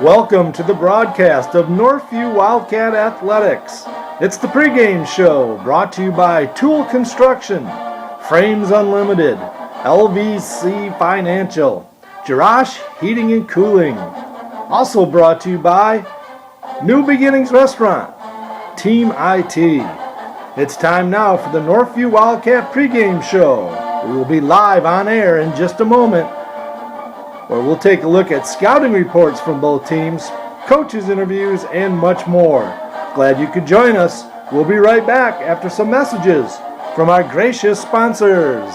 Welcome to the broadcast of Northview Wildcat Athletics. It's the pregame show brought to you by Tool Construction, Frames Unlimited, LVC Financial, Jerash Heating and Cooling. Also brought to you by New Beginnings Restaurant, Team IT. It's time now for the Northview Wildcat pregame show. We will be live on air in just a moment, where we'll take a look at scouting reports from both teams, coaches' interviews, and much more. Glad you could join us. We'll be right back after some messages from our gracious sponsors.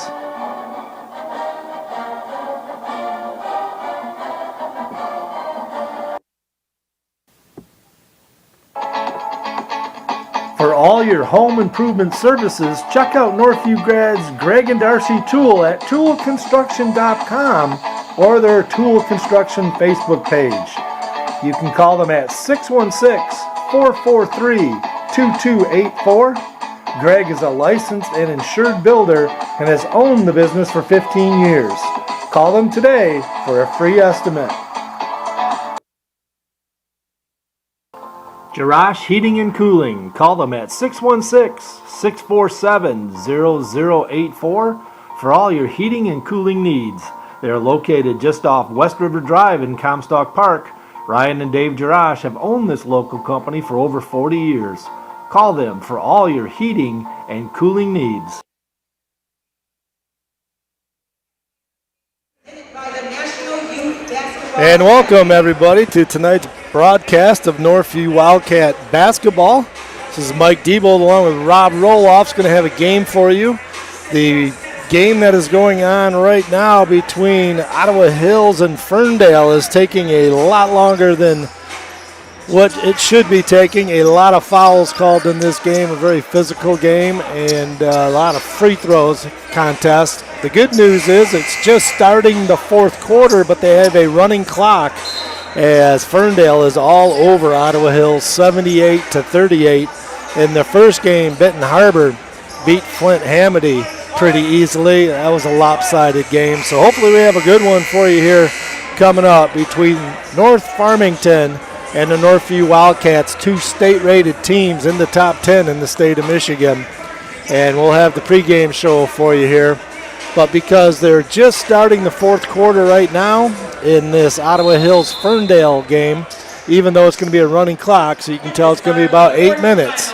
For all your home improvement services, check out Northview grads Greg and Darcy Tool at toolconstruction.com or their Tool Construction Facebook page. You can call them at 616-443-2284. Greg is a licensed and insured builder and has owned the business for 15 years. Call them today for a free estimate. Jerash Heating and Cooling. Call them at 616-647-0084 for all your heating and cooling needs. They are located just off West River Drive in Comstock Park. Ryan and Dave Jerash have owned this local company for over 40 years. Call them for all your heating and cooling needs. And welcome everybody to tonight's broadcast of Northview Wildcat Basketball. This is Mike Diebold along with Rob Roloff's going to have a game for you. The game that is going on right now between Ottawa Hills and Ferndale is taking a lot longer than what it should be taking. A lot of fouls called in this game, a very physical game, and a lot of free throws contest. The good news is it's just starting the fourth quarter, but they have a running clock as Ferndale is all over Ottawa Hills 78-38. In the first game, Benton Harbor beat Flint Hamady pretty easily. That was a lopsided game. So hopefully we have a good one for you here coming up between North Farmington and the Northview Wildcats, two state-rated teams in the top 10 in the state of Michigan. And we'll have the pregame show for you here. But because they're just starting the fourth quarter right now in this Ottawa Hills Ferndale game, even though it's going to be a running clock, so you can tell it's going to be about 8 minutes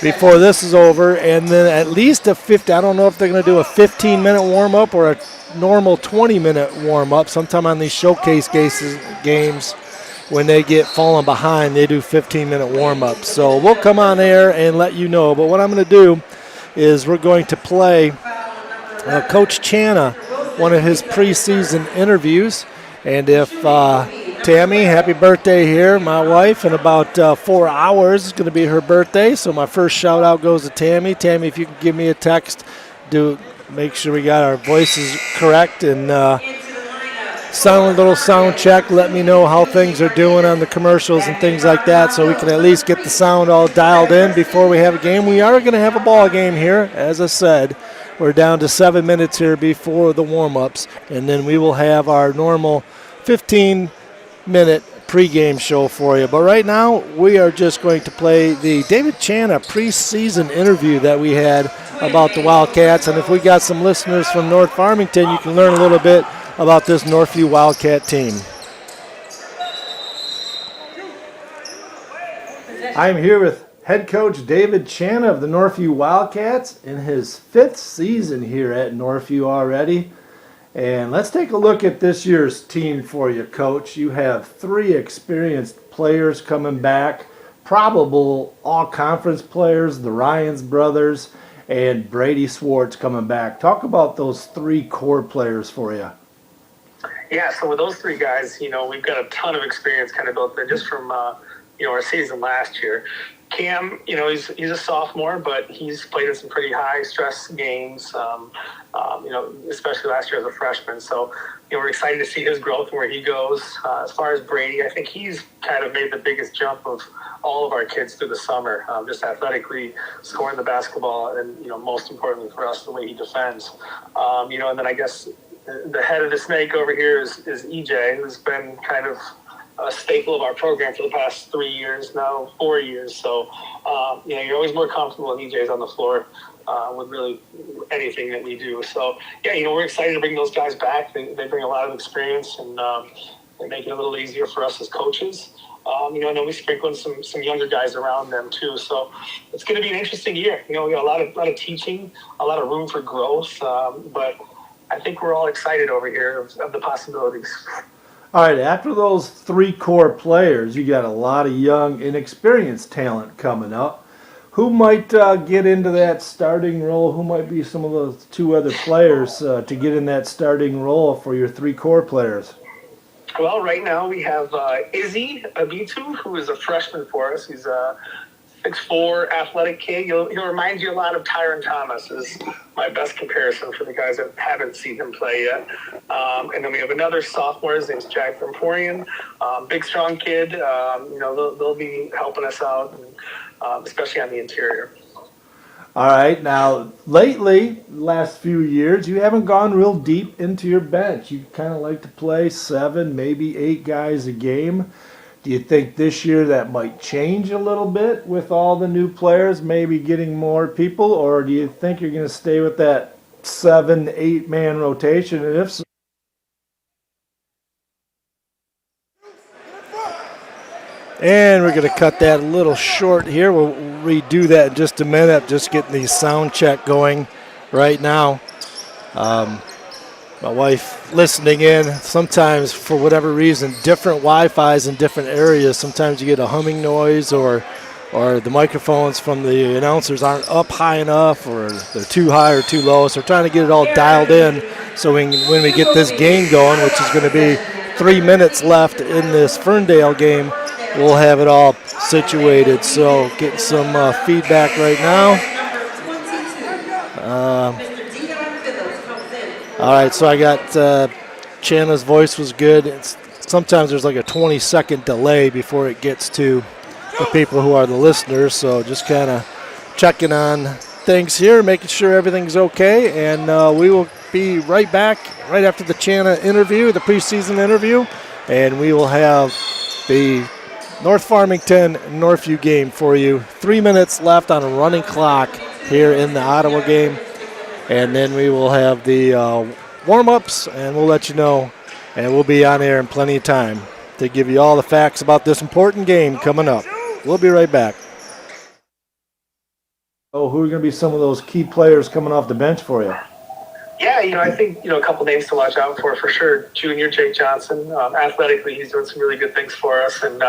before this is over, and then at least a 50. I don't know if they're going to do a 15-minute warm-up or a normal 20-minute warm-up. Sometime on these showcase games, when they get falling behind, they do 15-minute warm-ups. So we'll come on air and let you know. But what I'm going to do is we're going to play Coach Chana, one of his preseason interviews. And if Tammy, happy birthday here, my wife, in about 4 hours is going to be her birthday. So my first shout out goes to Tammy. Tammy, if you can give me a text, make sure we got our voices correct and a little sound check. Let me know how things are doing on the commercials and things like that, so we can at least get the sound all dialed in before we have a game. We are going to have a ball game here, as I said. We're down to 7 minutes here before the warm-ups, and then we will have our normal 15-minute pregame show for you. But right now, we are just going to play the David Chana preseason interview that we had about the Wildcats. And if we got some listeners from North Farmington, you can learn a little bit about this Northview Wildcat team. I'm here with head coach David Chana of the Northview Wildcats in his 5th season here at Northview already. And let's take a look at this year's team for you, Coach. You have 3 experienced players coming back, probable all-conference players, the Ryans brothers, and Brady Swartz coming back. Talk about those 3 core players for you. Yeah, so with those 3 guys, we've got a ton of experience kind of built in just from, our season last year. Cam, he's a sophomore, but he's played in some pretty high-stress games, especially last year as a freshman. So, we're excited to see his growth and where he goes. As far as Brady, I think he's kind of made the biggest jump of all of our kids through the summer, just athletically scoring the basketball and, most importantly for us, the way he defends. And then I guess the head of the snake over here is EJ, who's been kind of a staple of our program for the past 3 years, now 4 years. So, you're always more comfortable when EJ's on the floor with really anything that we do. So, we're excited to bring those guys back. They bring a lot of experience, and they make it a little easier for us as coaches. And then we sprinkle in some younger guys around them too. So it's going to be an interesting year. We got a lot of teaching, a lot of room for growth. But I think we're all excited over here of the possibilities. All right, after those 3 core players, you got a lot of young, inexperienced talent coming up. Who might get into that starting role? Who might be some of those 2 other players to get in that starting role for your 3 core players? Well, right now we have Izzy Abitu, who is a freshman for us. He's a 6'4", athletic kid. He'll remind you a lot of Tyron Thomas is my best comparison for the guys that haven't seen him play yet. And then we have another sophomore. His name's Jack Vamporian. Big, strong kid. They'll be helping us out, and, especially on the interior. All right, now lately, last few years, you haven't gone real deep into your bench. You kind of like to play 7, maybe 8 guys a game. Do you think this year that might change a little bit with all the new players, maybe getting more people, or do you think you're going to stay with that 7, 8-man rotation? And if so, And we're going to cut that a little short here. We'll redo that in just a minute. Just getting the sound check going right now. My wife listening in. Sometimes, for whatever reason, different Wi-Fi's in different areas. Sometimes you get a humming noise, or the microphones from the announcers aren't up high enough, or they're too high or too low. So we're trying to get it all dialed in so when we get this game going, which is going to be 3 minutes left in this Ferndale game, we'll have it all situated. So getting some feedback right now. All right, so I got Channa's voice was good. Sometimes there's like a 20-second delay before it gets to the people who are the listeners. So just kind of checking on things here, making sure everything's okay. And we will be right back right after the Channa interview, the preseason interview. And we will have the North Farmington Northview game for you. 3 minutes left on a running clock here in the Ottawa game. And then we will have the warm-ups, and we'll let you know. And we'll be on air in plenty of time to give you all the facts about this important game coming up. We'll be right back. who are going to be some of those key players coming off the bench for you? Yeah, I think, a couple names to watch out for sure. Junior Jake Johnson, athletically, he's doing some really good things for us. And,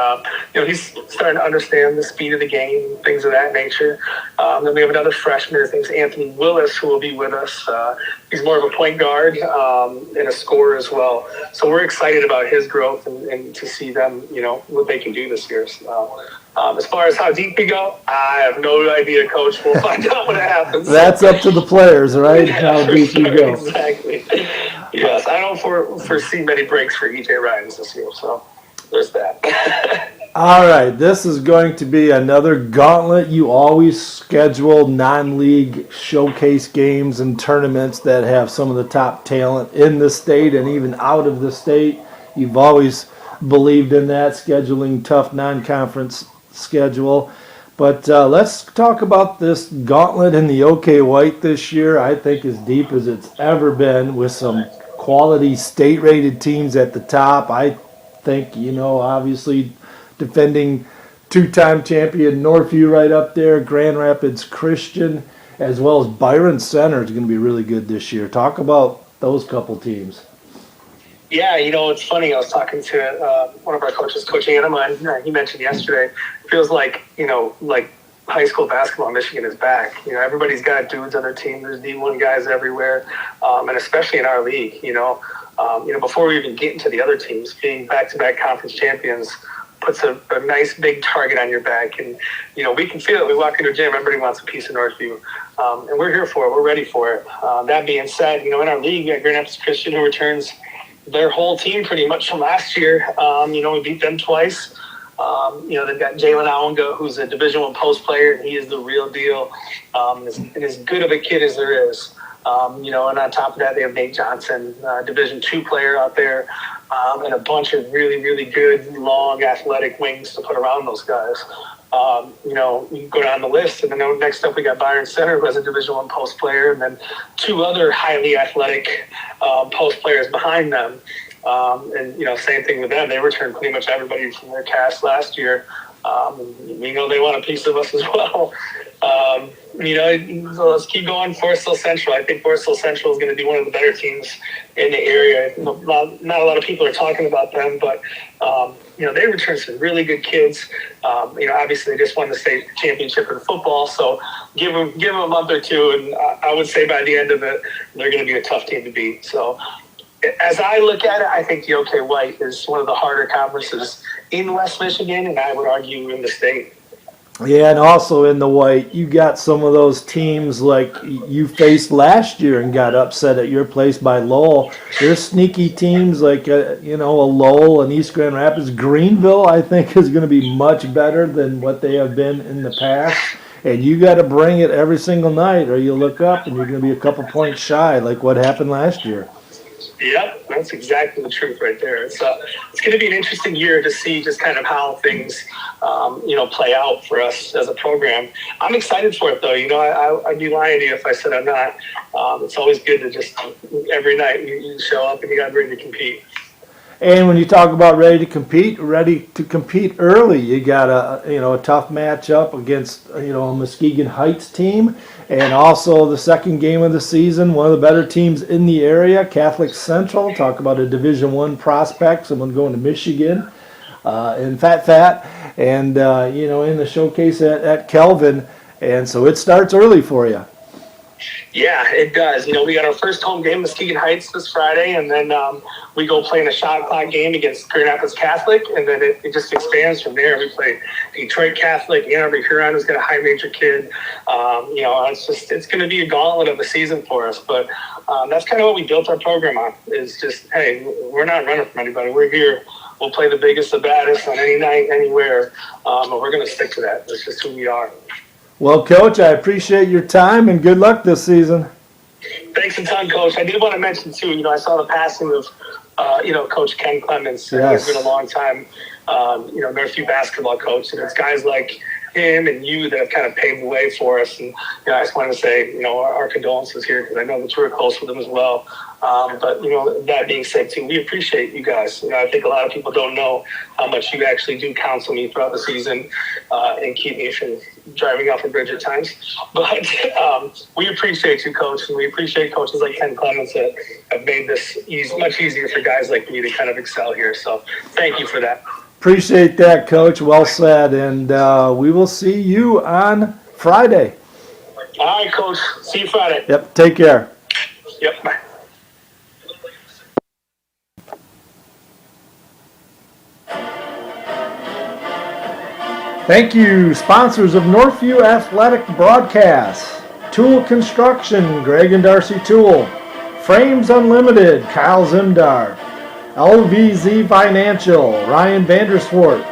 he's starting to understand the speed of the game, things of that nature. Then we have another freshman, his name's Anthony Willis, who will be with us. He's more of a point guard and a scorer as well. So we're excited about his growth and to see them, what they can do this year. So, as far as how deep we go, I have no idea, Coach. We'll find out what happens. That's up to the players, right? How deep you go. Exactly. Yes, I don't foresee many breaks for EJ Ryans this year, so there's that. All right, this is going to be another gauntlet. You always schedule non-league showcase games and tournaments that have some of the top talent in the state and even out of the state. You've always believed in that, scheduling tough non-conference schedule. But let's talk about this gauntlet in the OK White this year. I think as deep as it's ever been, with some quality state-rated teams at the top. I think, obviously defending two-time champion Northview right up there, Grand Rapids Christian, as well as Byron Center is going to be really good this year. Talk about those couple teams. Yeah, it's funny. I was talking to one of our coaches, Coach Anneman, and he mentioned yesterday, it feels like, like high school basketball in Michigan is back. Everybody's got dudes on their team. There's D1 guys everywhere, and especially in our league, before we even get into the other teams, being back-to-back conference champions puts a nice big target on your back. And, we can feel it. We walk into a gym, everybody wants a piece of Northview. And we're here for it. We're ready for it. That being said, in our league, we got Grand Rapids Christian, who returns their whole team pretty much from last year. We beat them twice. They've got Jalen Awenga, who's a Division I post player, and he is the real deal, and as good of a kid as there is. And on top of that, they have Nate Johnson, Division II player out there, and a bunch of really, really good, long, athletic wings to put around those guys. You go down the list, and then next up we got Byron Center, who has a Division I post player, and then two other highly athletic post players behind them. Same thing with them. They returned pretty much everybody from their cast last year. We know they want a piece of us as well. So let's keep going. Forest Hill Central. I think Forest Hill Central is going to be one of the better teams in the area. Not a lot of people are talking about them, but they return some really good kids. Obviously they just won the state championship in football, so give them a month or two, and I would say by the end of it, they're going to be a tough team to beat. So as I look at it, I think the OK White is one of the harder conferences in West Michigan, and I would argue in the state. Yeah, and also in the white, you got some of those teams like you faced last year and got upset at your place by Lowell. There's sneaky teams like, a Lowell and East Grand Rapids. Greenville, I think, is going to be much better than what they have been in the past. And you got to bring it every single night, or you look up and you're going to be a couple points shy, like what happened last year. Yep, that's exactly the truth right there. It's going to be an interesting year to see just kind of how things, play out for us as a program. I'm excited for it, though. I'd be lying to you if I said I'm not. It's always good to just every night you show up and you got to be ready to compete. And when you talk about ready to compete early, you got a tough matchup against a Muskegon Heights team, and also the second game of the season, one of the better teams in the area, Catholic Central. Talk about a Division I prospect, someone going to Michigan, in Fat, and in the showcase at Kelvin, and so it starts early for you. Yeah, it does. We got our first home game, Muskegon Heights, this Friday, and then we go play in a shot clock game against Grand Rapids Catholic, and then it just expands from there. We play Detroit Catholic, Ann Arbor Huron, who's got a high major kid. It's going to be a gauntlet of a season for us, but that's kind of what we built our program on. Is just, hey, we're not running from anybody. We're here. We'll play the biggest, the baddest on any night, anywhere, and we're going to stick to that. That's just who we are. Well, Coach, I appreciate your time and good luck this season. Thanks a ton, Coach. I did want to mention, too, I saw the passing of, Coach Ken Clemens. Yes. He's been a long time, Northview basketball coach. And it's guys like him and you that have kind of paved the way for us. And, I just wanted to say, our condolences here because I know that you were close with him as well. But that being said, too, we appreciate you guys. I think a lot of people don't know how much you actually do counsel me throughout the season and keep me from driving off a bridge at times. But we appreciate you, Coach, and we appreciate coaches like Ken Clemens that have made this much easier for guys like me to kind of excel here. So thank you for that. Appreciate that, Coach. Well said. And we will see you on Friday. All right, Coach. See you Friday. Yep. Take care. Yep. Bye. Thank you, sponsors of Northview Athletic Broadcasts. Tool Construction, Greg and Darcy Tool. Frames Unlimited, Kyle Zimdar. LVZ Financial, Ryan Vanderswart.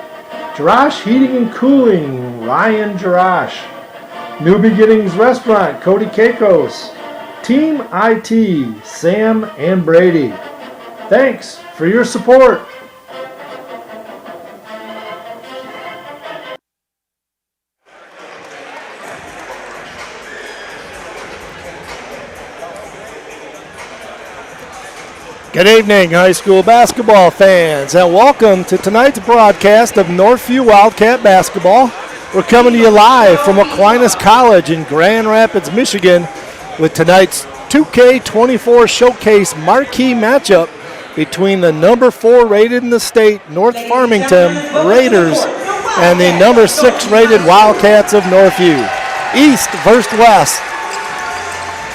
Jarash Heating and Cooling, Ryan Jarash. New Beginnings Restaurant, Cody Kakos. Team IT, Sam and Brady. Thanks for your support. Good evening, high school basketball fans, and welcome to tonight's broadcast of Northview Wildcat Basketball. We're coming to you live from Aquinas College in Grand Rapids, Michigan, with tonight's 2K24 Showcase marquee matchup between the number 4 rated in the state, North Farmington Raiders, and the number 6 rated Wildcats of Northview. East versus West.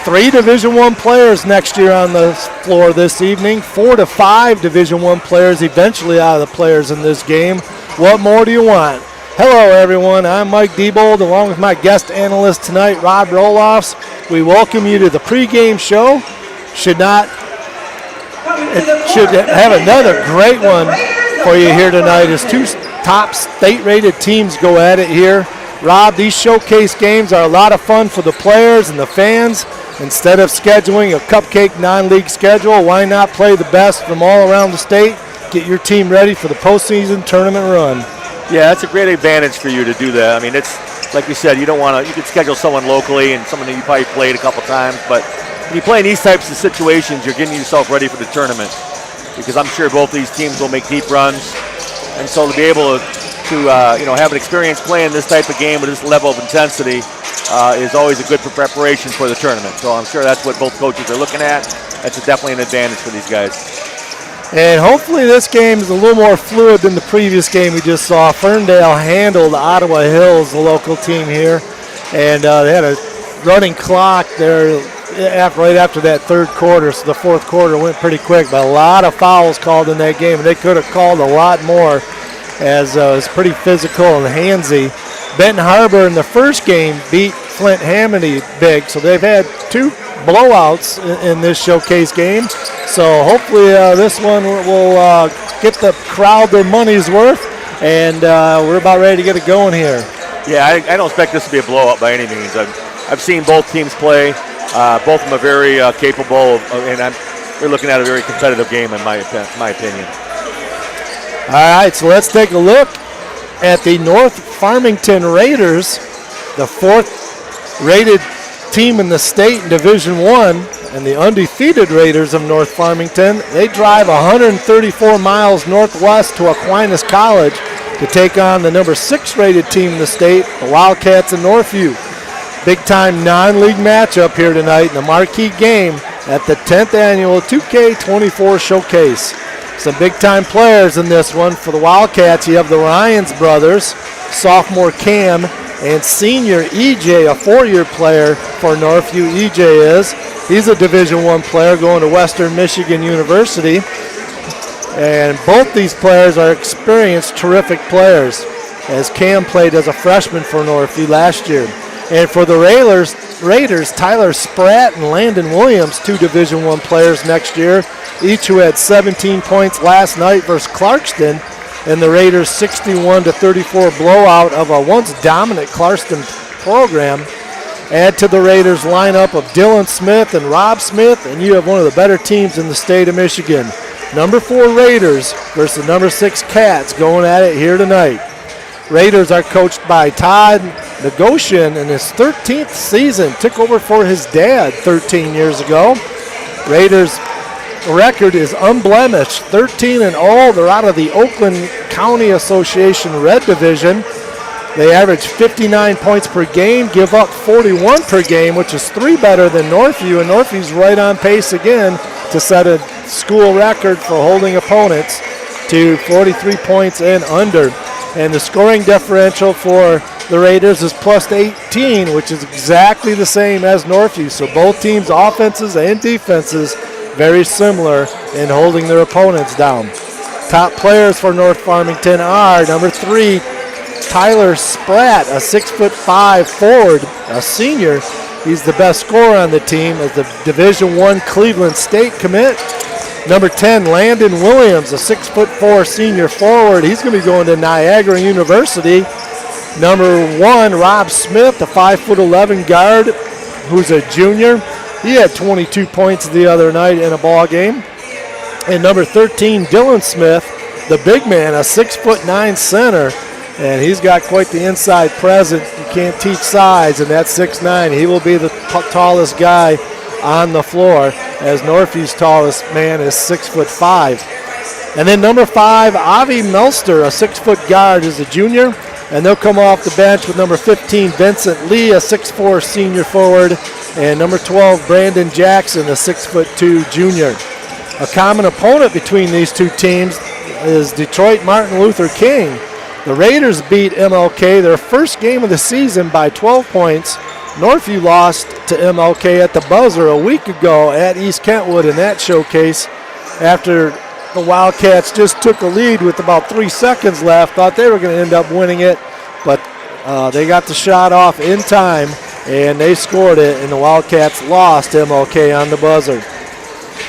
3 Division I players next year on the floor this evening. 4 to 5 Division I players eventually out of the players in this game. What more do you want? Hello, everyone. I'm Mike Diebold, along with my guest analyst tonight, Rob Roloffs. We welcome you to the pregame show. Should have another great one for you here tonight as 2 top state-rated teams go at it here. Rob, these showcase games are a lot of fun for the players and the fans. Instead of scheduling a cupcake non-league schedule, why not play the best from all around the state? Get your team ready for the postseason tournament run. Yeah, that's a great advantage for you to do that. I mean, it's like you said, you don't want to. You could schedule someone locally and someone that you probably played a couple times, but when you play in these types of situations, you're getting yourself ready for the tournament, because I'm sure both these teams will make deep runs, and so to be able to have an experience playing this type of game with this level of intensity is always a good preparation for the tournament. So I'm sure that's what both coaches are looking at. That's definitely an advantage for these guys. And hopefully this game is a little more fluid than the previous game we just saw. Ferndale handled Ottawa Hills, the local team here, and they had a running clock there right after that third quarter, so the fourth quarter went pretty quick, but a lot of fouls called in that game, and they could have called a lot more, as it was pretty physical and handsy. Benton Harbor in the first game beat Flint Hammoney big, so they've had 2 blowouts in this showcase game. So hopefully this one will get the crowd their money's worth, and we're about ready to get it going here. Yeah, I don't expect this to be a blowout by any means. I've seen both teams play. Both of them are very capable, and we're looking at a very competitive game in my opinion. All right, so let's take a look at the North Farmington Raiders, the 4th rated team in the state in Division I, and the undefeated Raiders of North Farmington. They drive 134 miles northwest to Aquinas College to take on the number 6 rated team in the state, the Wildcats of Northview. Big time non-league matchup here tonight in the marquee game at the 10th annual 2K24 Showcase. Some big time players in this one. For the Wildcats, you have the Ryans brothers, sophomore Cam, and senior EJ, a 4-year player for Northview. EJ is. He's a Division I player going to Western Michigan University. And both these players are experienced, terrific players, as Cam played as a freshman for Northview last year. And for the Raiders, Tyler Spratt and Landon Williams, 2 Division I players next year, each who had 17 points last night versus Clarkston, and the Raiders' 61-34 blowout of a once dominant Clarkston program. Add to the Raiders lineup of Dylan Smith and Rob Smith, and you have one of the better teams in the state of Michigan. Number 4 Raiders versus the number 6 Cats going at it here tonight. Raiders are coached by Todd Negoshian in his 13th season. Took over for his dad 13 years ago. Raiders' record is unblemished, 13-0. They're out of the Oakland County Association Red Division. They average 59 points per game, give up 41 per game, which is 3 better than Northview, and Northview's right on pace again to set a school record for holding opponents to 43 points and under. And the scoring differential for the Raiders is plus 18, which is exactly the same as Northview. So both teams' offenses and defenses very similar in holding their opponents down. Top players for North Farmington are number 3, Tyler Spratt, a 6'5" forward, a senior. He's the best scorer on the team as the Division I Cleveland State commit. Number 10, Landon Williams, a 6'4" senior forward. He's going to be going to Niagara University. Number 1, Rob Smith, a 5'11" guard, who's a junior. He had 22 points the other night in a ball game. And number 13, Dylan Smith, the big man, a 6'9" center. And he's got quite the inside presence. You can't teach size, and that's 6'9". He will be the tallest guy on the floor, as Northview's tallest man is 6'5". And then number 5, Avi Melster, a 6-foot guard, is a junior. And they'll come off the bench with number 15, Vincent Lee, a 6'4" senior forward. And number 12, Brandon Jackson, a 6'2" junior. A common opponent between these two teams is Detroit Martin Luther King. The Raiders beat MLK their first game of the season by 12 points. Northview lost to MLK at the buzzer a week ago at East Kentwood in that showcase after the Wildcats just took a lead with about 3 seconds left. Thought they were going to end up winning it, but they got the shot off in time, and they scored it, and the Wildcats lost MLK on the buzzer.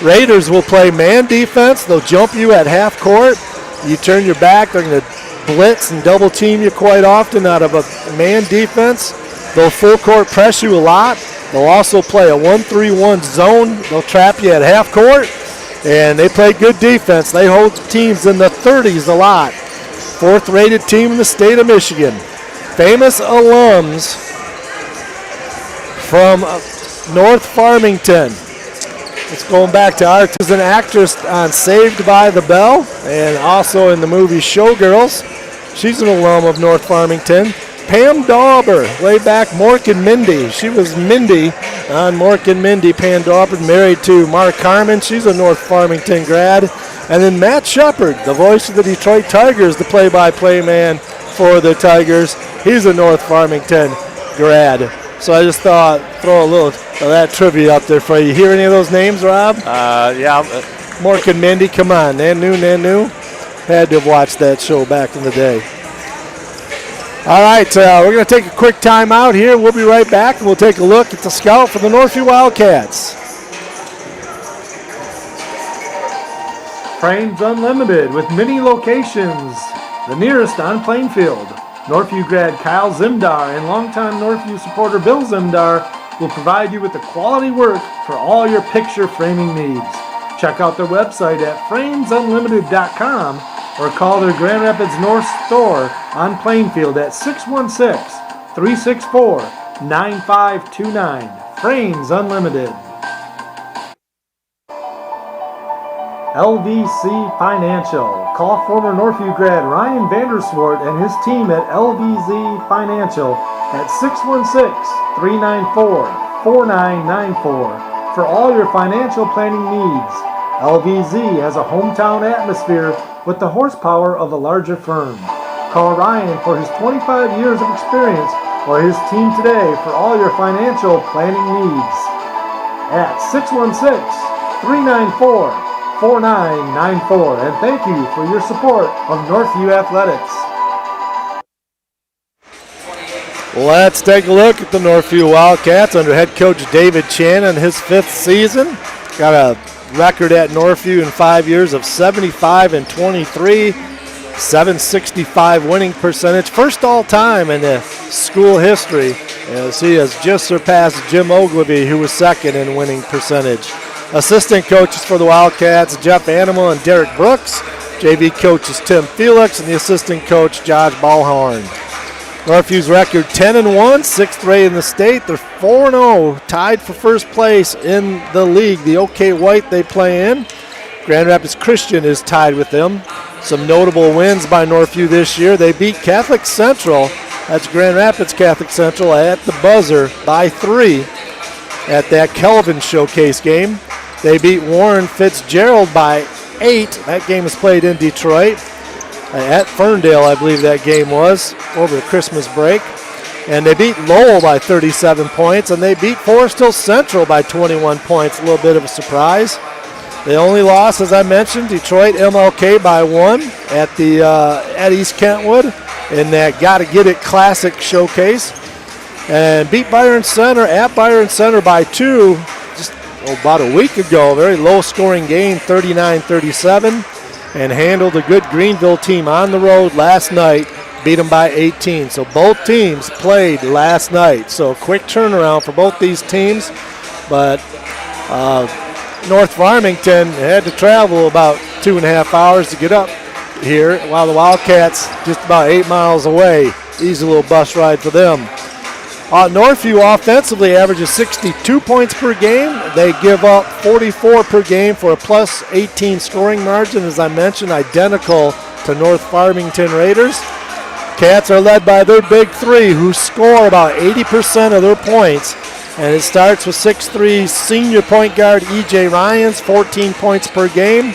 Raiders will play man defense. They'll jump you at half court. You turn your back, they're going to blitz and double team you quite often out of a man defense. They'll full court press you a lot. They'll also play a 1-3-1 zone. They'll trap you at half court, and they play good defense. They hold teams in the 30s a lot. 4th-rated team in the state of Michigan. Famous alums from North Farmington. It's going back to art. She's an actress on Saved by the Bell and also in the movie Showgirls. She's an alum of North Farmington. Pam Dauber, way back, Mork and Mindy. She was Mindy on Mork and Mindy. Pam Dauber, married to Mark Harmon. She's a North Farmington grad. And then Matt Shepard, the voice of the Detroit Tigers, the play-by-play man for the Tigers. He's a North Farmington grad. So I just thought, throw a little of that trivia up there for you. Hear any of those names, Rob? Yeah. Mork and Mindy, come on. Nanu. Had to have watched that show back in the day. All right, we're going to take a quick timeout here. We'll be right back, and we'll take a look at the scout for the Northview Wildcats. Frames Unlimited with many locations. The nearest on Plainfield. Northview grad Kyle Zimdar and longtime Northview supporter Bill Zimdar will provide you with the quality work for all your picture framing needs. Check out their website at framesunlimited.com or call their Grand Rapids North store on Plainfield at 616-364-9529. Frames Unlimited. LVC Financial. Call former Northview grad Ryan Vanderswart and his team at LVZ Financial at 616-394-4994 for all your financial planning needs. LVZ has a hometown atmosphere with the horsepower of a larger firm. Call Ryan for his 25 years of experience or his team today for all your financial planning needs at 616-394-4994. And thank you for your support of Northview Athletics. Let's take a look at the Northview Wildcats under head coach David Chan in his 5th season. Got a record at Northview in 5 years of 75-23, 765 winning percentage, first all time in the school history, as he has just surpassed Jim Ogilvy, who was second in winning percentage. Assistant coaches for the Wildcats, Jeff Animal and Derek Brooks. JV coaches Tim Felix and the assistant coach Josh Ballhorn. Northview's record 10-1, 6th rate in the state. They're 4-0, tied for first place in the league. The OK White they play in. Grand Rapids Christian is tied with them. Some notable wins by Northview this year. They beat Catholic Central, that's Grand Rapids Catholic Central, at the buzzer by 3 at that Kelvin Showcase game. They beat Warren Fitzgerald by 8. That game is played in Detroit. At Ferndale, I believe that game was, over the Christmas break. And they beat Lowell by 37 points, and they beat Forest Hill Central by 21 points, a little bit of a surprise. The only loss, as I mentioned, Detroit MLK by 1 at East Kentwood in that Gotta Get It Classic Showcase. And beat Byron Center at Byron Center by 2 just about a week ago. Very low-scoring game, 39-37. And handled a good Greenville team on the road last night, beat them by 18. So both teams played last night. So a quick turnaround for both these teams. But North Farmington had to travel about 2.5 hours to get up here, while the Wildcats just about 8 miles away. Easy little bus ride for them. Northview offensively averages 62 points per game. They give up 44 per game for a plus 18 scoring margin, as I mentioned, identical to North Farmington Raiders. Cats are led by their big three, who score about 80% of their points. And it starts with 6'3" senior point guard E.J. Ryans, 14 points per game.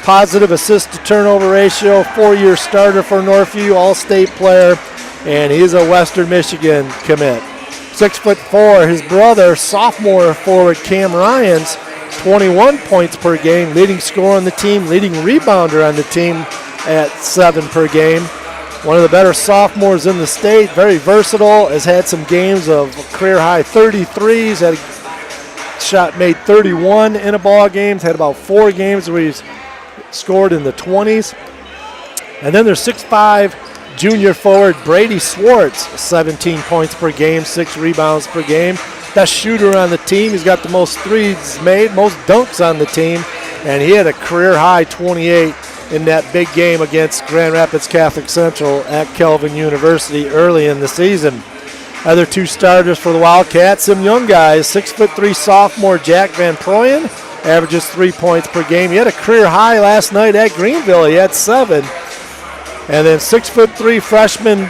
Positive assist-to-turnover ratio, 4-year starter for Northview, all-state player, and he's a Western Michigan commit. 6'4", his brother, sophomore forward Cam Ryans, 21 points per game, leading scorer on the team, leading rebounder on the team at 7 per game. One of the better sophomores in the state, very versatile, has had some games of career-high 33s, had made 31 in a ball game, had about 4 games where he's scored in the 20s. And then there's 6'5", junior forward Brady Swartz, 17 points per game, 6 rebounds per game. best shooter on the team. He's got the most threes made, most dunks on the team, and he had a career-high 28 in that big game against Grand Rapids Catholic Central at Kelvin University early in the season. Other two starters for the Wildcats, some young guys, 6'3" sophomore Jack Van Proyen, averages 3 points per game. He had a career high last night at Greenville. He had 7. And then 6'3" freshman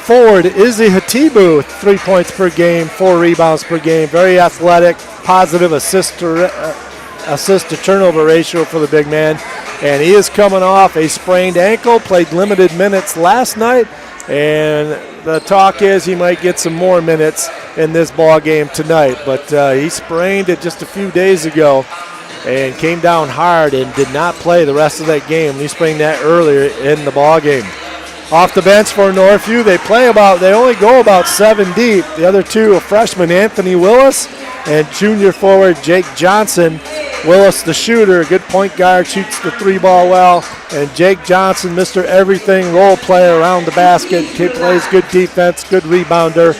forward Izzy Hatibu, 3 points per game, 4 rebounds per game. Very athletic, positive assist to turnover ratio for the big man. And he is coming off a sprained ankle, played limited minutes last night, and the talk is he might get some more minutes in this ball game tonight. But he sprained it just a few days ago and came down hard and did not play the rest of that game. He sprained that earlier in the ball game. Off the bench for Northview, they only go about 7 deep. The other two, a freshman Anthony Willis and junior forward Jake Johnson. Willis, the shooter, a good point guard, shoots the 3-ball well. And Jake Johnson, Mr. Everything, role player around the basket, plays good defense, good rebounder,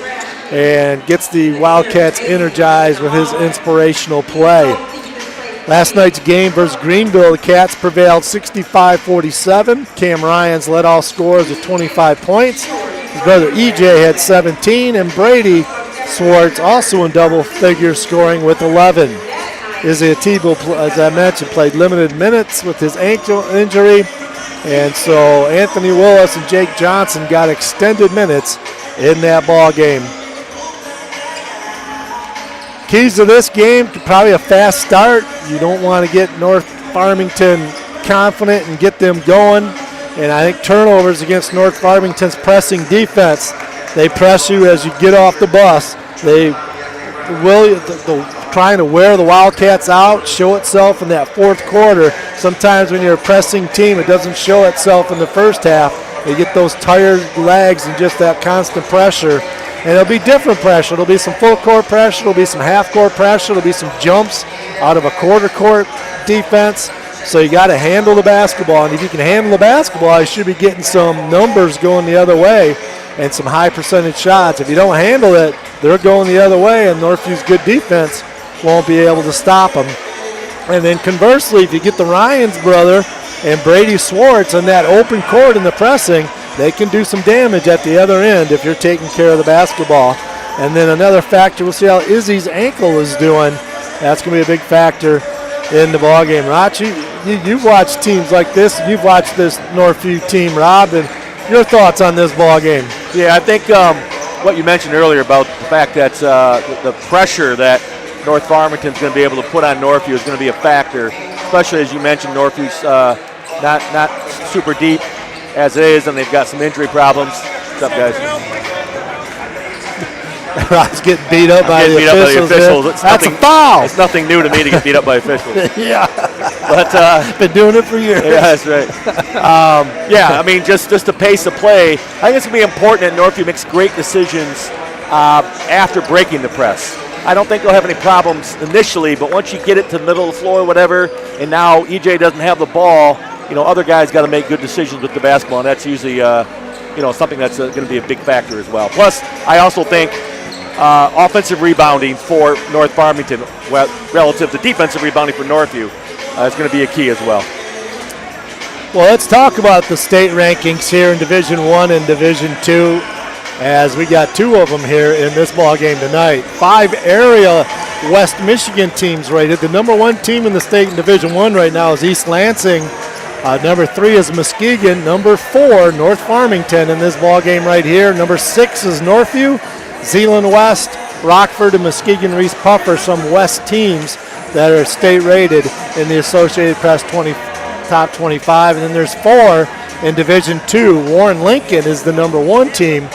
and gets the Wildcats energized with his inspirational play. Last night's game versus Greenville, the Cats prevailed 65-47. Cam Ryans led all scorers with 25 points. His brother EJ had 17, and Brady Swartz also in double figures, scoring with 11. Izzy Atibu, as I mentioned, played limited minutes with his ankle injury, and so Anthony Willis and Jake Johnson got extended minutes in that ball game. Keys to this game, probably a fast start. You don't want to get North Farmington confident and get them going. And I think turnovers against North Farmington's pressing defense. They press you as you get off the bus. They will trying to wear the Wildcats out, show itself in that fourth quarter. Sometimes when you're a pressing team, it doesn't show itself in the first half. They get those tired legs and just that constant pressure. And it'll be different pressure. It'll be some full court pressure. It'll be some half court pressure. It'll be some jumps out of a quarter court defense. So you got to handle the basketball. And if you can handle the basketball, you should be getting some numbers going the other way and some high percentage shots. If you don't handle it, they're going the other way, and Northview's good defense won't be able to stop them. And then conversely, if you get the Ryans brother and Brady Swartz on that open court in the pressing, they can do some damage at the other end if you're taking care of the basketball. And then another factor, we'll see how Izzy's ankle is doing. That's going to be a big factor in the ballgame. Rachi, you've watched teams like this. You've watched this Northview team, Rob, and your thoughts on this ballgame? Yeah, I think what you mentioned earlier about the fact that the pressure that North Farmington's going to be able to put on Northview is going to be a factor, especially as you mentioned, Northview's not super deep as it is, and they've got some injury problems. What's up, guys? Rob's getting beat up by the officials. That's a foul. It's nothing new to me to get beat up by officials. Yeah. But been doing it for years. Yeah, that's right. I mean, just the pace of play. I think it's going to be important that Northview makes great decisions after breaking the press. I don't think they'll have any problems initially, but once you get it to the middle of the floor, whatever, and now EJ doesn't have the ball, other guys got to make good decisions with the basketball, and that's usually, something that's going to be a big factor as well. Plus, I also think offensive rebounding for North Farmington, relative to defensive rebounding for Northview, is going to be a key as well. Well, let's talk about the state rankings here in Division I and Division II, as we got 2 of them here in this ball game tonight. 5 area West Michigan teams rated. The number 1 team in the state in Division I right now is East Lansing. Number 3 is Muskegon. Number 4, North Farmington in this ball game right here. Number 6 is Northview. Zeeland West, Rockford, and Muskegon Reese Puffer, some West teams that are state rated in the Associated Press top 25. And then there's 4 in Division II. Warren Lincoln is the number 1 team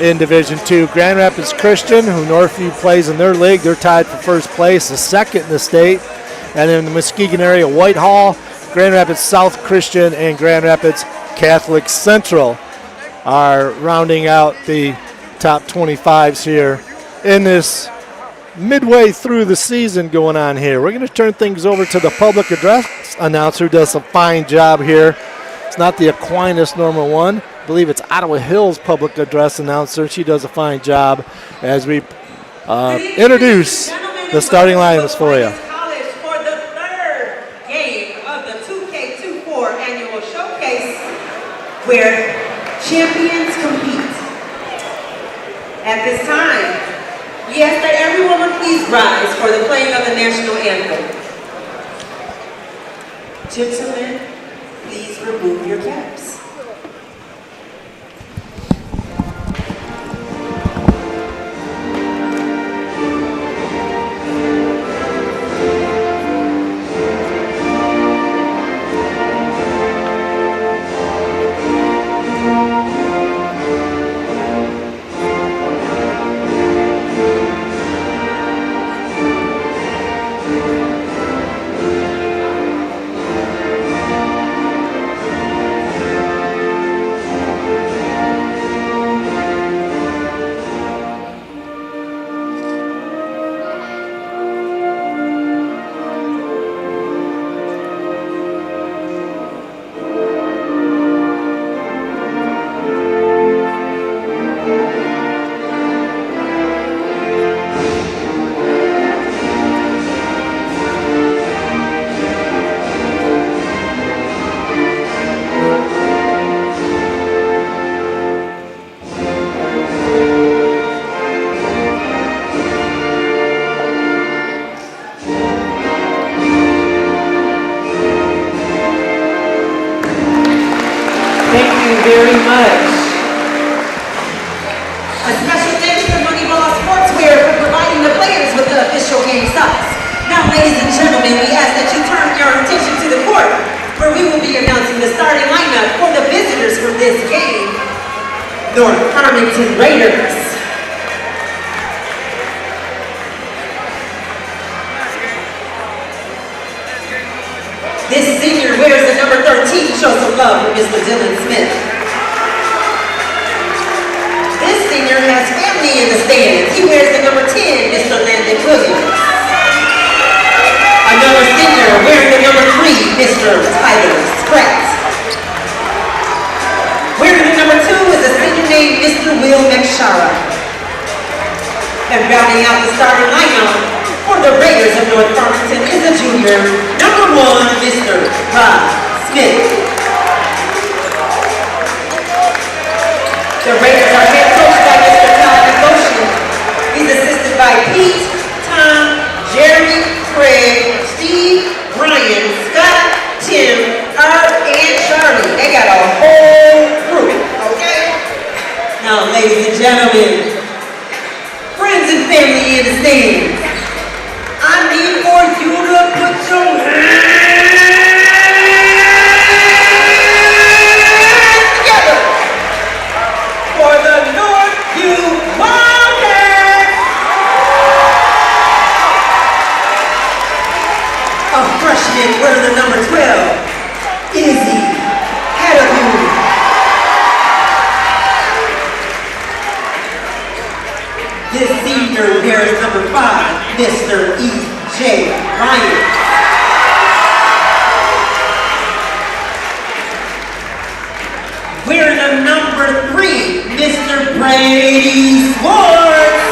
in Division II. Grand Rapids Christian, who Northview plays in their league, they're tied for first place, the 2nd in the state. And then in the Muskegon area, Whitehall, Grand Rapids South Christian, and Grand Rapids Catholic Central are rounding out the top 25s here in this midway through the season going on here. We're going to turn things over to the public address announcer, who does a fine job here. It's not the Aquinas number 1. I believe it's Ottawa Hills public address announcer. She does a fine job as we Introduce the starting lineups for you. For the third game of the 2K24 annual showcase, where champions compete. At this time, we ask that everyone would please rise for the playing of the national anthem. Gentlemen, please remove your caps. Very much. A special thanks to Moneyball Sportswear for providing the players with the official game socks. Now, ladies and gentlemen, we ask that you turn your attention to the court, where we will be announcing the starting lineup for the visitors for this game, North Farmington Raiders. This senior wears the number 13, show some love for Mr. Dylan Smith. This senior has family in the stands. He wears the number 10, Mr. Landon Williams. Another senior wearing the number 3, Mr. Tyler Spratt. Wearing the number 2 is a senior named Mr. Will McShara. And rounding out the starting lineup for the Raiders of North Farmington is a junior, number 1, Mr. Rob Smith. The Raiders are head coached by Mr. Todd Devotion. He's assisted by Pete, Tom, Jeremy, Craig, Steve, Brian, Scott, Tim, Herb, and Charlie. They got a whole crew, okay? Now, ladies and gentlemen, friends and family in the stands, I need for you to put your hands together for the Northview Wildcats. A freshman wearing the number 12, Izzy Hadaway. This senior wears number 5, Mr. E.J. Ryan. Wearing the number 3, Mr. Brady Swartz.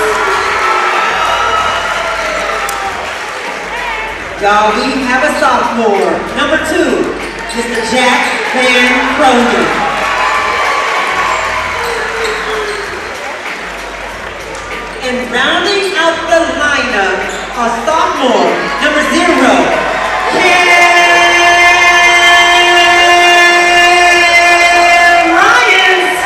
Y'all, we have a sophomore, number 2, Mr. Jack Van Cronin. And rounding out the lineup, a sophomore, number 0, Cam Ryans.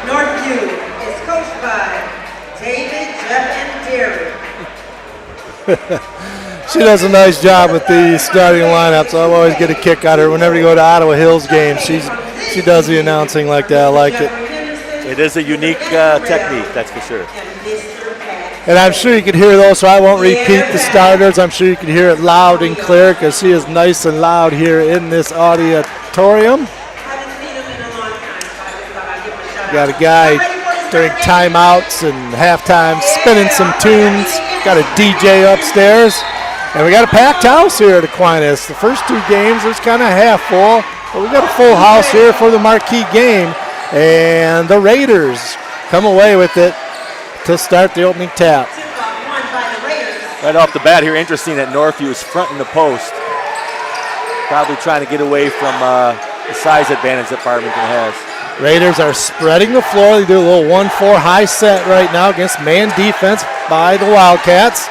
Northview is coached by David, Jeff, and Derek. She does a nice job with the starting lineup, so I always get a kick out of her. Whenever you go to Ottawa Hills games, she does the announcing like that. I like it. It is a unique technique, that's for sure. And I'm sure you can hear those, so I won't repeat the starters. I'm sure you can hear it loud and clear because she is nice and loud here in this auditorium. Got a guy during timeouts and halftime spinning some tunes. Got a DJ upstairs. And we got a packed house here at Aquinas. The first 2 games was kind of half full, but we got a full house here for the marquee game. And the Raiders come away with it to start the opening tap. Right off the bat here, interesting that Northview is fronting the post. Probably trying to get away from the size advantage that Farmington has. Raiders are spreading the floor. They do a little 1-4 high set right now against man defense by the Wildcats.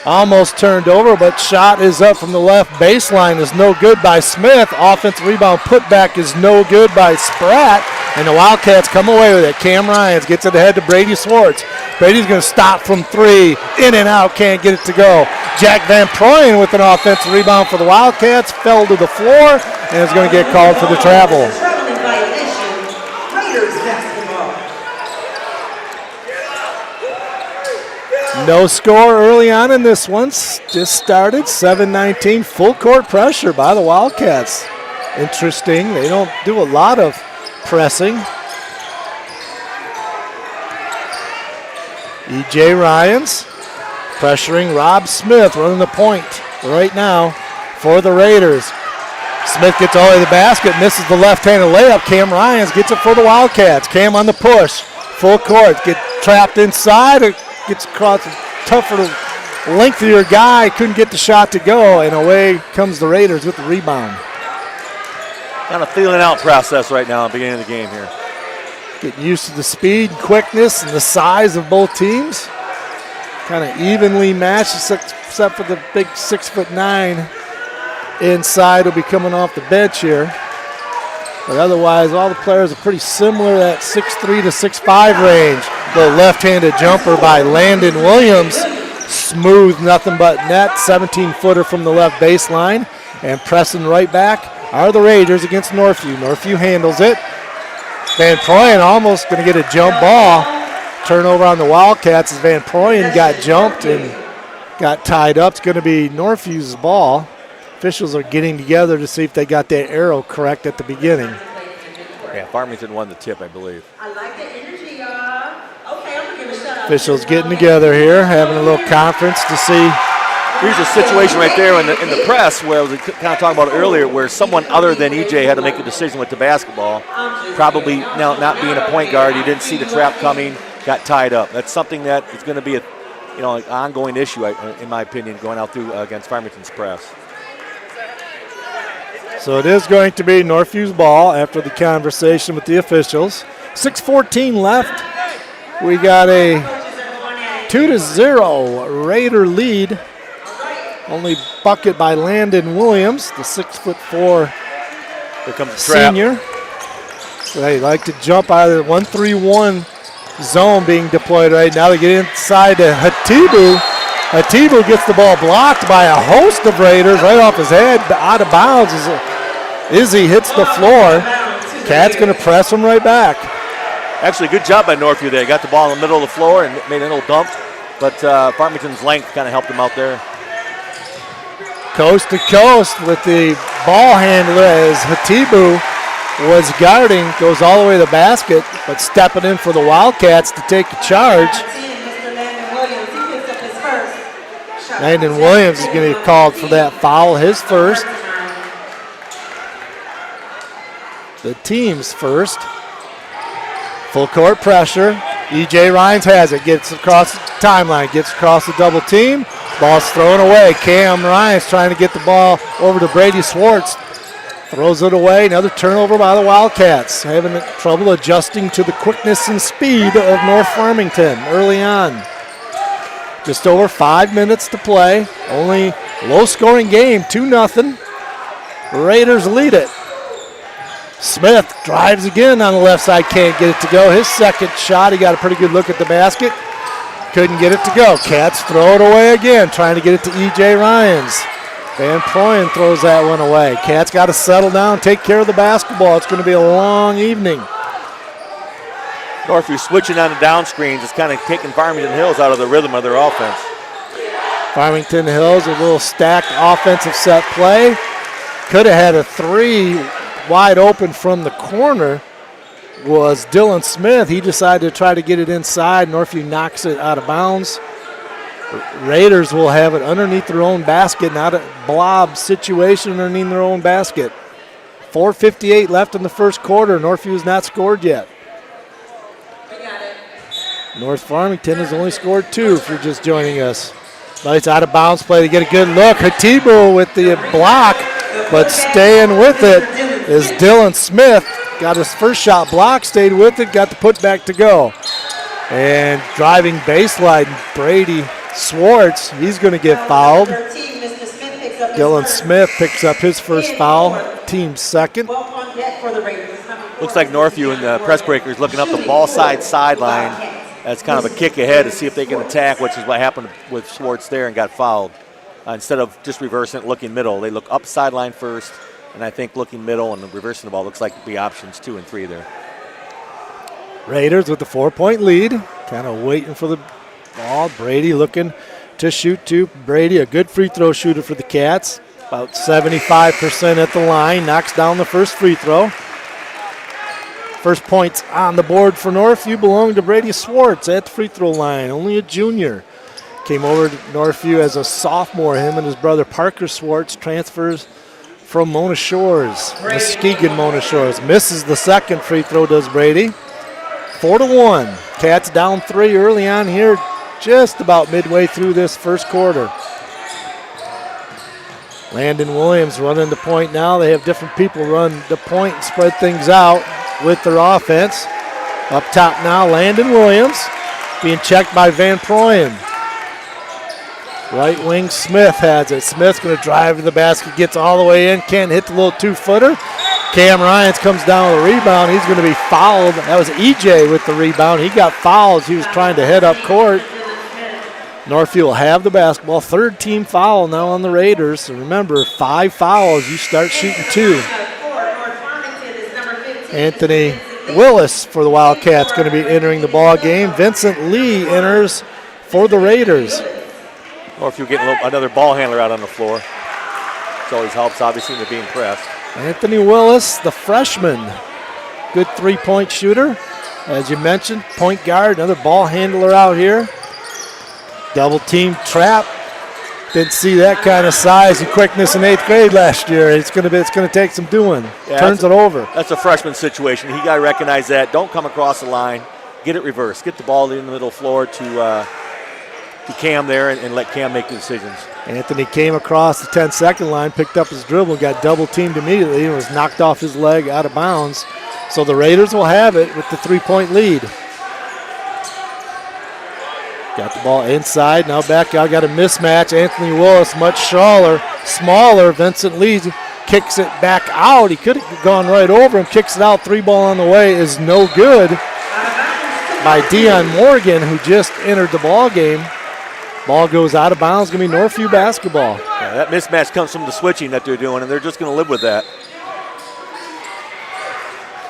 Almost turned over, but shot is up from the left baseline is no good by Smith. Offensive rebound putback is no good by Spratt. And the Wildcats come away with it. Cam Ryans gets it ahead to Brady Swartz. Brady's going to stop from three. In and out, can't get it to go. Jack Van Proyen with an offensive rebound for the Wildcats. Fell to the floor and is going to get called for the travel. No score early on in this one. Just started 7-19. Full court pressure by the Wildcats. Interesting. They don't do a lot of pressing. E.J. Ryans pressuring Rob Smith, running the point right now for the Raiders. Smith gets all the way to the basket, misses the left-handed layup. Cam Ryans gets it for the Wildcats. Cam on the push. Full court. Get trapped inside. It gets across a tougher, lengthier guy. Couldn't get the shot to go, and away comes the Raiders with the rebound. Kind of feeling out process right now at the beginning of the game here. Getting used to the speed, quickness, and the size of both teams. Kind of evenly matched, except for the big 6'9" inside will be coming off the bench here. But otherwise, all the players are pretty similar, that 6'3" to 6'5" range. The left-handed jumper by Landon Williams. Smooth, nothing but net. 17-footer from the left baseline. And pressing right back are the Raiders against Northview. Northview handles it. Van Proyen almost going to get a jump ball. Turnover on the Wildcats as Van Proyen got jumped and got tied up. It's going to be Northview's ball. Officials are getting together to see if they got that arrow correct at the beginning. Yeah, Farmington won the tip, I believe. I like the energy, y'all. Okay, I'm going to give a shout out. Officials getting together here, having a little conference to see. Here's a situation right there in the press where I was kind of talking about earlier, where someone other than EJ had to make a decision with the basketball. Probably now not being a point guard, he didn't see the trap coming, got tied up. That's something that is going to be an ongoing issue, in my opinion, going out through against Farmington's press. So it is going to be Northview's ball after the conversation with the officials. 6:14 left. We got a 2-0 Raider lead. Only bucket by Landon Williams, the 6'4" Here comes the trap. senior. They like to jump out of the 1-3-1 zone being deployed right now. They get inside to Hatibu. Hatibu gets the ball blocked by a host of Raiders right off his head, out of bounds. Izzy hits the floor. Cat's going to press him right back. Actually, good job by Northview there. Got the ball in the middle of the floor and made a little dump, but Farmington's length kind of helped him out there. Coast to coast with the ball handler as Hatibu was guarding, goes all the way to the basket, but stepping in for the Wildcats to take a charge. Landon Williams is going to be called for that foul, his first. The team's first. Full court pressure. E.J. Ryans has it, gets across the timeline, gets across the double team. Ball's thrown away. Cam Ryans trying to get the ball over to Brady Swartz. Throws it away. Another turnover by the Wildcats. Having trouble adjusting to the quickness and speed of North Farmington early on. Just over 5 minutes to play. Only low-scoring game, 2-0. Raiders lead it. Smith drives again on the left side, can't get it to go. His second shot, he got a pretty good look at the basket. Couldn't get it to go. Cats throw it away again, trying to get it to E.J. Ryans. Van Proyen throws that one away. Cats got to settle down, take care of the basketball. It's going to be a long evening. Northview switching on the down screens is kind of taking Farmington Hills out of the rhythm of their offense. Farmington Hills, a little stacked offensive set play. Could have had a three wide open from the corner. Was Dylan Smith. He decided to try to get it inside. Northview knocks it out of bounds. Raiders will have it underneath their own basket, not a blob situation underneath their own basket. 4:58 left in the first quarter. Northview has not scored yet. North Farmington has only scored 2 if you're just joining us. Nice out of bounds play to get a good look. Hatibu with the block, but staying with it is Dylan Smith. Got his first shot blocked, stayed with it, got the putback to go. And driving baseline, Brady Swartz, he's going to get fouled. Dylan Smith picks up his first foul, team second. Looks like Northview and the press breakers looking up the ball sideline. That's kind of a kick ahead to see if they can attack, which is what happened with Swartz there and got fouled. Instead of just reversing it, looking middle, they look up sideline first, and I think looking middle and reversing the ball looks like the options 2 and 3 there. Raiders with the 4-point lead, kind of waiting for the ball. Brady looking to shoot 2. Brady, a good free throw shooter for the Cats, about 75% at the line, knocks down the first free throw. First points on the board for Northview belong to Brady Swartz at the free throw line, only a junior. Came over to Northview as a sophomore. Him and his brother Parker Swartz transfers from Mona Shores, Muskegon Mona Shores. Misses the second free throw, does Brady. 4-1. Cats down 3 early on here, just about midway through this first quarter. Landon Williams running the point now. They have different people run the point and spread things out with their offense. Up top now, Landon Williams being checked by Van Proyen. Right wing Smith has it. Smith's going to drive to the basket, gets all the way in, can't hit the little 2-footer. Cam Ryans comes down with a rebound. He's going to be fouled. That was EJ with the rebound. He got fouled as he was trying to head up court. Northview will have the basketball. Third team foul now on the Raiders. So remember, 5 fouls, you start shooting 2. Anthony Willis for the Wildcats going to be entering the ball game. Vincent Lee enters for the Raiders. Or if you're getting another ball handler out on the floor, it always helps, obviously, when they're being pressed. Anthony Willis, the freshman, good 3-point shooter. As you mentioned, point guard, another ball handler out here. Double team trap. Didn't see that kind of size and quickness in 8th grade last year. It's going to take some doing. Yeah, Turns it over. That's a freshman situation. He got to recognize that. Don't come across the line. Get it reversed. Get the ball in the middle floor to Cam there and let Cam make the decisions. Anthony came across the 10-second line, picked up his dribble, got double teamed immediately, and was knocked off his leg out of bounds. So the Raiders will have it with the 3-point lead. Got the ball inside, now back out, got a mismatch. Anthony Willis, much smaller. Vincent Lee kicks it back out. He could have gone right over him, kicks it out. 3-ball on the way is no good by Dion Morgan, who just entered the ball game. Ball goes out of bounds, going to be Northview basketball. Yeah, that mismatch comes from the switching that they're doing, and they're just going to live with that.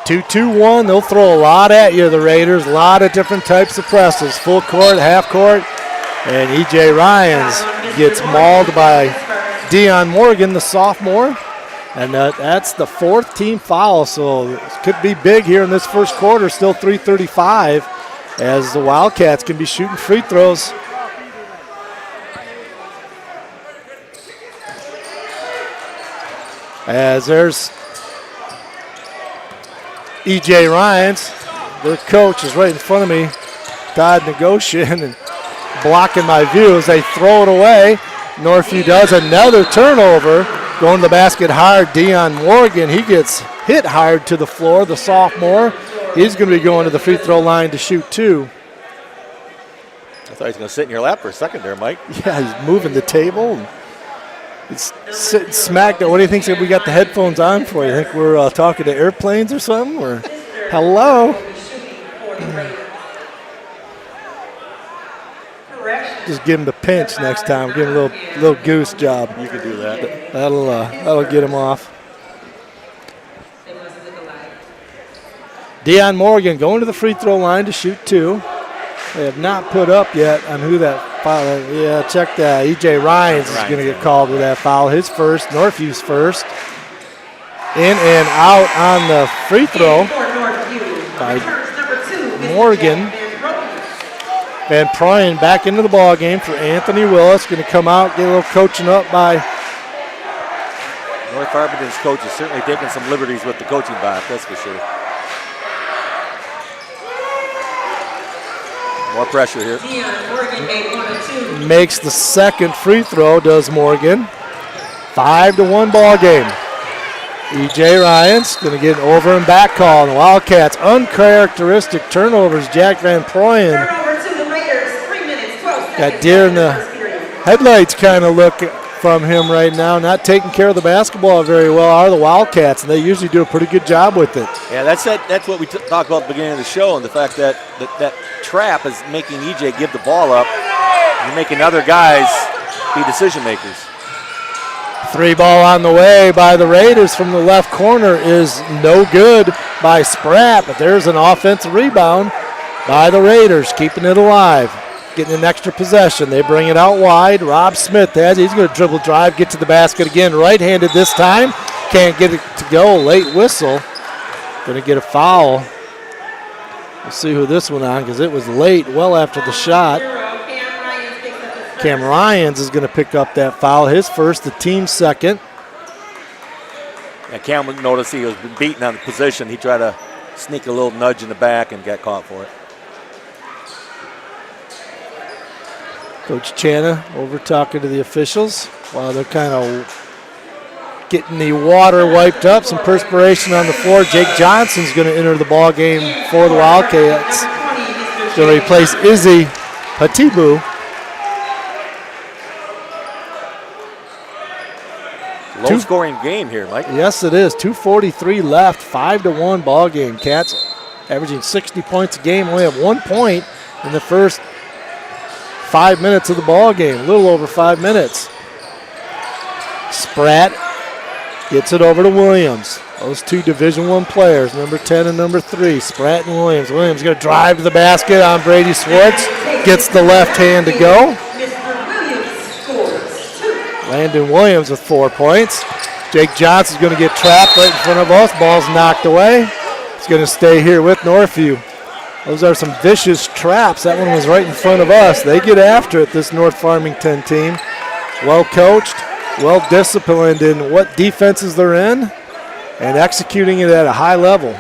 2-2-1, they'll throw a lot at you, the Raiders. A lot of different types of presses. Full court, half court. And E.J. Ryans gets mauled by Dion Morgan, the sophomore. And that's the 4th team foul, so it could be big here in this first quarter. Still 3:35 as the Wildcats can be shooting free throws. As there's E.J. Ryans, their coach, is right in front of me. Todd negotiating and blocking my view as they throw it away. Northview does another turnover. Going to the basket hard, Dion Morgan. He gets hit hard to the floor, the sophomore. He's going to be going to the free throw line to shoot 2. I thought he was going to sit in your lap for a second there, Mike. Yeah, he's moving the table. And he's sitting smack there. What do you think we got the headphones on for? You think we're talking to airplanes or something? Or hello? Just give him the pinch next time. Give him a little goose job. You can do that. That'll get him off. Dion Morgan going to the free throw line to shoot 2. They have not put up yet on who that foul. Yeah, check that. E.J. Ryans is going to get called with that foul. His first, Northview's first. In and out on the free throw by Morgan. Van Proyen back into the ball game for Anthony Willis. Going to come out, get a little coaching up by North Farmington's coach is certainly taking some liberties with the coaching back, that's for sure. More pressure here. Morgan made 1 of 2. Makes the second free throw, does Morgan. 5-1 ball game. E.J. Ryan's going to get an over and back call. And the Wildcats, uncharacteristic turnovers. Jack Van Proyen Turnover to the Raiders, 3 minutes, 12 seconds. got deer in the First period. headlights kind of look from him right now. Not taking care of the basketball very well are the Wildcats, and they usually do a pretty good job with it. Yeah, that's what we talked about at the beginning of the show, and the fact that that trap is making EJ give the ball up. You're making other guys be decision makers. 3 ball on the way by the Raiders from the left corner is no good by Spratt, but there's an offensive rebound by the Raiders, keeping it alive, getting an extra possession. They bring it out wide. Rob Smith has it. He's going to dribble drive, get to the basket again, right-handed this time. Can't get it to go. Late whistle. Going to get a foul. We'll see who this one on because it was late, well after the shot. Cam Ryans is going to pick up that foul. His first, the team's second. Yeah, Cam noticed he was beaten on the position. He tried to sneak a little nudge in the back and got caught for it. Coach Chana over talking to the officials while they're kind of getting the water wiped up. Some perspiration on the floor. Jake Johnson's going to enter the ball game for the Wildcats. He's going to replace Izzy Hatibu. Low-scoring game here, Mike. Yes, it is. 2:43 left. 5-1 ball game. Cats averaging 60 points a game. Only have 1 point in the first 5 minutes of the ball game. A little over 5 minutes. Spratt gets it over to Williams. Those two Division I players, number 10 and number 3, Spratt and Williams. Williams going to drive to the basket on Brady Swartz. Gets the left hand to go. Landon Williams with 4 points. Jake Johnson's going to get trapped right in front of us. Ball's knocked away. He's going to stay here with Northview. Those are some vicious traps. That one was right in front of us. They get after it, this North Farmington team. Well coached, well disciplined in what defenses they're in, and executing it at a high level.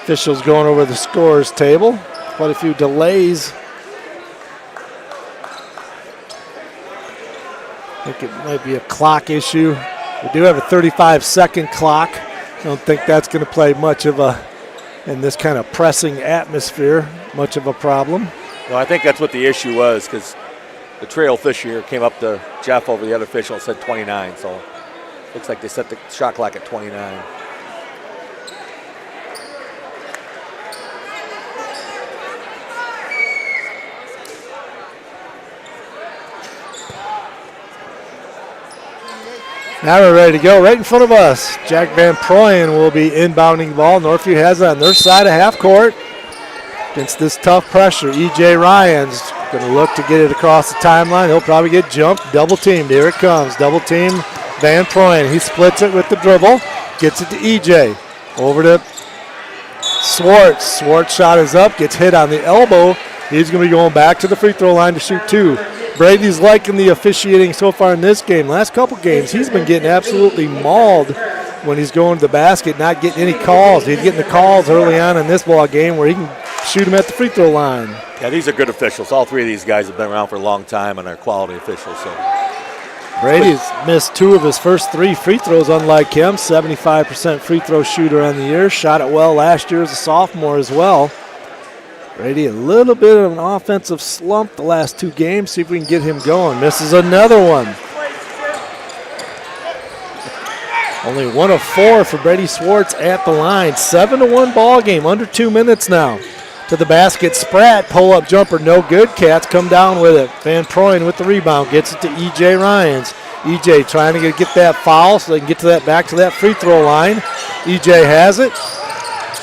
Officials going over the scores table. Quite a few delays. I think it might be a clock issue. We do have a 35-second clock. I don't think that's going to play much of a, in this kind of pressing atmosphere, much of a problem. Well, I think that's what the issue was, because the trail official came up to Jeff over the other official and said 29. So looks like they set the shot clock at 29. Now we're ready to go. Right in front of us, Jack Van Proyen will be inbounding the ball. Northview has it on their side of half court. Against this tough pressure, E.J. Ryan's going to look to get it across the timeline. He'll probably get jumped, double teamed. Here it comes, double team Van Proyen. He splits it with the dribble, gets it to E.J. Over to Swartz. Swartz shot is up, gets hit on the elbow. He's going to be going back to the free throw line to shoot 2. Brady's liking the officiating so far in this game. Last couple games, he's been getting absolutely mauled when he's going to the basket, not getting any calls. He's getting the calls early on in this ball game where he can shoot him at the free throw line. Yeah, these are good officials. All 3 of these guys have been around for a long time and are quality officials. So Brady's missed 2 of his first 3 free throws, unlike him. 75% free throw shooter on the year. Shot it well last year as a sophomore as well. Brady, a little bit of an offensive slump the last 2 games. See if we can get him going. Misses another one. Only 1 of 4 for Brady Swartz at the line. 7-1 ball game, under 2 minutes now. To the basket, Spratt, pull-up jumper, no good. Cats come down with it. Van Proyen with the rebound, gets it to E.J. Ryans. E.J. trying to get that foul so they can get to that back to that free throw line. E.J. has it.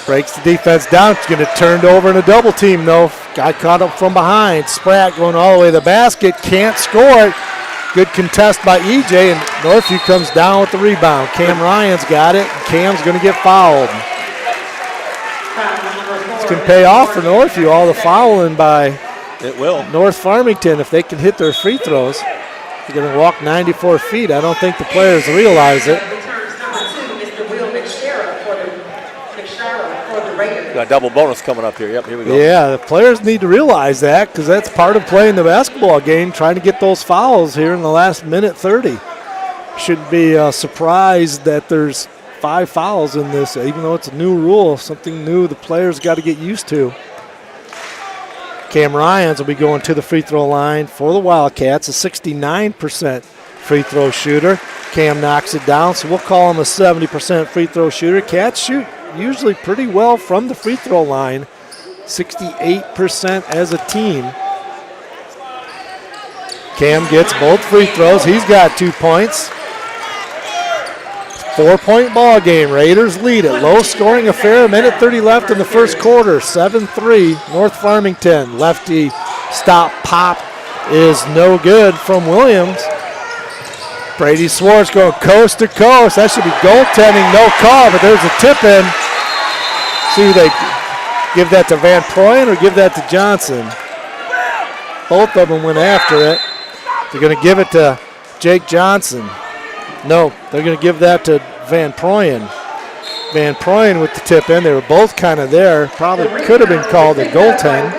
Breaks the defense down. It's going to turn over in a double team, though. Got caught up from behind. Spratt going all the way to the basket. Can't score it. Good contest by EJ, and Northview comes down with the rebound. Cam Ryan's got it, and Cam's going to get fouled. This can pay off for Northview, all the fouling by North Farmington if they can hit their free throws. They're going to walk 94 feet. I don't think the players realize it. got a double bonus coming up here. Yep, here we go. Yeah, the players need to realize that because that's part of playing the basketball game, trying to get those fouls here in the last minute 30. Shouldn't be surprised that there's 5 fouls in this, even though it's a new rule, something new the players got to get used to. Cam Ryans will be going to the free throw line for the Wildcats, a 69% free throw shooter. Cam knocks it down, so we'll call him a 70% free throw shooter. Cats shoot usually pretty well from the free throw line, 68% as a team. Cam gets both free throws. He's got 2 points. 4-point ball game. Raiders lead it. Low scoring affair. Minute 30 left in the first quarter. 7-3 North Farmington. Lefty stop pop is no good from Williams. Brady Swartz going coast to coast. That should be goaltending. No call, but there's a tip in. See who they give that to Van Proyen or give that to Johnson. Both of them went after it. They're going to give it to Jake Johnson. No, they're going to give that to Van Proyen. Van Proyen with the tip in. They were both kind of there. Probably could have been called a goaltend.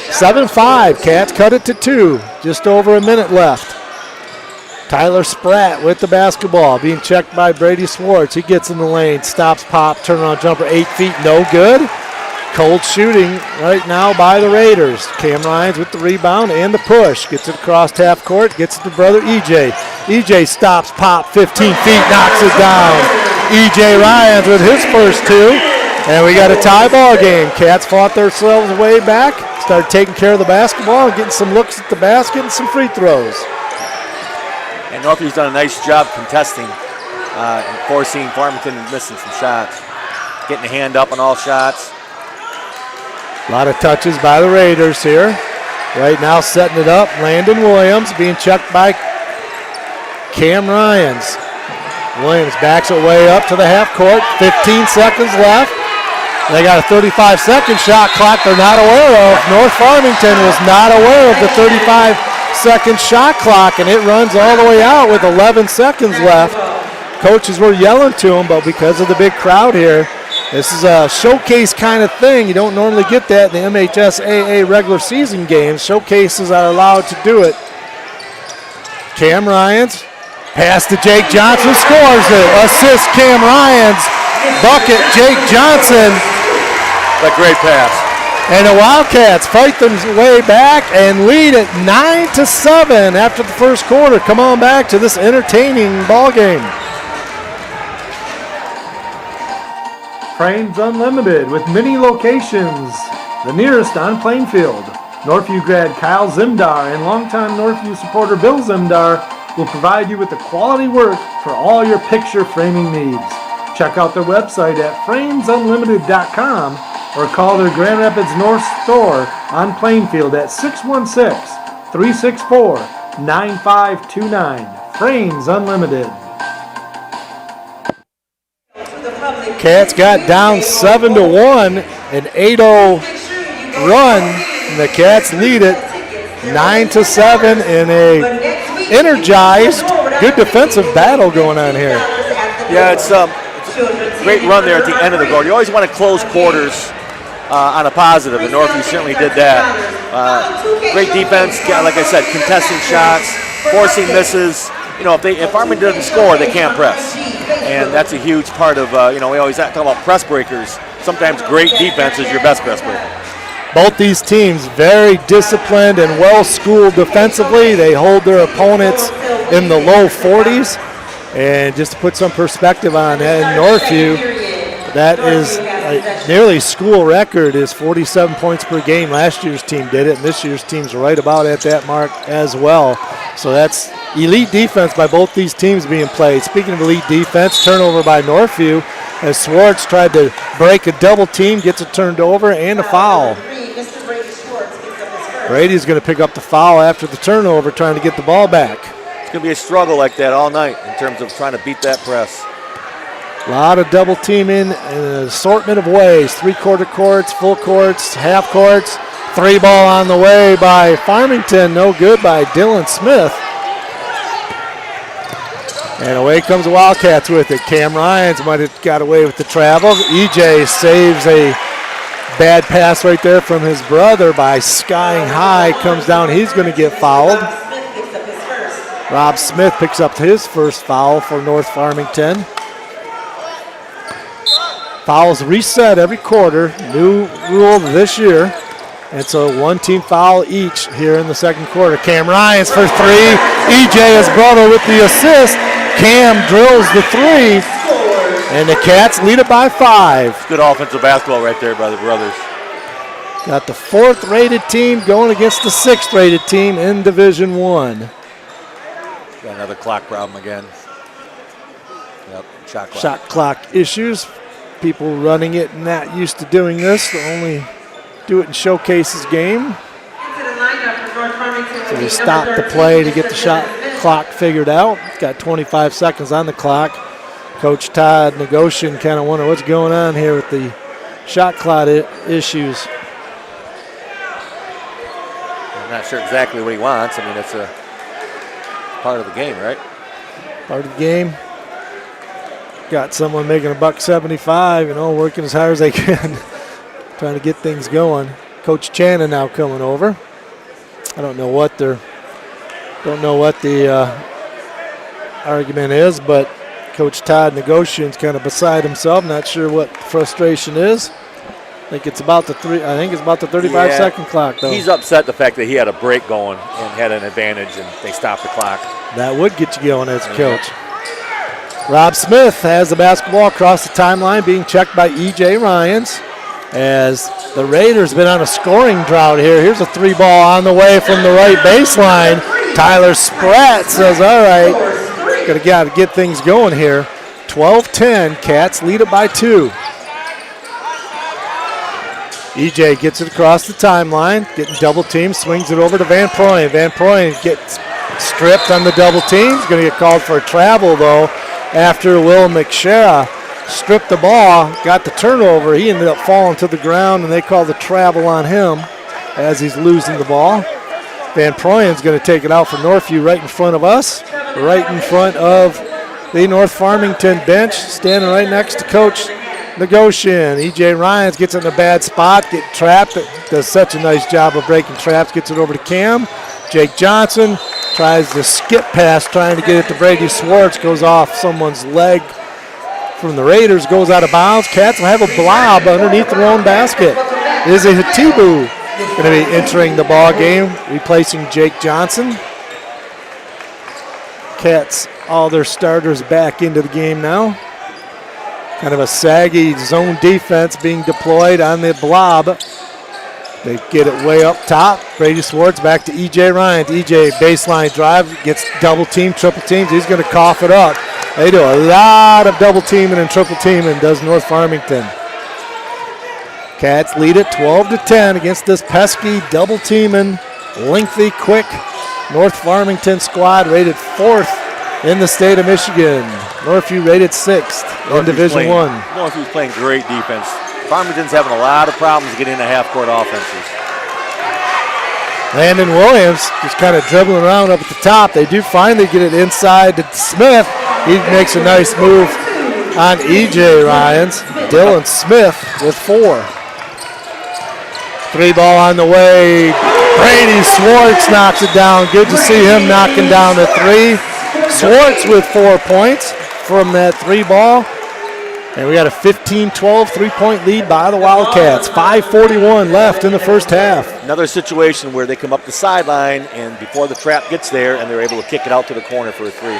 7-5. Cats cut it to 2. Just over a minute left. Tyler Spratt with the basketball, being checked by Brady Swartz. He gets in the lane, stops pop, turnaround jumper, 8 feet, no good. Cold shooting right now by the Raiders. Cam Ryans with the rebound and the push. Gets it across half court, gets it to brother EJ. EJ stops pop, 15 feet, knocks it down. EJ Ryans with his first 2. And we got a tie ball game. Cats fought themselves way back, started taking care of the basketball and getting some looks at the basket and some free throws. And Northview's done a nice job contesting and forcing Farmington missing some shots. Getting a hand up on all shots. A lot of touches by the Raiders here. Right now setting it up. Landon Williams being checked by Cam Ryans. Williams backs it way up to the half court. 15 seconds left. They got a 35-second shot clock they're not aware of. North Farmington was not aware of the 35-second shot clock, and it runs all the way out with 11 seconds left. Coaches were yelling to them, but because of the big crowd here, this is a showcase kind of thing. You don't normally get that in the MHSAA regular season games. Showcases are allowed to do it. Cam Ryans, pass to Jake Johnson, scores it. Assist Cam Ryans, bucket Jake Johnson. A great pass. And the Wildcats fight their way back and lead it 9-7 after the first quarter. Come on back to this entertaining ball game. Frames Unlimited with many locations. The nearest on Plainfield. Northview grad Kyle Zimdar and longtime Northview supporter Bill Zimdar will provide you with the quality work for all your picture framing needs. Check out their website at framesunlimited.com or call their Grand Rapids North store on Plainfield at 616-364-9529. Frames Unlimited. Cats got down 7-1, an 8-0 run, and the Cats lead it 9-7 in a energized, good defensive battle going on here. Yeah, it's a great run there at the end of the quarter. You always want to close quarters on a positive, and Northview certainly did that. Great defense, like I said, contesting shots, forcing misses. You know, if Farmington doesn't score, they can't press. And that's a huge part of, we always talk about press breakers. Sometimes great defense is your best press breaker. Both these teams very disciplined and well-schooled defensively. They hold their opponents in the low 40s. And just to put some perspective on that, in Northview, that is nearly school record is 47 points per game. Last year's team did it, and this year's team's right about at that mark as well. So that's elite defense by both these teams being played. Speaking of elite defense, turnover by Northview as Swartz tried to break a double team, gets it turned over, and a foul. Brady's going to pick up the foul after the turnover, trying to get the ball back. It's going to be a struggle like that all night in terms of trying to beat that press. A lot of double teaming in an assortment of ways. Three-quarter courts, full courts, half courts. 3-ball on the way by Farmington. No good by Dylan Smith. And away comes the Wildcats with it. Cam Ryans might have got away with the travel. EJ saves a bad pass right there from his brother by skying high. Comes down. He's going to get fouled. Rob Smith picks up his first foul for North Farmington. Fouls reset every quarter. New rule this year. It's a one-team foul each here in the second quarter. Cam Ryans for three. EJ, his brother, with the assist. Cam drills the three, and the Cats lead it by 5. Good offensive basketball right there by the brothers. Got the 4th-rated team going against the 6th-rated team in Division I. Got another clock problem again. Yep, shot clock. Shot clock issues. People running it not used to doing this. They only do it in Showcase's game. So they stop the play to get the shot clock figured out. It's got 25 seconds on the clock. Coach Todd Negocian kind of wonder what's going on here with the shot clock issues. I'm not sure exactly what he wants. I mean, it's a part of the game, right? Part of the game. Got someone making $1.75, you know, working as hard as they can, trying to get things going. Coach Channon now coming over. I don't know what the argument is, but Coach Todd Negocian's kind of beside himself. Not sure what frustration is. I think it's about the 35-second clock, though. He's upset the fact that he had a break going and had an advantage, and they stopped the clock. That would get you going as a coach. Rob Smith has the basketball across the timeline, being checked by E.J. Ryans. As the Raiders been on a scoring drought here. Here's a 3-ball on the way from the right baseline. Tyler Spratt says, all right, got to get things going here. 12-10, Cats lead it by 2. EJ gets it across the timeline, getting double teamed, swings it over to Van Proyen. Van Proyen gets stripped on the double team. He's going to get called for a travel, though, after Will McShera stripped the ball, got the turnover. He ended up falling to the ground, and they call the travel on him as he's losing the ball. Van Proyen's going to take it out for Northview right in front of us, right in front of the North Farmington bench, standing right next to Coach Negocian. E.J. Ryans gets it in a bad spot, get trapped, does such a nice job of breaking traps, gets it over to Cam. Jake Johnson tries to skip pass, trying to get it to Brady Swartz, goes off someone's leg from the Raiders, goes out of bounds. Cats will have a blob underneath their own basket. Izzy Hatibu going to be entering the ball game, replacing Jake Johnson. Cats, all their starters back into the game now. Kind of a saggy zone defense being deployed on the blob. They get it way up top. Brady Swartz back to E.J. Ryans. E.J. baseline drive, gets double teamed, triple teamed. He's going to cough it up. They do a lot of double teaming and triple teaming, does North Farmington. Cats lead it 12-10 against this pesky double teaming, lengthy, quick North Farmington squad, rated 4th in the state of Michigan. Northview rated 6th in Division I. Northview's playing great defense. Farmington's having a lot of problems getting into half-court offenses. Landon Williams just kind of dribbling around up at the top. They do finally get it inside to Smith. He makes a nice move on E.J. Ryans. Dylan Smith with 4. 3-ball on the way. Brady Swartz knocks it down. Good to see him knocking down a 3. Swartz with 4 points from that 3-ball. And we got a 15-12 3-point lead by the Wildcats. 5:41 left in the first half. Another situation where they come up the sideline, and before the trap gets there, and they're able to kick it out to the corner for a 3.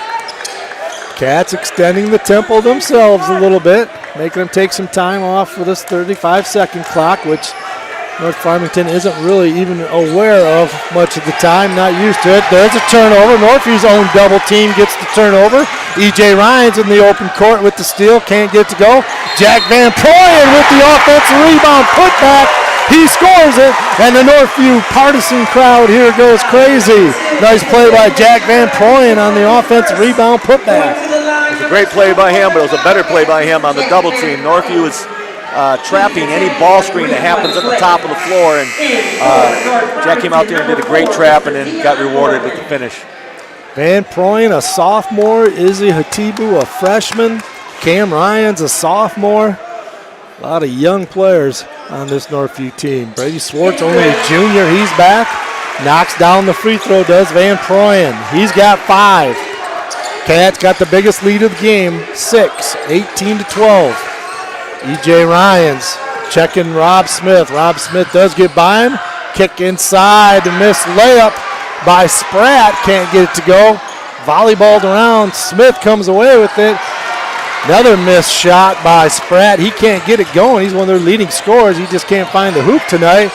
Cats extending the tempo themselves a little bit, making them take some time off for this 35-second clock, which North Farmington isn't really even aware of much of the time, not used to it. There's a turnover. Northview's own double team gets the turnover. E.J. Ryans in the open court with the steal, can't get it to go. Jack Van Proyen with the offensive rebound, putback. He scores it, and the Northview partisan crowd here goes crazy. Nice play by Jack Van Proyen on the offensive rebound putback. It was a great play by him, but it was a better play by him on the double team. Northview is trapping any ball screen that happens at the top of the floor, and Jack came out there and did a great trap and then got rewarded with the finish. Van Proyen, a sophomore. Izzy Hatibu, a freshman. Cam Ryan's a sophomore. A lot of young players on this Northview team. Brady Swartz, only a junior. He's back. Knocks down the free throw, does Van Proyen. He's got 5. Cats got the biggest lead of the game, 6, 18-12. E.J. Ryans checking Rob Smith. Rob Smith does get by him. Kick inside, the missed layup by Spratt. Can't get it to go. Volleyballed around. Smith comes away with it. Another missed shot by Spratt. He can't get it going. He's one of their leading scorers. He just can't find the hoop tonight.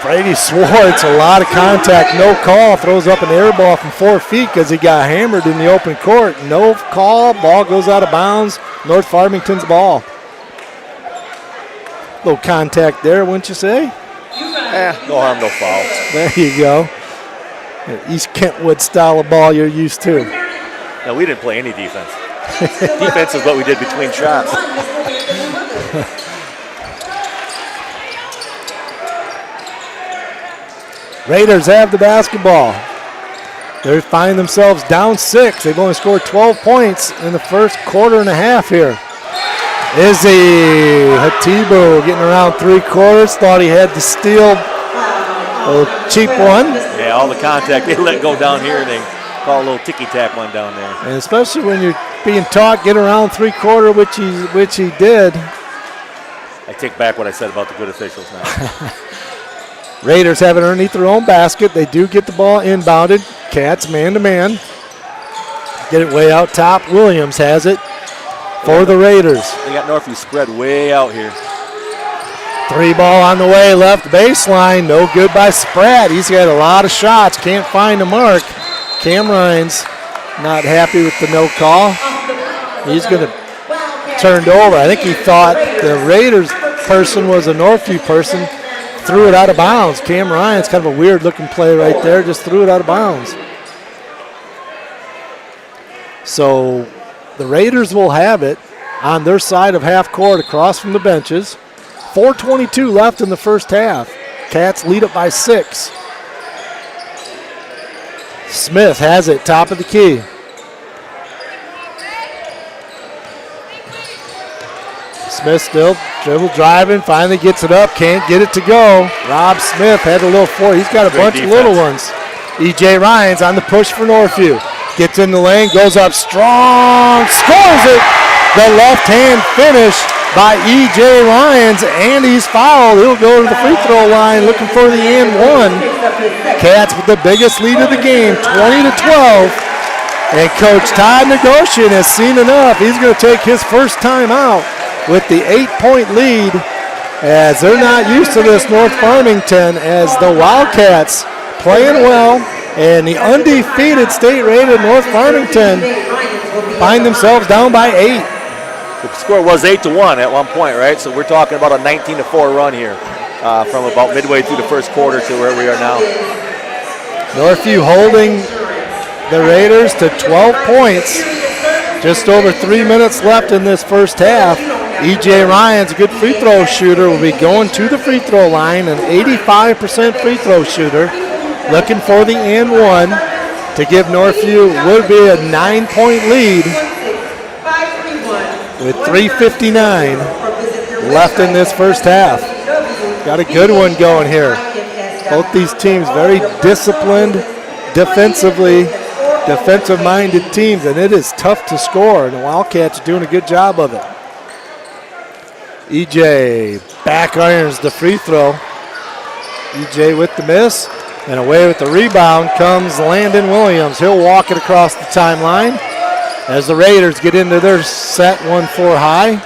Brady Swartz, a lot of contact, no call. Throws up an air ball from 4 feet because he got hammered in the open court. No call. Ball goes out of bounds. North Farmington's ball. Little contact there, wouldn't you say? No harm, no foul. There you go. East Kentwood style of ball you're used to. No, we didn't play any defense. Defense is what we did between shots. Raiders have the basketball. They find themselves down 6. They've only scored 12 points in the first quarter and a half here. Izzy Hatibu getting around 3/4. Thought he had the steal. A cheap one. Yeah, all the contact they let go down here, and they call a little ticky-tack one down there. And especially when you're being taught get around 3/4, which he did. I take back what I said about the good officials now. Raiders have it underneath their own basket. They do get the ball inbounded. Cats man-to-man. Get it way out top. Williams has it for the Raiders. They got Northview spread way out here. 3 ball on the way, left baseline. No good by Spratt. He's got a lot of shots. Can't find the mark. Cam Ryan's not happy with the no call. He's going to turned over. I think he thought the Raiders person was a Northview person. Threw it out of bounds. Cam Ryan's kind of a weird looking play right there. Just threw it out of bounds. So the Raiders will have it on their side of half court across from the benches. 4:22 left in the first half. Cats lead it by 6. Smith has it, top of the key. Smith still dribble driving, finally gets it up, can't get it to go. Rob Smith had a little four. He's got a bunch of little ones. E.J. Ryans on the push for Northview. Gets in the lane, goes up strong, scores it. The left-hand finish by E.J. Ryans, and he's fouled. He'll go to the free throw line looking for the and one. Cats with the biggest lead of the game, 20-12. And Coach Todd Negocian has seen enough. He's going to take his first time out with the 8-point lead, as they're not used to this North Farmington, as the Wildcats playing well, and the undefeated state-rated North Farmington find themselves down by 8. The score was 8-1 at one point, right? So we're talking about a 19-4 run here from about midway through the first quarter to where we are now. Northview holding the Raiders to 12 points. Just over 3 minutes left in this first half. E.J. Ryan's a good free throw shooter, will be going to the free throw line, an 85% free throw shooter, looking for the and one to give Northview would be a 9-point lead with 3:59 left in this first half. Got a good one going here. Both these teams very disciplined defensively, defensive-minded teams, and it is tough to score, and the Wildcats are doing a good job of it. E.J. back irons the free throw. E.J. with the miss, and away with the rebound comes Landon Williams. He'll walk it across the timeline as the Raiders get into their set 1-4 high.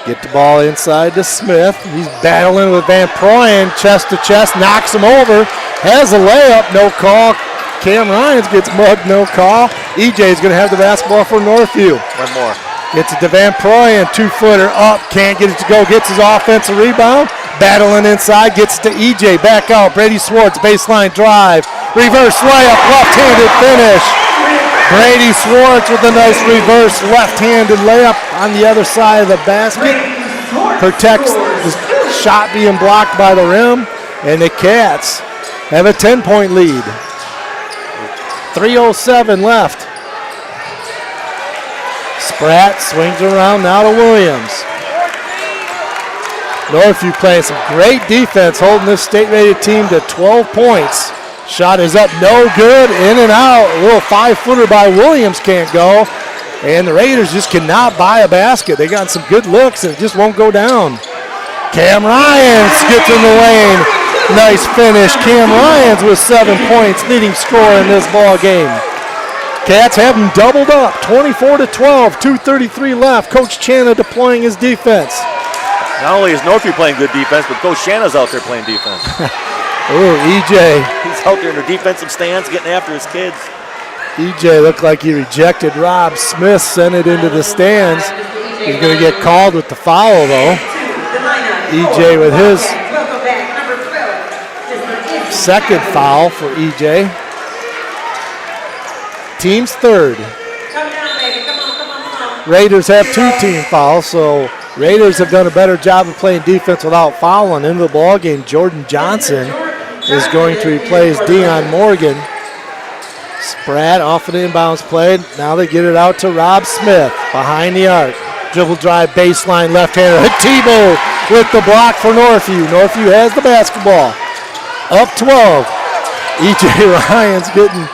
Get the ball inside to Smith. He's battling with Van Proyen, chest to chest, knocks him over, has a layup, no call. Cam Ryans gets mugged, no call. E.J. is going to have the basketball for Northview. One more. Gets it to Van Proyen, 2-footer up, can't get it to go, gets his offensive rebound, battling inside, gets it to E.J., back out, Brady Swartz, baseline drive, reverse layup, left-handed finish. Brady Swartz with a nice reverse left-handed layup on the other side of the basket. Protects the shot being blocked by the rim, and the Cats have a 10-point lead. 3:07 left. Spratt swings around now to Williams. Northview playing some great defense, holding this state-rated team to 12 points. Shot is up, no good, in and out. A little 5-footer by Williams can't go. And the Raiders just cannot buy a basket. They got some good looks and it just won't go down. Cam Ryans gets in the lane. Nice finish. Cam Ryans with 7 points, leading scorer in this ball game. Cats have them doubled up, 24-12, 2:33 left. Coach Channa deploying his defense. Not only is Northview playing good defense, but Coach Shanna's out there playing defense. Ooh, EJ. He's out there in the defensive stands getting after his kids. EJ looked like he rejected Rob Smith, sent it into the stands. He's going to get called with the foul, though. EJ with his second foul for EJ. Team's third. Raiders have 2 team fouls, so Raiders have done a better job of playing defense without fouling. Into the ball game, Jordan Johnson is going to replace Dion Morgan. Spratt off an inbounds play. Now they get it out to Rob Smith behind the arc. Dribble drive, baseline, left-hander. Tebow with the block for Northview. Northview has the basketball. Up 12. EJ Ryan's getting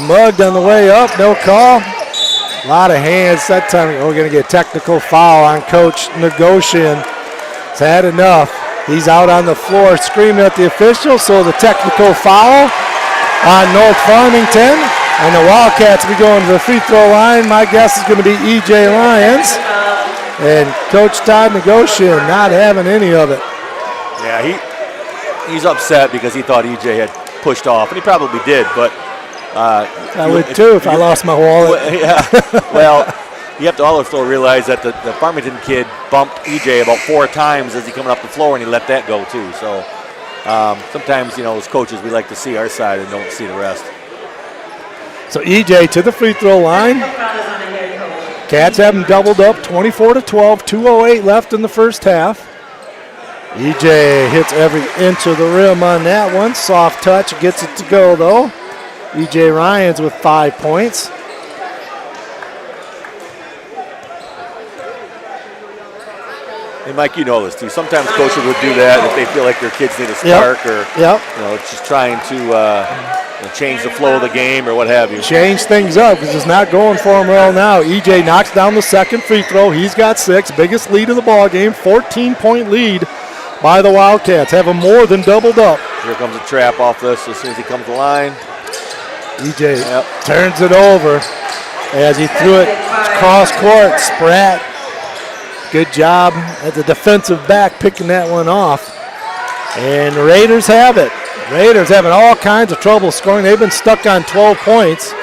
mugged on the way up. No call. A lot of hands that time. We're going to get a technical foul on Coach Negocian. He's had enough. He's out on the floor screaming at the official, so the technical foul on North Farmington. And the Wildcats will be going to the free throw line. My guess is going to be EJ Lyons. And Coach Todd Negocian not having any of it. Yeah, he's upset because he thought EJ had pushed off, and he probably did, but I would too if I lost my wallet. Yeah. Well, you have to also realize that the Farmington kid bumped EJ about 4 times as he coming up the floor, and he let that go too. So sometimes, as coaches, we like to see our side and don't see the rest. So EJ to the free throw line. Cats have him doubled up, 24-12, 2:08 left in the first half. EJ hits every inch of the rim on that one. Soft touch, gets it to go though. EJ Ryans with 5 points. And Mike, you know this too. Sometimes coaches would do that if they feel like their kids need a spark, or it's just trying to change the flow of the game or what have you. Change things up because it's not going for him well now. EJ knocks down the second free throw. He's got 6, biggest lead of the ball game. 14-point lead by the Wildcats. Have him more than doubled up. Here comes a trap off this as soon as he comes to the line. EJ turns it over as he threw it cross court. Spratt, good job at the defensive back picking that one off. And the Raiders have it. Raiders having all kinds of trouble scoring. They've been stuck on 12 points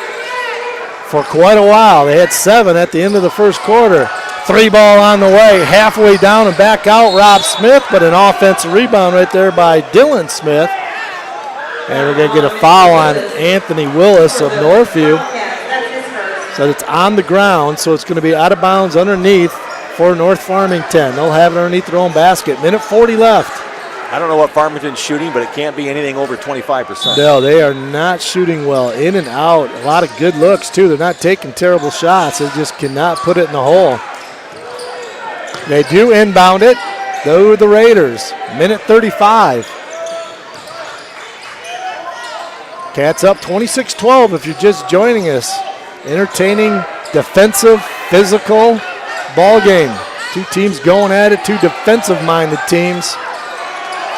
for quite a while. They had 7 at the end of the first quarter. 3 ball on the way, halfway down and back out, Rob Smith, but an offensive rebound right there by Dylan Smith. And we're going to get a foul on Anthony Willis of Northview. So it's on the ground, so it's going to be out of bounds underneath for North Farmington. They'll have it underneath their own basket. Minute 40 left. I don't know what Farmington's shooting, but it can't be anything over 25%. No, they are not shooting well. In and out. A lot of good looks, too. They're not taking terrible shots. They just cannot put it in the hole. They do inbound it. Go to the Raiders. Minute 35. Cats up 26-12 if you're just joining us. Entertaining, defensive, physical ball game. 2 teams going at it, 2 defensive-minded teams.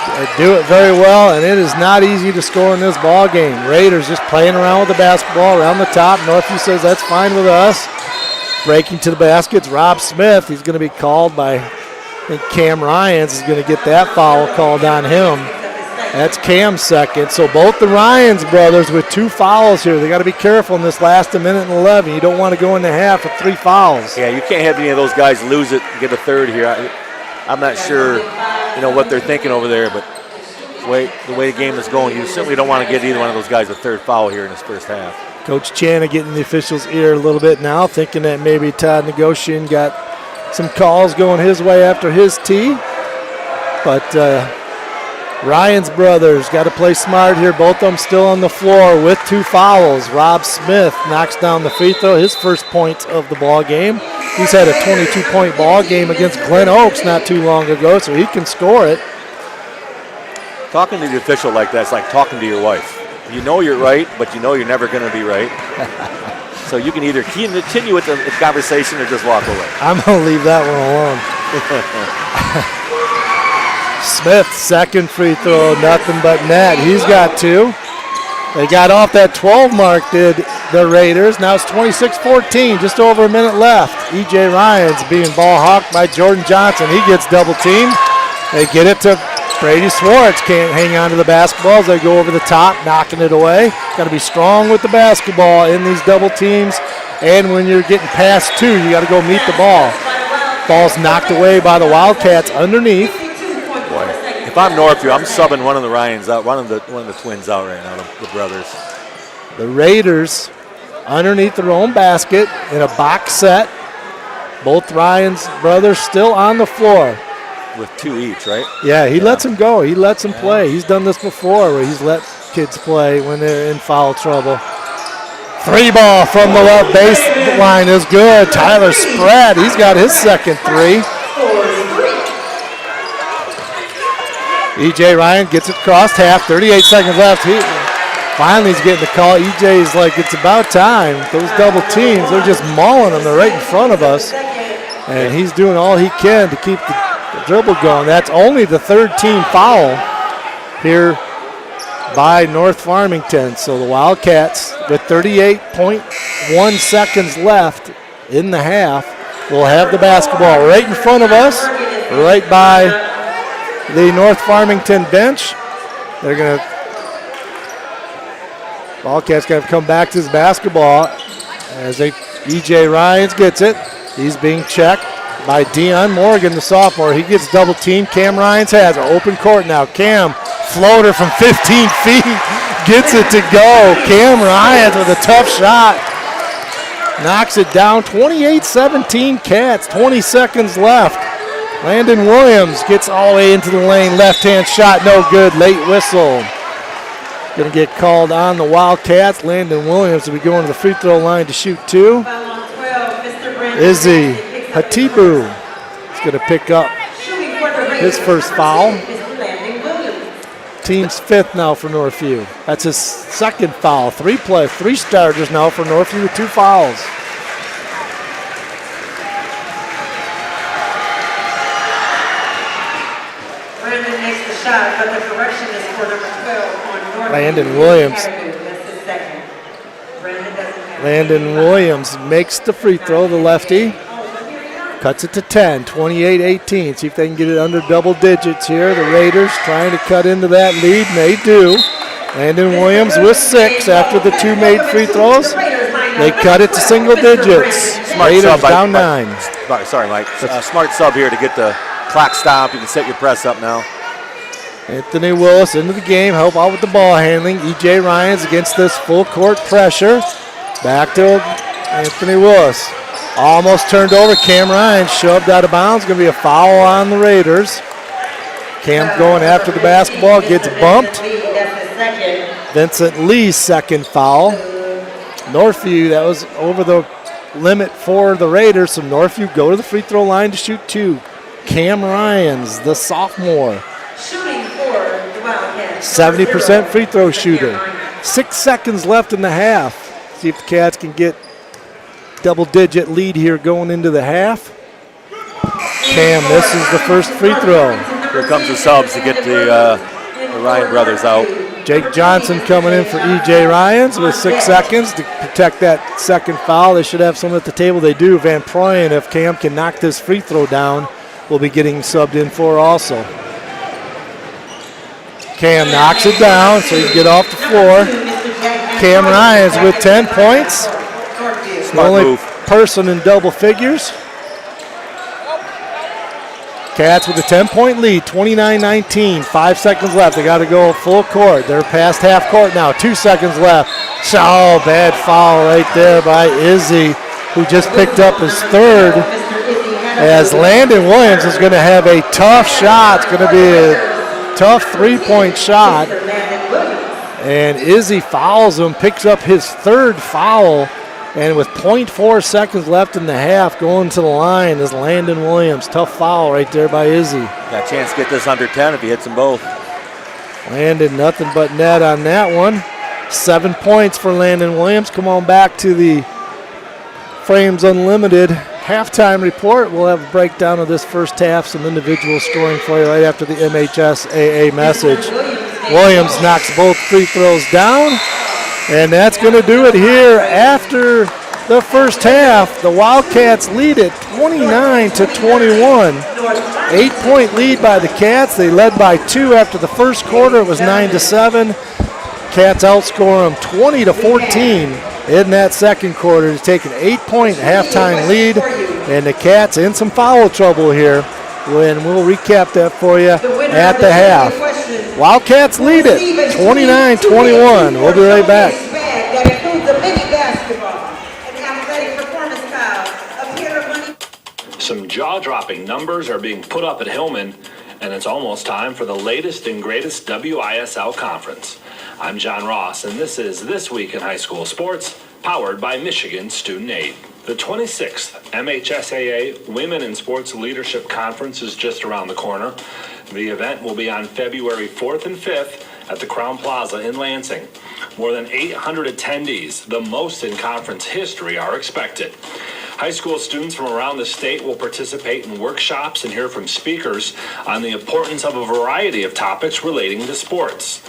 They do it very well, and it is not easy to score in this ball game. Raiders just playing around with the basketball around the top. Northview says that's fine with us. Breaking to the baskets, Rob Smith. He's going to be called by, I think Cam Ryans is going to get that foul called on him. That's Cam's second. So both the Ryans brothers with 2 fouls here. They got to be careful in this last minute and 11. You don't want to go into half with 3 fouls. Yeah, you can't have any of those guys lose it and get a third here. I'm not sure, what they're thinking over there, but the way the game is going, you certainly don't want to get either one of those guys a third foul here in this first half. Coach Channa getting the officials' ear a little bit now, thinking that maybe Todd Negocian got some calls going his way after his tee. But Ryan's brothers got to play smart here. Both of them still on the floor with 2 fouls. Rob Smith knocks down the free throw, his first point of the ball game. He's had a 22-point ball game against Glen Oaks not too long ago, so he can score it. Talking to the official like that is like talking to your wife. You know you're right, but you know you're never going to be right. So you can either continue with the conversation or just walk away. I'm going to leave that one alone. Smith, second free throw, nothing but net. He's got 2. They got off that 12 mark, did the Raiders. Now it's 26-14, just over a minute left. E.J. Ryan's being ball hawked by Jordan Johnson. He gets double teamed. They get it to Brady Swartz. Can't hang on to the basketball as they go over the top, knocking it away. Got to be strong with the basketball in these double teams. And when you're getting past 2, you got to go meet the ball. Ball's knocked away by the Wildcats underneath. Boy, if I'm Northview, I'm subbing one of the Ryans out, one of the twins out right now, the brothers. The Raiders underneath their own basket in a box set. Both Ryan's brothers still on the floor. With 2 each, right? Yeah, he lets them go. He lets them play. He's done this before where he's let kids play when they're in foul trouble. 3 ball from the left baseline is good. Tyler Spratt, he's got his second 3. E.J. Ryan gets it across half, 38 seconds left. He finally is getting the call. E.J.'s like, it's about time. Those double teams, they're just mauling them. They're right in front of us. And he's doing all he can to keep the dribble going. That's only the 3rd team foul here by North Farmington. So the Wildcats, with 38.1 seconds left in the half, will have the basketball right in front of us, right by the North Farmington bench. They're going to, Wildcats going to come back to this basketball as E.J. Ryans gets it. He's being checked by Deion Morgan, the sophomore. He gets double teamed. Cam Ryans has an open court now. Cam, floater from 15 feet, gets it to go. Cam Ryans with a tough shot. Knocks it down, 28-17 Cats, 20 seconds left. Landon Williams gets all the way into the lane. Left-hand shot, no good. Late whistle. Going to get called on the Wildcats. Landon Williams will be going to the free throw line to shoot 2. Izzy Hatibu is going to pick up his first foul. Team's 5th now for Northview. That's his 2nd foul. 3 starters now for Northview with 2 fouls. But the correction is for number 12 on Northview. Landon Williams. That's his 2nd. Landon Williams makes the free throw, the lefty. Cuts it to 10, 28-18. See if they can get it under double digits here. The Raiders trying to cut into that lead, and they do. Landon Williams with 6 after the 2 made free throws. They cut it to single digits. Raiders down 9. Sorry, Mike. Smart sub here to get the clock stopped. You can set your press up now. Anthony Willis into the game, help out with the ball handling. E.J. Ryans against this full court pressure. Back to Anthony Willis. Almost turned over. Cam Ryan shoved out of bounds. Going to be a foul on the Raiders. Cam going after the basketball, gets bumped. Vincent Lee's 2nd foul. Northview, that was over the limit for the Raiders, so Northview go to the free throw line to shoot 2. Cam Ryans, the sophomore. 70% free throw shooter. 6 seconds left in the half. See if the Cats can get double-digit lead here going into the half. Cam misses the first free throw. Here comes the subs to get the Ryan brothers out. Jake Johnson coming in for E.J. Ryans with 6 seconds to protect that 2nd foul. They should have someone at the table. They do. Van Proyen, if Cam can knock this free throw down, will be getting subbed in for also. Cam knocks it down so he can get off the floor. Cam Ryans with 10 points. The only person in double figures. Cats with a 10-point lead, 29-19. 5 seconds left. They got to go full court. They're past half court now. 2 seconds left. Oh, bad foul right there by Izzy, who just picked up his 3rd. As Landon Williams is going to have a tough shot. It's going to be a tough three-point shot. And Izzy fouls him, picks up his third foul. And with 0.4 seconds left in the half, going to the line is Landon Williams. Tough foul right there by Izzy. Got a chance to get this under 10 if he hits them both. Landon nothing but net on that one. 7 points for Landon Williams. Come on back to the Frames Unlimited halftime report. We'll have a breakdown of this first half, some individual scoring for you right after the MHSAA message. Williams knocks both free throws down. And that's going to do it here after the first half. The Wildcats lead it 29-21. 8-point lead by the Cats. They led by 2 after the first quarter. It was 9-7. Cats outscore them 20-14 in that second quarter to take an 8-point halftime lead. And the Cats in some foul trouble here. And we'll recap that for you at the half. Wildcats lead it 29-21. We'll be right back. That includes the mini basketball and athletic performance tiles. Some jaw-dropping numbers are being put up at Hillman, and it's almost time for the latest and greatest WISL conference. I'm John Ross, and this is This Week in High School Sports, powered by Michigan Student Aid. The 26th MHSAA Women in Sports Leadership Conference is just around the corner. The event will be on February 4th and 5th at the Crown Plaza in Lansing. More than 800 attendees, the most in conference history, are expected. High school students from around the state will participate in workshops and hear from speakers on the importance of a variety of topics relating to sports.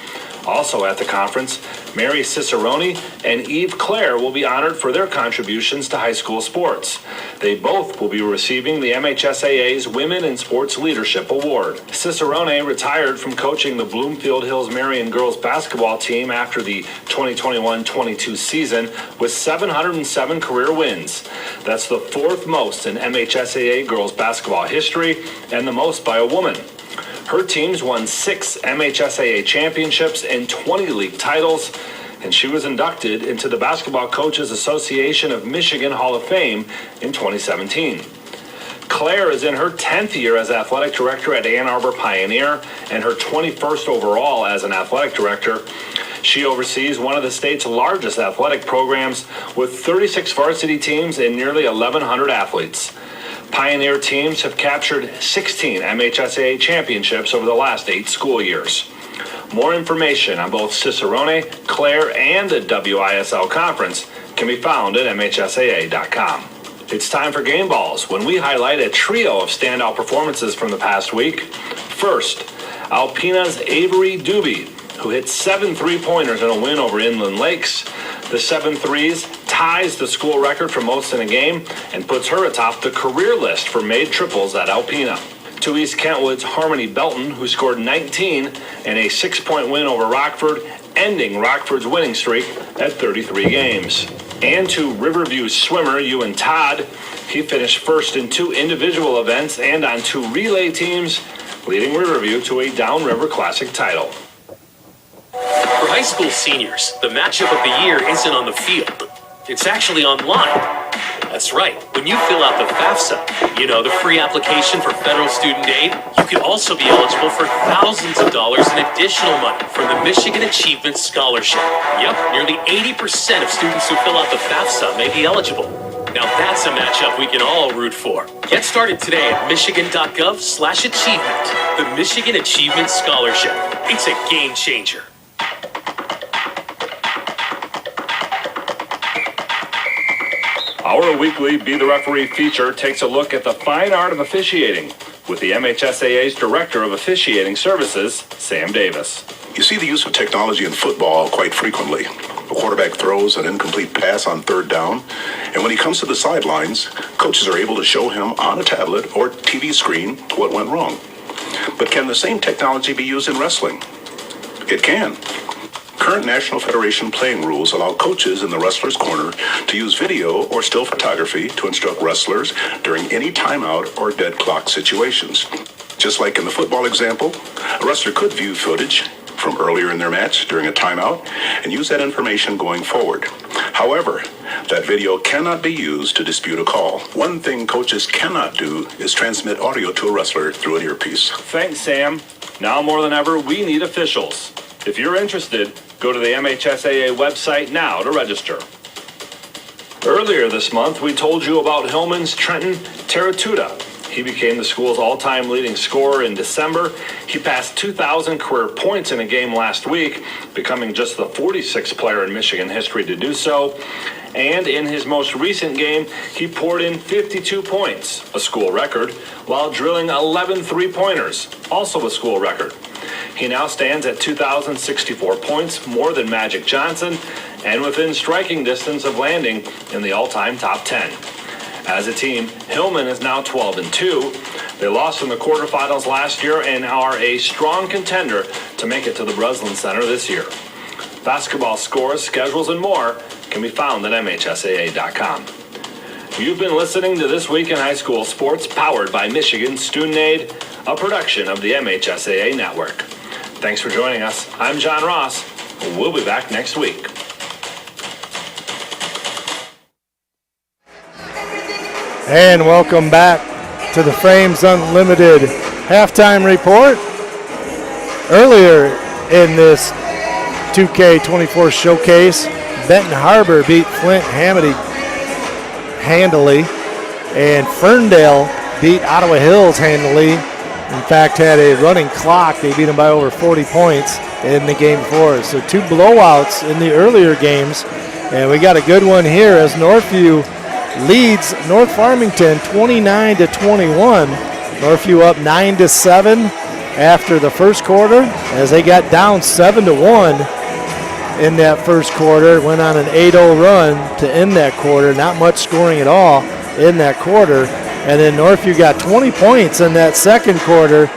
Also at the conference, Mary Cicerone and Eve Claire will be honored for their contributions to high school sports. They both will be receiving the MHSAA's Women in Sports Leadership Award. Cicerone retired from coaching the Bloomfield Hills Marion girls basketball team after the 2021-22 season with 707 career wins. That's the 4th most in MHSAA girls basketball history and the most by a woman. Her teams won 6 MHSAA championships and 20 league titles, and she was inducted into the Basketball Coaches Association of Michigan Hall of Fame in 2017. Claire is in her 10th year as athletic director at Ann Arbor Pioneer and her 21st overall as an athletic director. She oversees one of the state's largest athletic programs with 36 varsity teams and nearly 1,100 athletes. Pioneer teams have captured 16 MHSAA championships over the last 8 school years. More information on both Cicerone, Claire, and the WISL Conference can be found at MHSAA.com. It's time for Game Balls, when we highlight a trio of standout performances from the past week. First, Alpena's Avery Doobie, who hit 7 3-pointers in a win over Inland Lakes. The 7 threes ties the school record for most in a game and puts her atop the career list for made triples at Alpena. To East Kentwood's Harmony Belton, who scored 19 and a 6-point win over Rockford, ending Rockford's winning streak at 33 games. And to Riverview's swimmer, Ewan Todd, he finished first in 2 individual events and on 2 relay teams, leading Riverview to a Downriver Classic title. For high school seniors, the matchup of the year isn't on the field. It's actually online. That's right. When you fill out the FAFSA, the free application for federal student aid, you can also be eligible for thousands of dollars in additional money from the Michigan Achievement Scholarship. Yep, nearly 80% of students who fill out the FAFSA may be eligible. Now that's a matchup we can all root for. Get started today at michigan.gov/achievement. The Michigan Achievement Scholarship. It's a game changer. Our weekly Be the Referee feature takes a look at the fine art of officiating with the MHSAA's Director of Officiating Services, Sam Davis. You see the use of technology in football quite frequently. A quarterback throws an incomplete pass on 3rd down, and when he comes to the sidelines, coaches are able to show him on a tablet or TV screen what went wrong. But can the same technology be used in wrestling? It can. Current National Federation playing rules allow coaches in the wrestler's corner to use video or still photography to instruct wrestlers during any timeout or dead clock situations. Just like in the football example, a wrestler could view footage from earlier in their match during a timeout and use that information going forward. However, that video cannot be used to dispute a call. One thing coaches cannot do is transmit audio to a wrestler through an earpiece. Thanks, Sam. Now more than ever, we need officials. If you're interested, go to the MHSAA website now to register. Earlier this month, we told you about Hillman's Trenton Teratuta. He became the school's all-time leading scorer in December. He passed 2,000 career points in a game last week, becoming just the 46th player in Michigan history to do so. And in his most recent game, he poured in 52 points, a school record, while drilling 11 three-pointers, also a school record. He now stands at 2,064 points, more than Magic Johnson, and within striking distance of landing in the all-time top 10. As a team, Hillman is now 12-2. They lost in the quarterfinals last year and are a strong contender to make it to the Breslin Center this year. Basketball scores, schedules, and more can be found at MHSAA.com. You've been listening to This Week in High School Sports, powered by Michigan Student Aid, a production of the MHSAA Network. Thanks for joining us. I'm John Ross. We'll be back next week. And welcome back to the Frames Unlimited halftime report. Earlier in this 2K24 showcase, Benton Harbor beat Flint Hamady handily, and Ferndale beat Ottawa Hills handily. In fact, had a running clock. They beat them by over 40 points in the game before. So 2 blowouts in the earlier games, and we got a good one here as Northview leads North Farmington 29-21. Northview up 9-7 after the first quarter as they got down 7-1 in that first quarter. Went on an 8-0 run to end that quarter. Not much scoring at all in that quarter. And then Northview got 20 points in that second quarter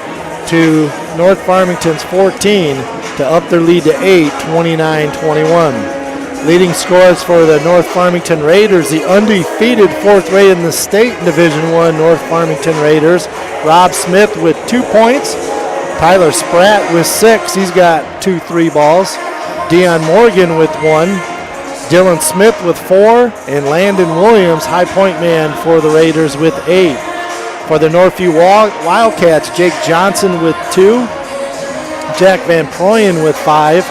to North Farmington's 14 to up their lead to 8, 29-21. Leading scores for the North Farmington Raiders, the undefeated 4th rate in the state in Division I North Farmington Raiders. Rob Smith with 2 points. Tyler Spratt with 6. He's got 2 3-balls. Deion Morgan with 1. Dylan Smith with 4. And Landon Williams, high point man for the Raiders, with 8. For the Northview Wildcats, Jake Johnson with 2. Jack Van Proyen with 5.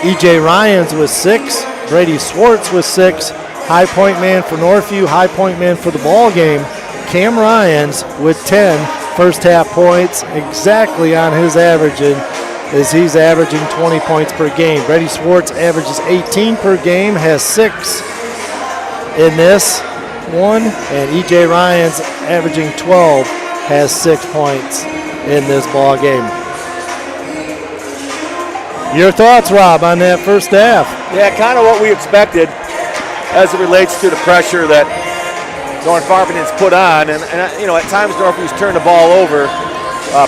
E.J. Ryans with 6. Brady Swartz with 6. High point man for Northview, high point man for the ball game, Cam Ryans with 10 first half points, exactly on his averaging, as he's averaging 20 points per game. Brady Swartz averages 18 per game, has 6 in this one, and E.J. Ryans averaging 12, has 6 points in this ball game. Your thoughts, Rob, on that first half? Yeah, kind of what we expected as it relates to the pressure that North Farmington's put on. And you know, at times Northview's turned the ball over,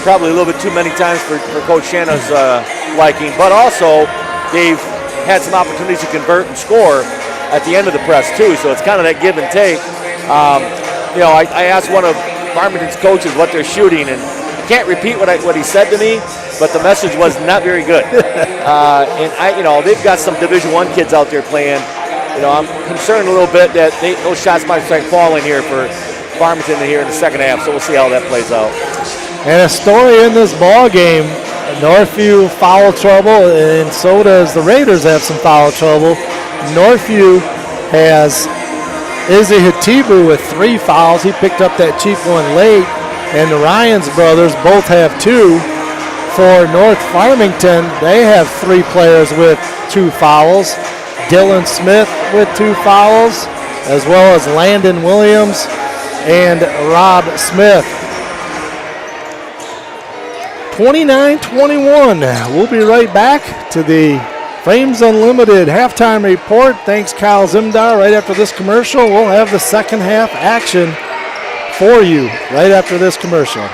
probably a little bit too many times for Coach Shanna's liking. But also, they've had some opportunities to convert and score at the end of the press, too. So it's kind of that give and take. You know, I asked one of Farmington's coaches what they're shooting, and I can't repeat what he said to me, but the message was not very good. And you know, they've got some Division I kids out there playing. You know, I'm concerned a little bit that those shots might start falling here for Farmington here in the second half. So we'll see how that plays out. And a story in this ball game: Northview foul trouble, and so does the Raiders have some foul trouble. Northview has Izzy Hatibu with 3 fouls. He picked up that cheap one late, and the Ryans brothers both have 2. For North Farmington, they have 3 players with 2 fouls. Dylan Smith with 2 fouls, as well as Landon Williams and Rob Smith. 29-21. We'll be right back to the Frames Unlimited halftime report. Thanks, Kyle Zimdar. Right after this commercial, we'll have the second half action for you right after this commercial.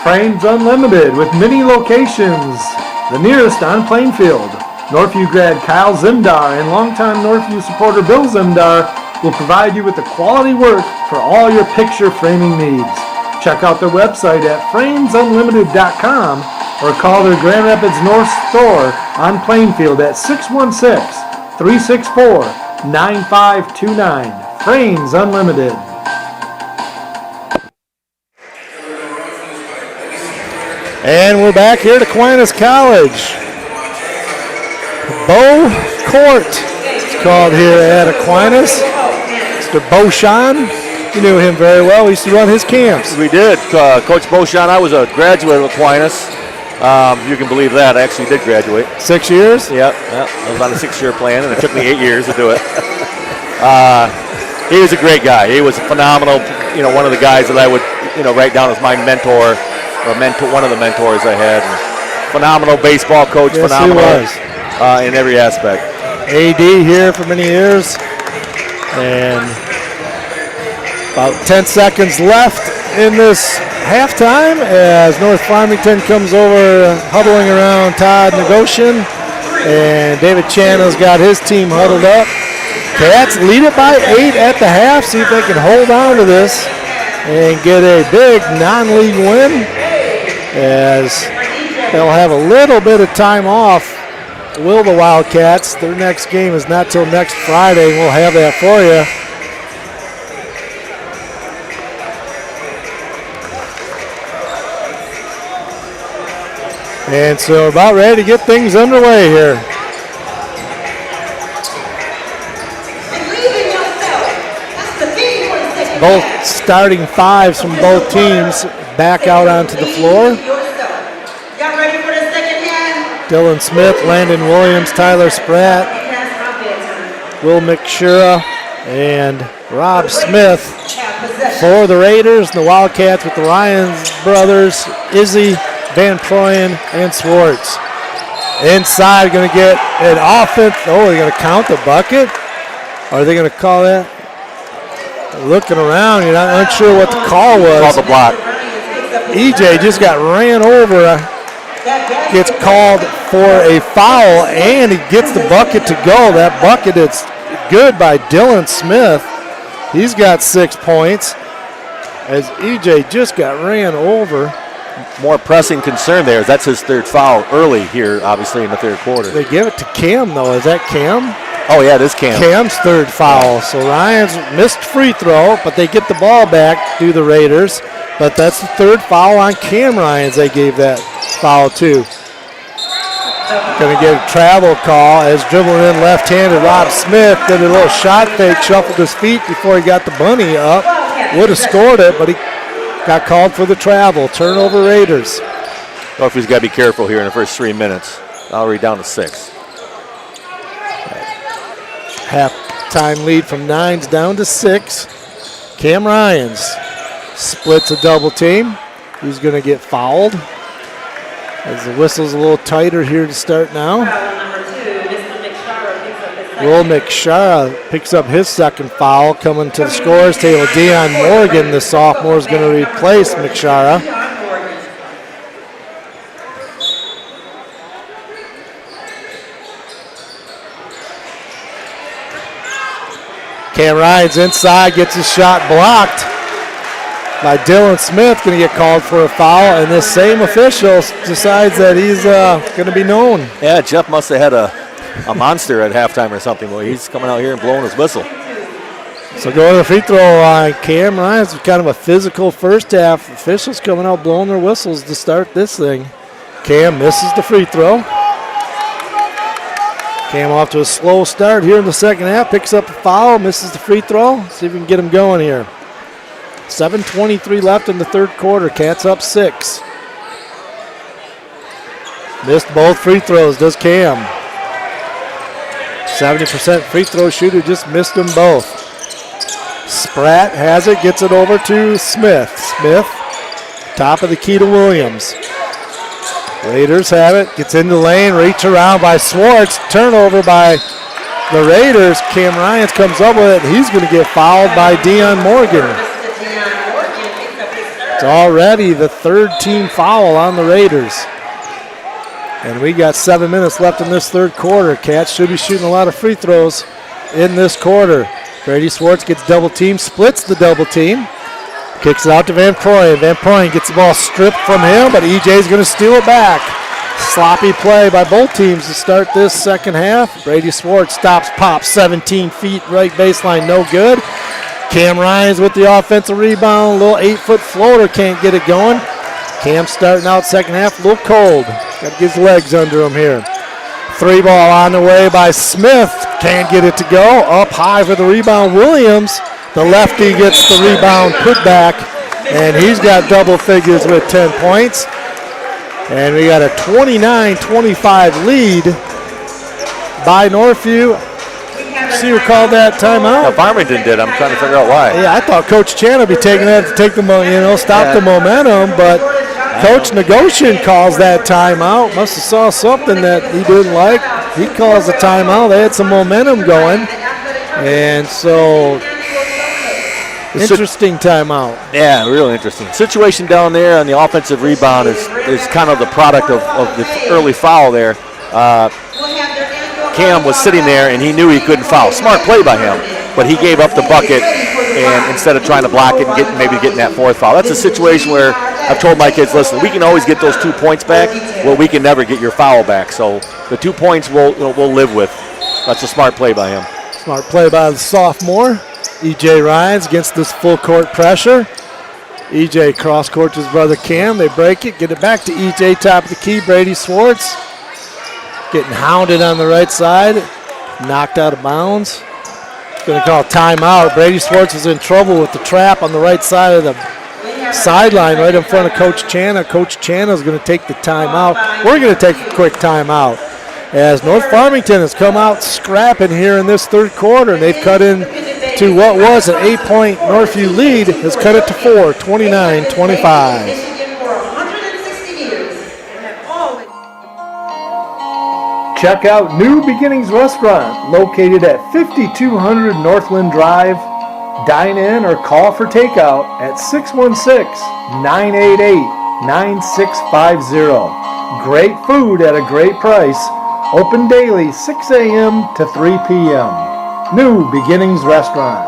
Frames Unlimited with many locations. The nearest on Plainfield. Northview grad Kyle Zimdar and longtime Northview supporter Bill Zimdar will provide you with the quality work for all your picture framing needs. Check out their website at framesunlimited.com or call their Grand Rapids North store on Plainfield at 616-364-9529. Frames Unlimited. And we're back here at Aquinas College. Bo Court, it's called here at Aquinas. Mr. Beauchamp, you knew him very well. We used to run his camps. We did. Coach Beauchamp, I was a graduate of Aquinas. You can believe that. I actually did graduate. 6 years? Yep. I was on a 6-year plan, and it took me 8 years to do it. He was a great guy. He was phenomenal. One of the guys that I would, write down as my mentor, or one of the mentors I had. And phenomenal baseball coach. Yes, phenomenal. he was. In every aspect. AD here for many years. And about 10 seconds left in this halftime as North Farmington comes over huddling around Todd Negocian. And David Channel's got his team huddled up. Cats lead it by 8 at the half. See if they can hold on to this and get a big non-league win, as they'll have a little bit of time off. Will the Wildcats? Their next game is not till next Friday, and we'll have that for you. And so about ready to get things underway here. Both starting fives from both teams back out onto the floor. Dylan Smith, Landon Williams, Tyler Spratt, Will McShura, and Rob Smith for the Raiders. And the Wildcats with the Lyons brothers, Izzy, Van Proyen, and Swartz. Inside, going to get an offense. Oh, they're going to count the bucket? Are they going to call that? Looking around, you're not unsure what the call was. Call the block. EJ just got ran over. Gets called for a foul, and he gets the bucket to go. That bucket is good by Dylan Smith. He's got 6 points as EJ just got ran over. More pressing concern there. That's his third foul early here, obviously, in the third quarter. They give it to Cam, though. Is that Cam? Oh, yeah, it is Cam. Cam's third foul. So Ryan's missed free throw, but they get the ball back, do the Raiders. But that's the third foul on Cam Ryans. They gave that foul to. Going to get a travel call as dribbling in left-handed. Rob Smith did a little shot fake, shuffled his feet before he got the bunny up. Would have scored it, but he got called for the travel. Turnover Raiders. Northview's got to be careful here in the first 3 minutes. Already down to 6. Half-time lead from 9's down to 6. Cam Ryans splits a double team. He's going to get fouled as the whistle's a little tighter here to start now. Will McShara picks up his second foul. Coming to the scores table, Deion Morgan, the sophomore, is going to replace McShara. Cam Ryans inside, gets his shot blocked by Dylan Smith. Going to get called for a foul, and this same official decides that he's going to be known. Yeah, Jeff must have had a monster at halftime or something. Well, he's coming out here and blowing his whistle. So going to the free throw line, Cam Ryans with kind of a physical first half. Officials coming out blowing their whistles to start this thing. Cam misses the free throw. Cam off to a slow start here in the second half. Picks up a foul, misses the free throw. See if we can get him going here. 7:23 left in the third quarter. Cats up 6. Missed both free throws, does Cam. 70% free throw shooter, just missed them both. Spratt has it, gets it over to Smith. Smith, top of the key to Williams. Raiders have it, gets into the lane, reach around by Swartz. Turnover by the Raiders. Cam Ryans comes up with it, and he's going to get fouled by Deion Morgan. It's already the third team foul on the Raiders. And we got 7 minutes left in this third quarter. Cats should be shooting a lot of free throws in this quarter. Brady Swartz gets double team, splits the double team. Kicks it out to Van Proyen. Van Proyen gets the ball stripped from him, but EJ's going to steal it back. Sloppy play by both teams to start this second half. Brady Swartz stops, pops 17 feet, right baseline, no good. Cam Ryans with the offensive rebound, little 8-foot floater, can't get it going. Cam starting out second half, a little cold. Got to get his legs under him here. 3 ball on the way by Smith, can't get it to go. Up high for the rebound, Williams. The lefty gets the rebound put back, and he's got double figures with 10 points. And we got a 29-25 lead by Northview. See who called that timeout? Now, Farmington did. I'm trying to figure out why. Yeah, I thought Coach Chan would be taking that to take the, stop the momentum, but Coach Negocian calls that timeout. Must have saw something that he didn't like. He calls the timeout. They had some momentum going, and so interesting timeout. Yeah, real interesting. Situation down there on the offensive rebound is kind of the product of the early foul there. Cam was sitting there, and he knew he couldn't foul. Smart play by him, but he gave up the bucket and instead of trying to block it and maybe getting that fourth foul. That's a situation where I've told my kids, listen, we can always get those 2 points back. Well, we can never get your foul back. So the 2 points we'll live with. That's a smart play by him. Smart play by the sophomore. E.J. Ryans against this full court pressure. E.J. cross court to his brother Cam. They break it, get it back to E.J. top of the key. Brady Swartz getting hounded on the right side. Knocked out of bounds. Going to call timeout. Brady Swartz is in trouble with the trap on the right side of the sideline right in front of Coach Channa. Coach Channa is going to take the timeout. We're going to take a quick timeout as North Farmington has come out scrapping here in this third quarter, and they've cut in to what was an 8-point Northview lead, has cut it to 4, 29-25. Check out New Beginnings Restaurant, located at 5200 Northland Drive. Dine in or call for takeout at 616-988-9650. Great food at a great price. Open daily 6 a.m. to 3 p.m. New Beginnings Restaurant.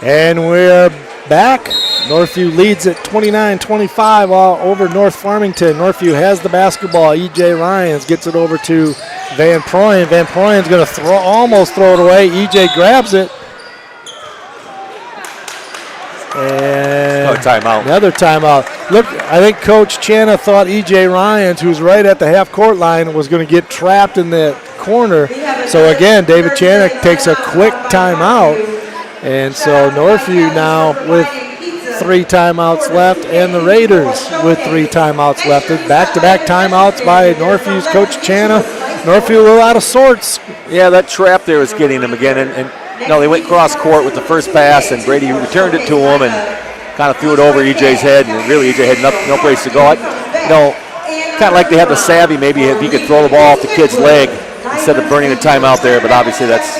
And we're back. Northview leads at 29-25 all over North Farmington. Northview has the basketball. E.J. Ryans gets it over to Van Proyen. Van Proyen's going to almost throw it away. E.J. grabs it. And another timeout. Another timeout. Look, I think Coach Channa thought E.J. Ryans, who's right at the half-court line, was going to get trapped in the corner. So, again, David Channa takes a quick timeout. And so Northview now with 3 timeouts left, and the Raiders with 3 timeouts left. Back-to-back timeouts by Northview's Coach Channa. Northview a little out of sorts. Yeah, that trap there was getting him again. And they went cross court with the first pass, and Brady returned it to him and kind of threw it over EJ's head, and really EJ had no place to go. Kind of like they had the savvy, maybe if he could throw the ball off the kid's leg instead of burning the timeout there, but obviously that's,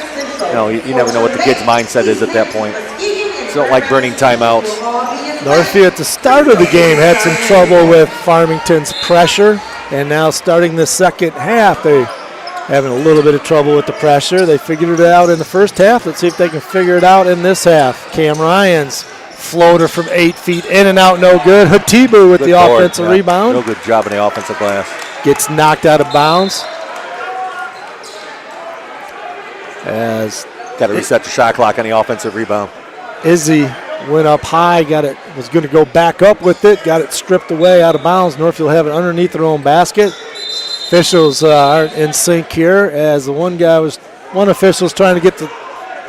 you never know what the kid's mindset is at that point. It's not like burning timeouts. Northview at the start of the game had some trouble with Farmington's pressure, and now starting the second half, they having a little bit of trouble with the pressure. They figured it out in the first half. Let's see if they can figure it out in this half. Cam Ryans, floater from 8 feet, in and out, no good. Hatibu with the offensive rebound. Real good job in the offensive glass. Gets knocked out of bounds. Got to reset the shot clock on the offensive rebound. Izzy went up high, was going to go back up with it, got it stripped away out of bounds. Northview will have it underneath their own basket. Officials aren't in sync here, as one official's trying to get the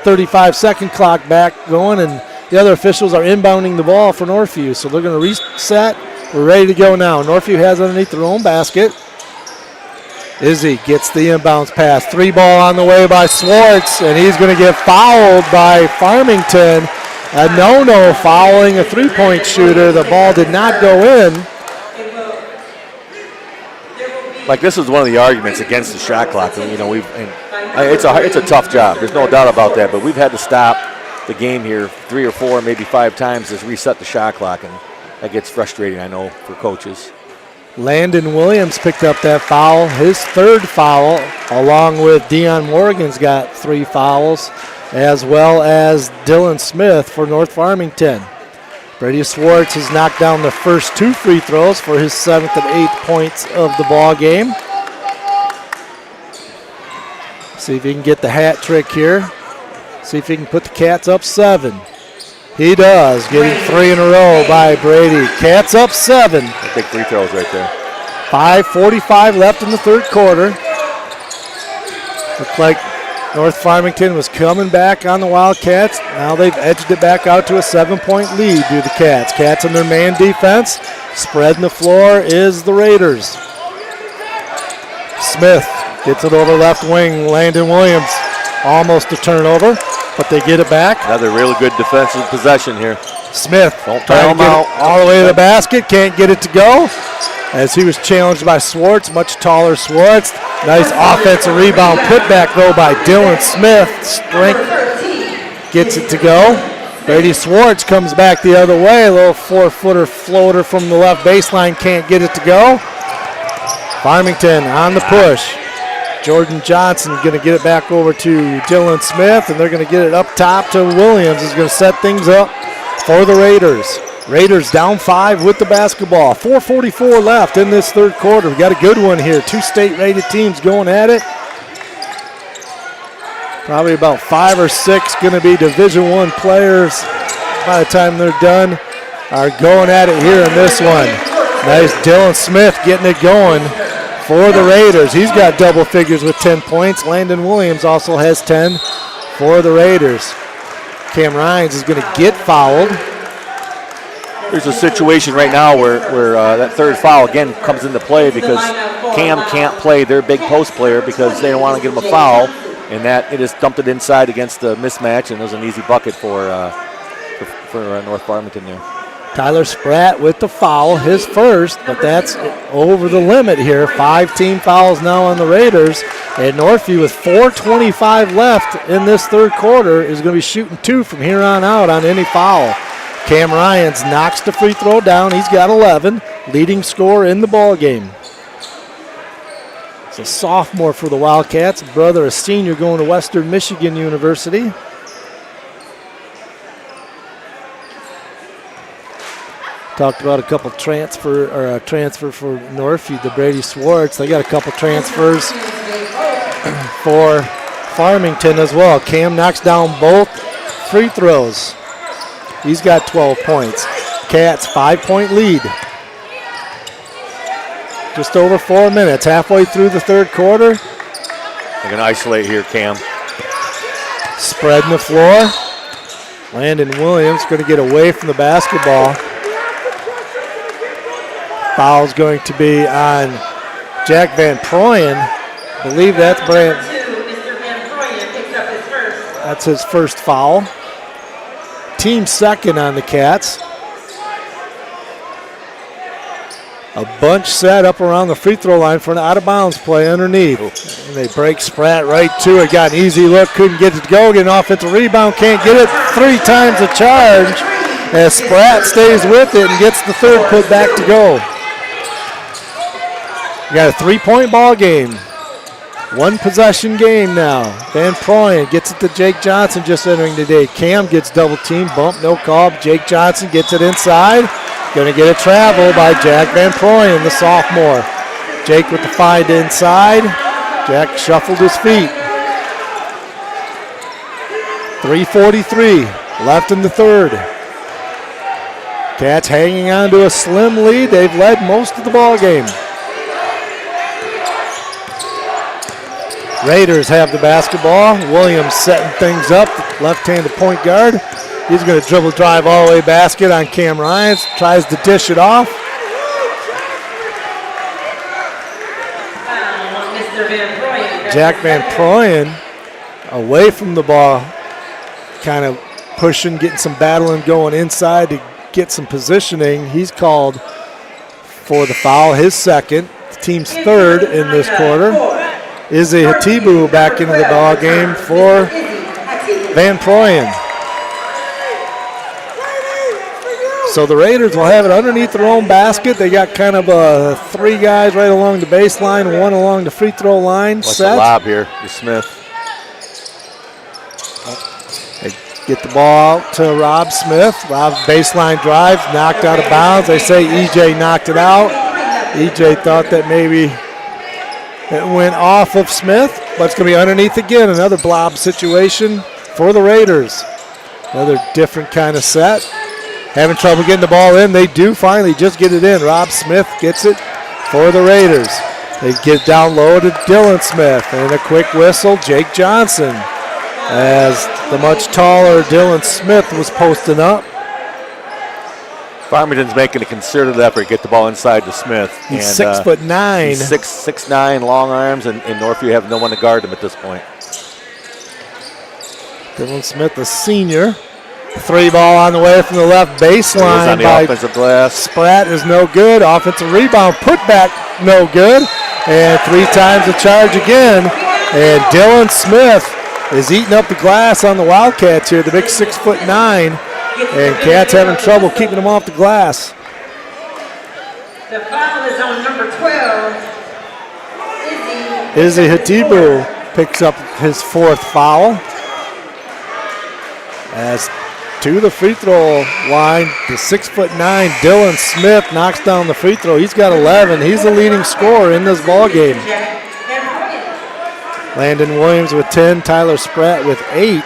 35-second clock back going, and the other officials are inbounding the ball for Northview. So they're going to reset. We're ready to go now. Northview has underneath their own basket. Izzy gets the inbounds pass. 3 ball on the way by Swartz, and he's going to get fouled by Farmington. A no-no fouling a 3-point shooter. The ball did not go in. Like, this is one of the arguments against the shot clock. It's a tough job. There's no doubt about that. But we've had to stop the game here 3 or 4, maybe 5 times to reset the shot clock, and that gets frustrating, I know, for coaches. Landon Williams picked up that foul, his 3rd foul, along with Deion Morgan's got 3 fouls, as well as Dylan Smith for North Farmington. Brady Swartz has knocked down the first 2 free throws for his 7th and 8th points of the ball game. See if he can get the hat trick here. See if he can put the Cats up 7. He does, getting 3 in a row by Brady. Cats up 7. Big free throws right there. 5:45 left in the third quarter. Looks like North Farmington was coming back on the Wildcats. Now they've edged it back out to a 7-point lead to the Cats. Cats in their man defense. Spreading the floor is the Raiders. Smith gets it over left wing. Landon Williams almost a turnover, but they get it back. Another really good defensive possession here. Smith Don't trying tire to him get out. it all the way to the basket. Can't get it to go as he was challenged by Swartz, much taller Swartz. Nice offensive rebound. Put back though by Dylan Smith. Strength gets it to go. Brady Swartz comes back the other way. A little 4-footer floater from the left baseline. Can't get it to go. Farmington on the push. Jordan Johnson going to get it back over to Dylan Smith, and they're going to get it up top to Williams. Is going to set things up for the Raiders. Raiders down 5 with the basketball. 4:44 left in this third quarter. We got a good one here. 2 state-rated teams going at it. Probably about 5 or 6 going to be Division I players by the time they're done are going at it here in this one. Nice Dylan Smith getting it going for the Raiders. He's got double figures with 10 points. Landon Williams also has 10 for the Raiders. Cam Ryans is going to get fouled. There's a situation right now where that third foul again comes into play because Cam can't play their big post player because they don't want to give him a foul, and that it just dumped it inside against the mismatch, and it was an easy bucket for North Farmington there. Tyler Spratt with the foul, his first, but that's over the limit here. 5 team fouls now on the Raiders. And Northview with 4:25 left in this third quarter is going to be shooting 2 from here on out on any foul. Cam Ryans knocks the free throw down. He's got 11, leading scorer in the ball game. It's a sophomore for the Wildcats. Brother, a senior, going to Western Michigan University. Talked about a couple transfer for Northview, the Brady Swartz. They got a couple transfers for Farmington as well. Cam knocks down both free throws. He's got 12 points. Cats 5-point lead. Just over 4 minutes, halfway through the third quarter. They're going to isolate here, Cam. Spreading the floor. Landon Williams going to get away from the basketball. Foul's going to be on Jack Van Proyen. I believe that's That's his first foul. Team second on the Cats. A bunch set up around the free throw line for an out-of-bounds play underneath. And they break Spratt right to it. Got an easy look, couldn't get it to go. Get an offensive rebound, can't get it. 3 times the charge as Spratt stays with it and gets the third put back to go. We got a 3-point ball game. 1 possession game now. Van Proyen gets it to Jake Johnson just entering today. Cam gets double teamed, bump, no call. Jake Johnson gets it inside. Gonna get a travel by Jack Van Proyen, the sophomore. Jake with the find inside. Jack shuffled his feet. 3:43 left in the third. Cats hanging on to a slim lead. They've led most of the ball game. Raiders have the basketball. Williams setting things up, left-handed point guard. He's going to dribble drive all the way basket on Cam Ryans. Tries to dish it off. Jack Van Proyen away from the ball, kind of pushing, getting some battling going inside to get some positioning. He's called for the foul, his second. The team's third in this quarter. Izzy Hatibu back into the ball game for Van Proyen. So the Raiders will have it underneath their own basket. They got kind of 3 guys right along the baseline, 1 along the free throw line. What's the lob here to Smith? They Get the ball out to Rob Smith. Rob baseline drive, knocked out of bounds. They say EJ knocked it out. EJ thought that maybe it went off of Smith, but it's going to be underneath again. Another blob situation for the Raiders. Another different kind of set. Having trouble getting the ball in. They do finally just get it in. Rob Smith gets it for the Raiders. They get down low to Dylan Smith. And a quick whistle, Jake Johnson. As the much taller Dylan Smith was posting up. Farmington's making a concerted effort to get the ball inside to Smith. He's 6'9". He's 6'9", long arms, and Northview have no one to guard him at this point. Dylan Smith, a senior. Three ball on the way from the left baseline on the by offensive glass. Spratt is no good. Offensive rebound, put back, no good. And 3 times the charge again. And Dylan Smith is eating up the glass on the Wildcats here, the big 6'9". And Cats having trouble keeping them off the glass. The foul is on number 12, Izzy Hatibu picks up his 4th foul. As to the free throw line, the 6'9" Dylan Smith knocks down the free throw. He's got 11. He's the leading scorer in this ball game. Landon Williams with 10, Tyler Spratt with 8.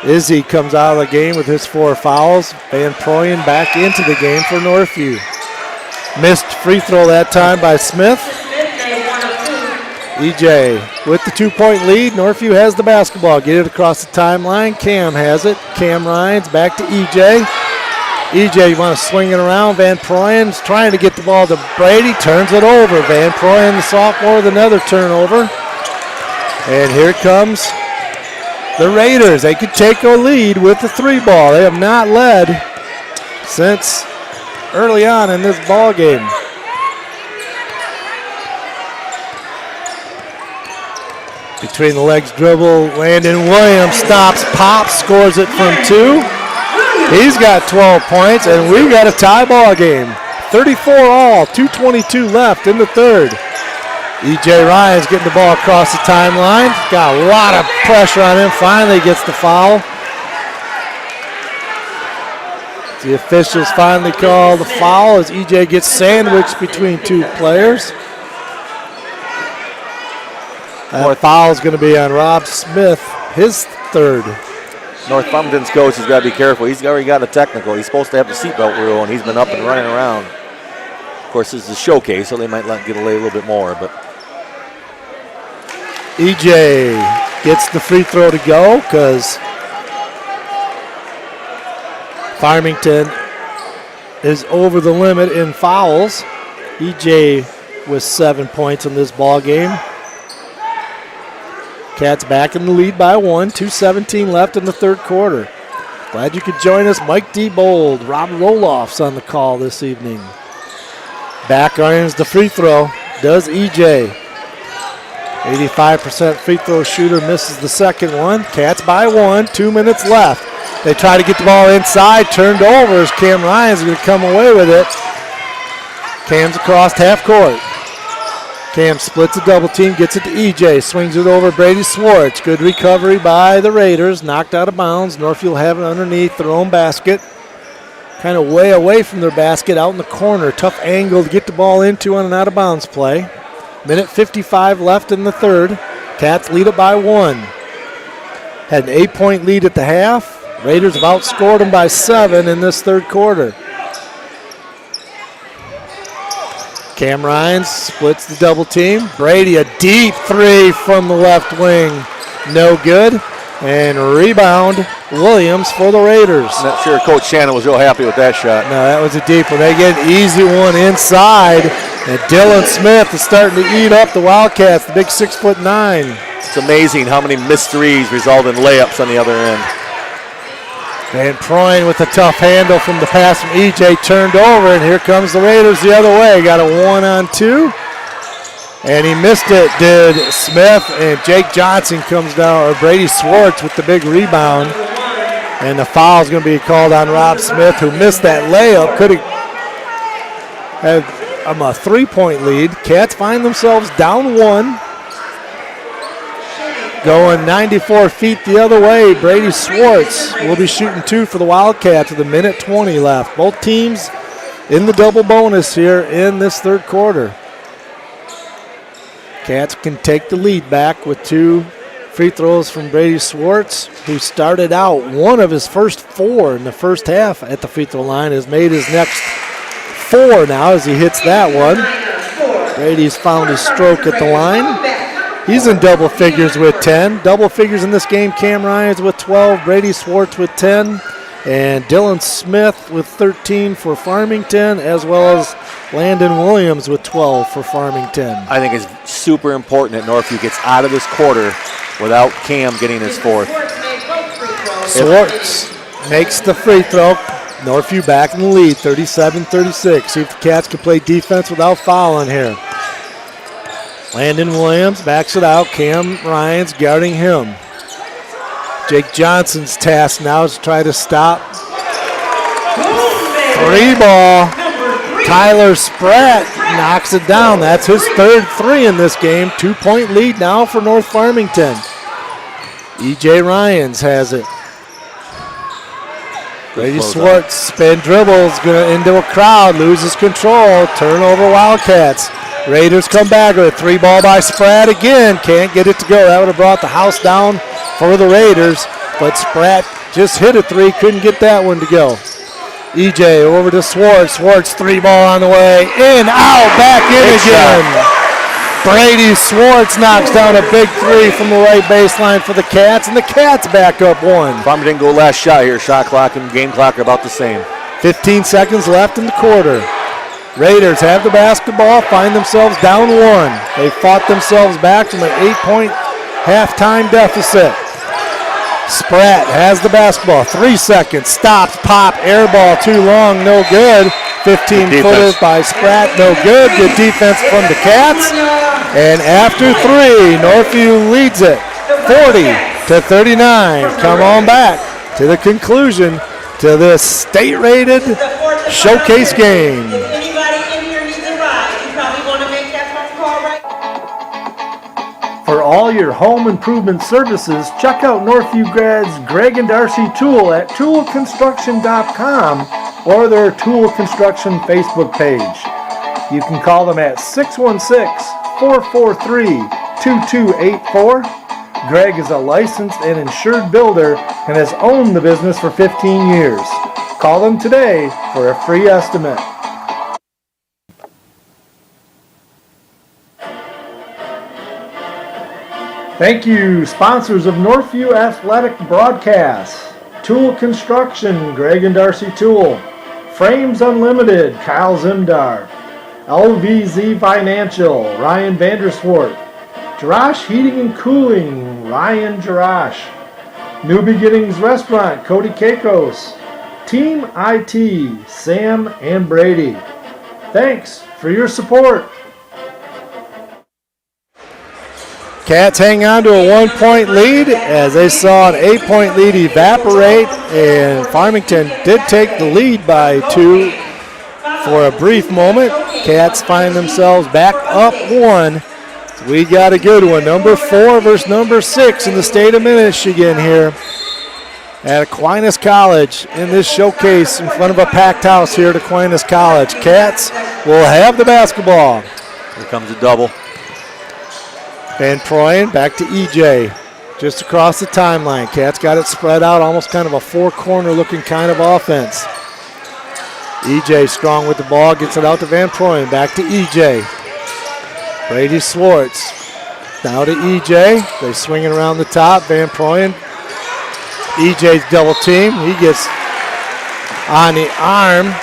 Izzy comes out of the game with his 4 fouls. Van Proyen back into the game for Northview. Missed free throw that time by Smith. EJ with the 2-point lead. Northview has the basketball. Get it across the timeline. Cam has it. Cam Ryans back to EJ. EJ, you want to swing it around. Van Proyen's trying to get the ball to Brady. Turns it over. Van Proyen, the sophomore, with another turnover. And here comes the Raiders. They could take a lead with the 3 ball. They have not led since early on in this ball game. Between the legs dribble, Landon Williams stops, pops, scores it from 2. He's got 12 points, and we've got a tie ball game. 34 all, 2:22 left in the 3rd. EJ Ryan's getting the ball across the timeline. Got a lot of pressure on him. Finally gets the foul. The officials finally call the foul as EJ gets sandwiched between 2 players. That foul is going to be on Rob Smith, his 3rd. North Farmington's coach has got to be careful. He's already got a technical. He's supposed to have the seatbelt rule, and he's been up and running around. Of course, this is a showcase, so they might let him get away a little bit more. But EJ gets the free throw to go because Farmington is over the limit in fouls. EJ with 7 points in this ball game. Cats back in the lead by 1. 2:17 left in the 3rd quarter. Glad you could join us. Mike D. Bold, Rob Roloff's on the call this evening. Back irons the free throw. Does EJ. 85% free throw shooter misses the 2nd one. Cats by 1. 2 minutes left. They try to get the ball inside. Turned over as Cam Ryan's going to come away with it. Cam's across half court. Cam splits a double team, gets it to EJ, swings it over Brady Swartz. Good recovery by the Raiders, knocked out of bounds. Northview will have it underneath their own basket. Kind of way away from their basket, out in the corner. Tough angle to get the ball into on an out of bounds play. Minute 55 left in the 3rd. Cats lead it by 1. Had an 8-point lead at the half. Raiders have outscored them by 7 in this 3rd quarter. Cam Ryans splits the double team. Brady, a deep 3 from the left wing. No good. And rebound, Williams for the Raiders. I'm not sure Coach Shannon was real happy with that shot. No, that was a deep one. They get an easy one inside. And Dylan Smith is starting to eat up the Wildcats, the big 6'9". It's amazing how many missed threes result in layups on the other end. Van Proyen with a tough handle from the pass from EJ, turned over, and here comes the Raiders the other way. Got a 1-on-2, and he missed it, did Smith, and Jake Johnson comes down, or Brady Swartz with the big rebound, and the foul is going to be called on Rob Smith, who missed that layup. Could have had a 3-point lead. Cats find themselves down 1. Going 94 feet the other way, Brady Swartz will be shooting 2 for the Wildcats with 1:20 left. Both teams in the double bonus here in this third quarter. Cats can take the lead back with 2 free throws from Brady Swartz, who started out one of his first 4 in the first half at the free throw line, has made his next 4 now as he hits that one. Brady's found his stroke at the line. He's in double figures with 10. Double figures in this game, Cam Ryans with 12, Brady Swartz with 10, and Dylan Smith with 13 for Farmington, as well as Landon Williams with 12 for Farmington. I think it's super important that Northview gets out of this quarter without Cam getting his 4th. Swartz makes the free throw. Northview back in the lead, 37-36. See if the Cats can play defense without fouling here. Landon Williams backs it out. Cam Ryans guarding him. Jake Johnson's task now is to try to stop. 3 ball. Tyler Spratt knocks it down. That's his 3rd 3 in this game. 2-point lead now for North Farmington. E.J. Ryans has it. Brady Swartz spin dribbles into a crowd, loses control, turnover Wildcats. Raiders come back with a 3 ball by Spratt again. Can't get it to go. That would have brought the house down for the Raiders, but Spratt just hit a 3, couldn't get that one to go. EJ over to Swartz. Swartz 3 ball on the way. In, out, back in again. Brady Swartz knocks down a big 3 from the right baseline for the Cats, and the Cats back up 1. Farmington didn't go last shot here. Shot clock and game clock are about the same. 15 seconds left in the quarter. Raiders have the basketball, find themselves down 1. They fought themselves back from an 8-point halftime deficit. Spratt has the basketball, 3 seconds, stops, pop, air ball, too long, no good. 15-footer by Spratt, no good. Good defense from the Cats. And after 3, Northview leads it 40-39. Come on back to the conclusion to this state-rated showcase game. If anybody in here needs a ride, you probably want to make that phone call right. For all your home improvement services, check out Northview grads Greg and Darcy Tool at toolconstruction.com or their Tool Construction Facebook page. You can call them at 616-443-2284. Greg is a licensed and insured builder and has owned the business for 15 years. Call them today for a free estimate. Thank you, sponsors of Northview Athletic Broadcasts. Tool Construction, Greg and Darcy Tool. Frames Unlimited, Kyle Zimdar. LVZ Financial, Ryan Vanderswart. Jarash Heating and Cooling, Ryan Jarash. New Beginnings Restaurant, Cody Kakos. Team IT, Sam and Brady. Thanks for your support. Cats hang on to a 1-point lead as they saw an 8-point lead evaporate, and Farmington did take the lead by 2 for a brief moment. Cats find themselves back up 1. We got a good one. Number 4 versus number 6 in the state of Michigan here at Aquinas College in this showcase in front of a packed house here at Aquinas College. Cats will have the basketball. Here comes a double. Van Proyen back to EJ, just across the timeline. Cats got it spread out, almost kind of a 4-corner looking kind of offense. EJ strong with the ball, gets it out to Van Proyen, back to EJ. Brady Swartz, now to EJ. They swing it around the top, Van Proyen. EJ's double team, he gets on the arm,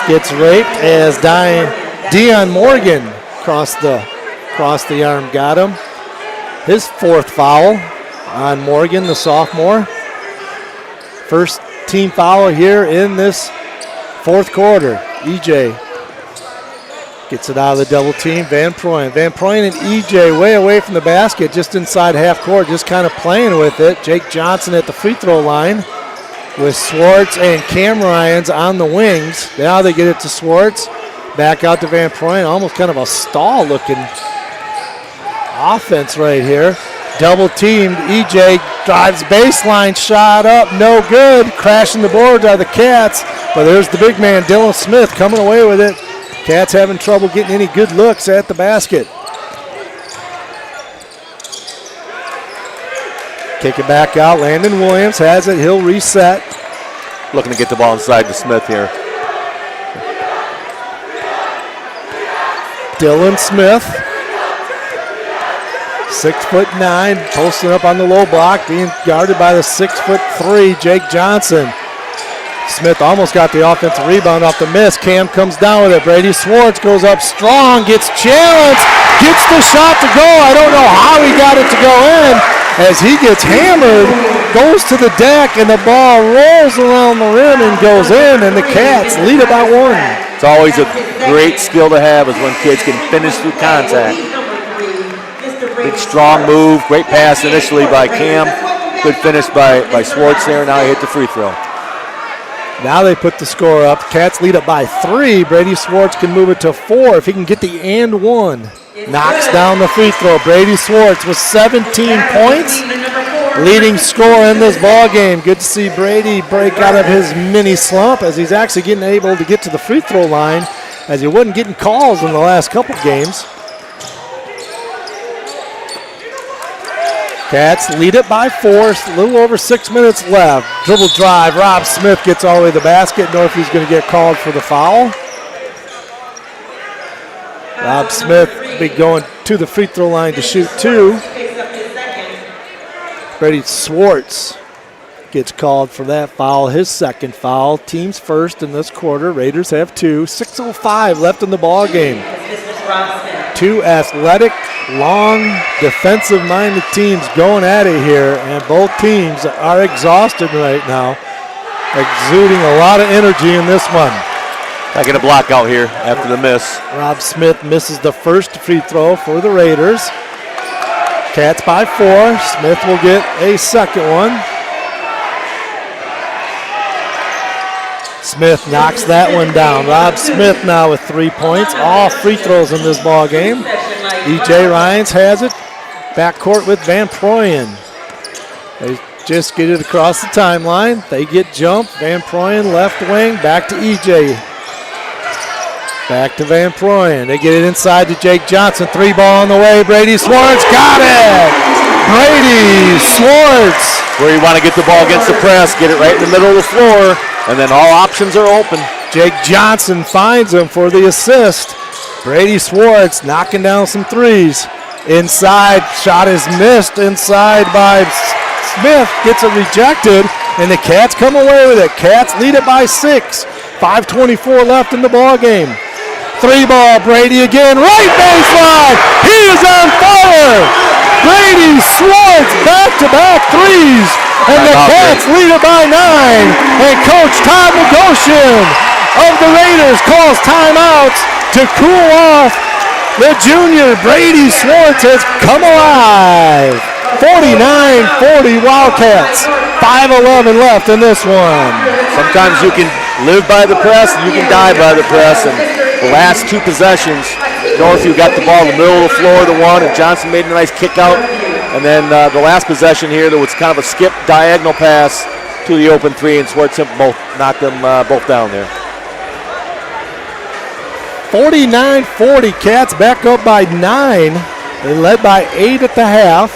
gets raped as Dion Morgan crossed the arm, got him. His 4th foul on Morgan, the sophomore. First team foul here in this 4th quarter. EJ gets it out of the double team. Van Proyen and EJ way away from the basket, just inside half court, just kind of playing with it. Jake Johnson at the free throw line with Swartz and Cam Ryans on the wings. Now they get it to Swartz. Back out to Van Proyen, almost kind of a stall looking offense right here. Double teamed. EJ drives baseline, shot up, no good. Crashing the boards are the Cats. But there's the big man, Dylan Smith, coming away with it. Cats having trouble getting any good looks at the basket. Kick it back out. Landon Williams has it. He'll reset. Looking to get the ball inside to Smith here. Dylan Smith, 6'9", posting up on the low block, being guarded by the 6'3", Jake Johnson. Smith almost got the offensive rebound off the miss. Cam comes down with it. Brady Swartz goes up strong, gets challenged, gets the shot to go. I don't know how he got it to go in. As he gets hammered, goes to the deck, and the ball rolls around the rim and goes in, and the Cats lead it by 1. It's always a great skill to have is when kids can finish through contact. Big strong move, great pass initially by Cam. Good finish by Swartz there. Now he hit the free throw. Now they put the score up. Cats lead it by 3. Brady Swartz can move it to 4 if he can get the and 1. Knocks down the free throw. Brady Swartz with 17 points. Leading scorer in this ball game. Good to see Brady break out of his mini slump as he's actually getting able to get to the free throw line as he wasn't getting calls in the last couple games. Cats lead it by 4, a little over 6 minutes left. Dribble drive, Rob Smith gets all the way to the basket. Northview's going to get called for the foul. Rob Smith will be going to the free throw line to shoot 2. Brady Swartz gets called for that foul, his second foul. Team's first in this quarter. Raiders have 2. 6:05 left in the ball game. 2 athletic, long, defensive-minded teams going at it here, and both teams are exhausted right now, exuding a lot of energy in this one. I get a block out here after the miss. Rob Smith misses the first free throw for the Raiders. Cats by 4. Smith will get a second one. Smith knocks that one down. Rob Smith now with 3 points. All free throws in this ball game. E.J. Ryans has it. Backcourt with Van Proyen. They just get it across the timeline. They get jumped. Van Proyen left wing. Back to E.J. Back to Van Proyen. They get it inside to Jake Johnson. 3 ball on the way. Brady Swartz got it. Brady Swartz. Where you want to get the ball against the press, get it right in the middle of the floor, and then all options are open. Jake Johnson finds him for the assist. Brady Swartz knocking down some threes. Inside, shot is missed inside by Smith. Gets it rejected, and the Cats come away with it. Cats lead it by 6. 5:24 left in the ball game. 3 ball, Brady again, right baseline. He is on fire. Brady Swartz back-to-back threes, and the Cats lead it by 9. And Coach Todd Negocian of the Raiders calls timeouts to cool off the junior. Brady Swartz has come alive. 49-40 Wildcats. 5:11 left in this one. Sometimes you can live by the press and you can die by the press. And the last 2 possessions, Northview got the ball in the middle of the floor, the one, and Johnson made a nice kick out. And then the last possession here, there was kind of a skip diagonal pass to the open 3, and Swartz both knocked them both down there. 49-40, Cats back up by 9. They led by 8 at the half.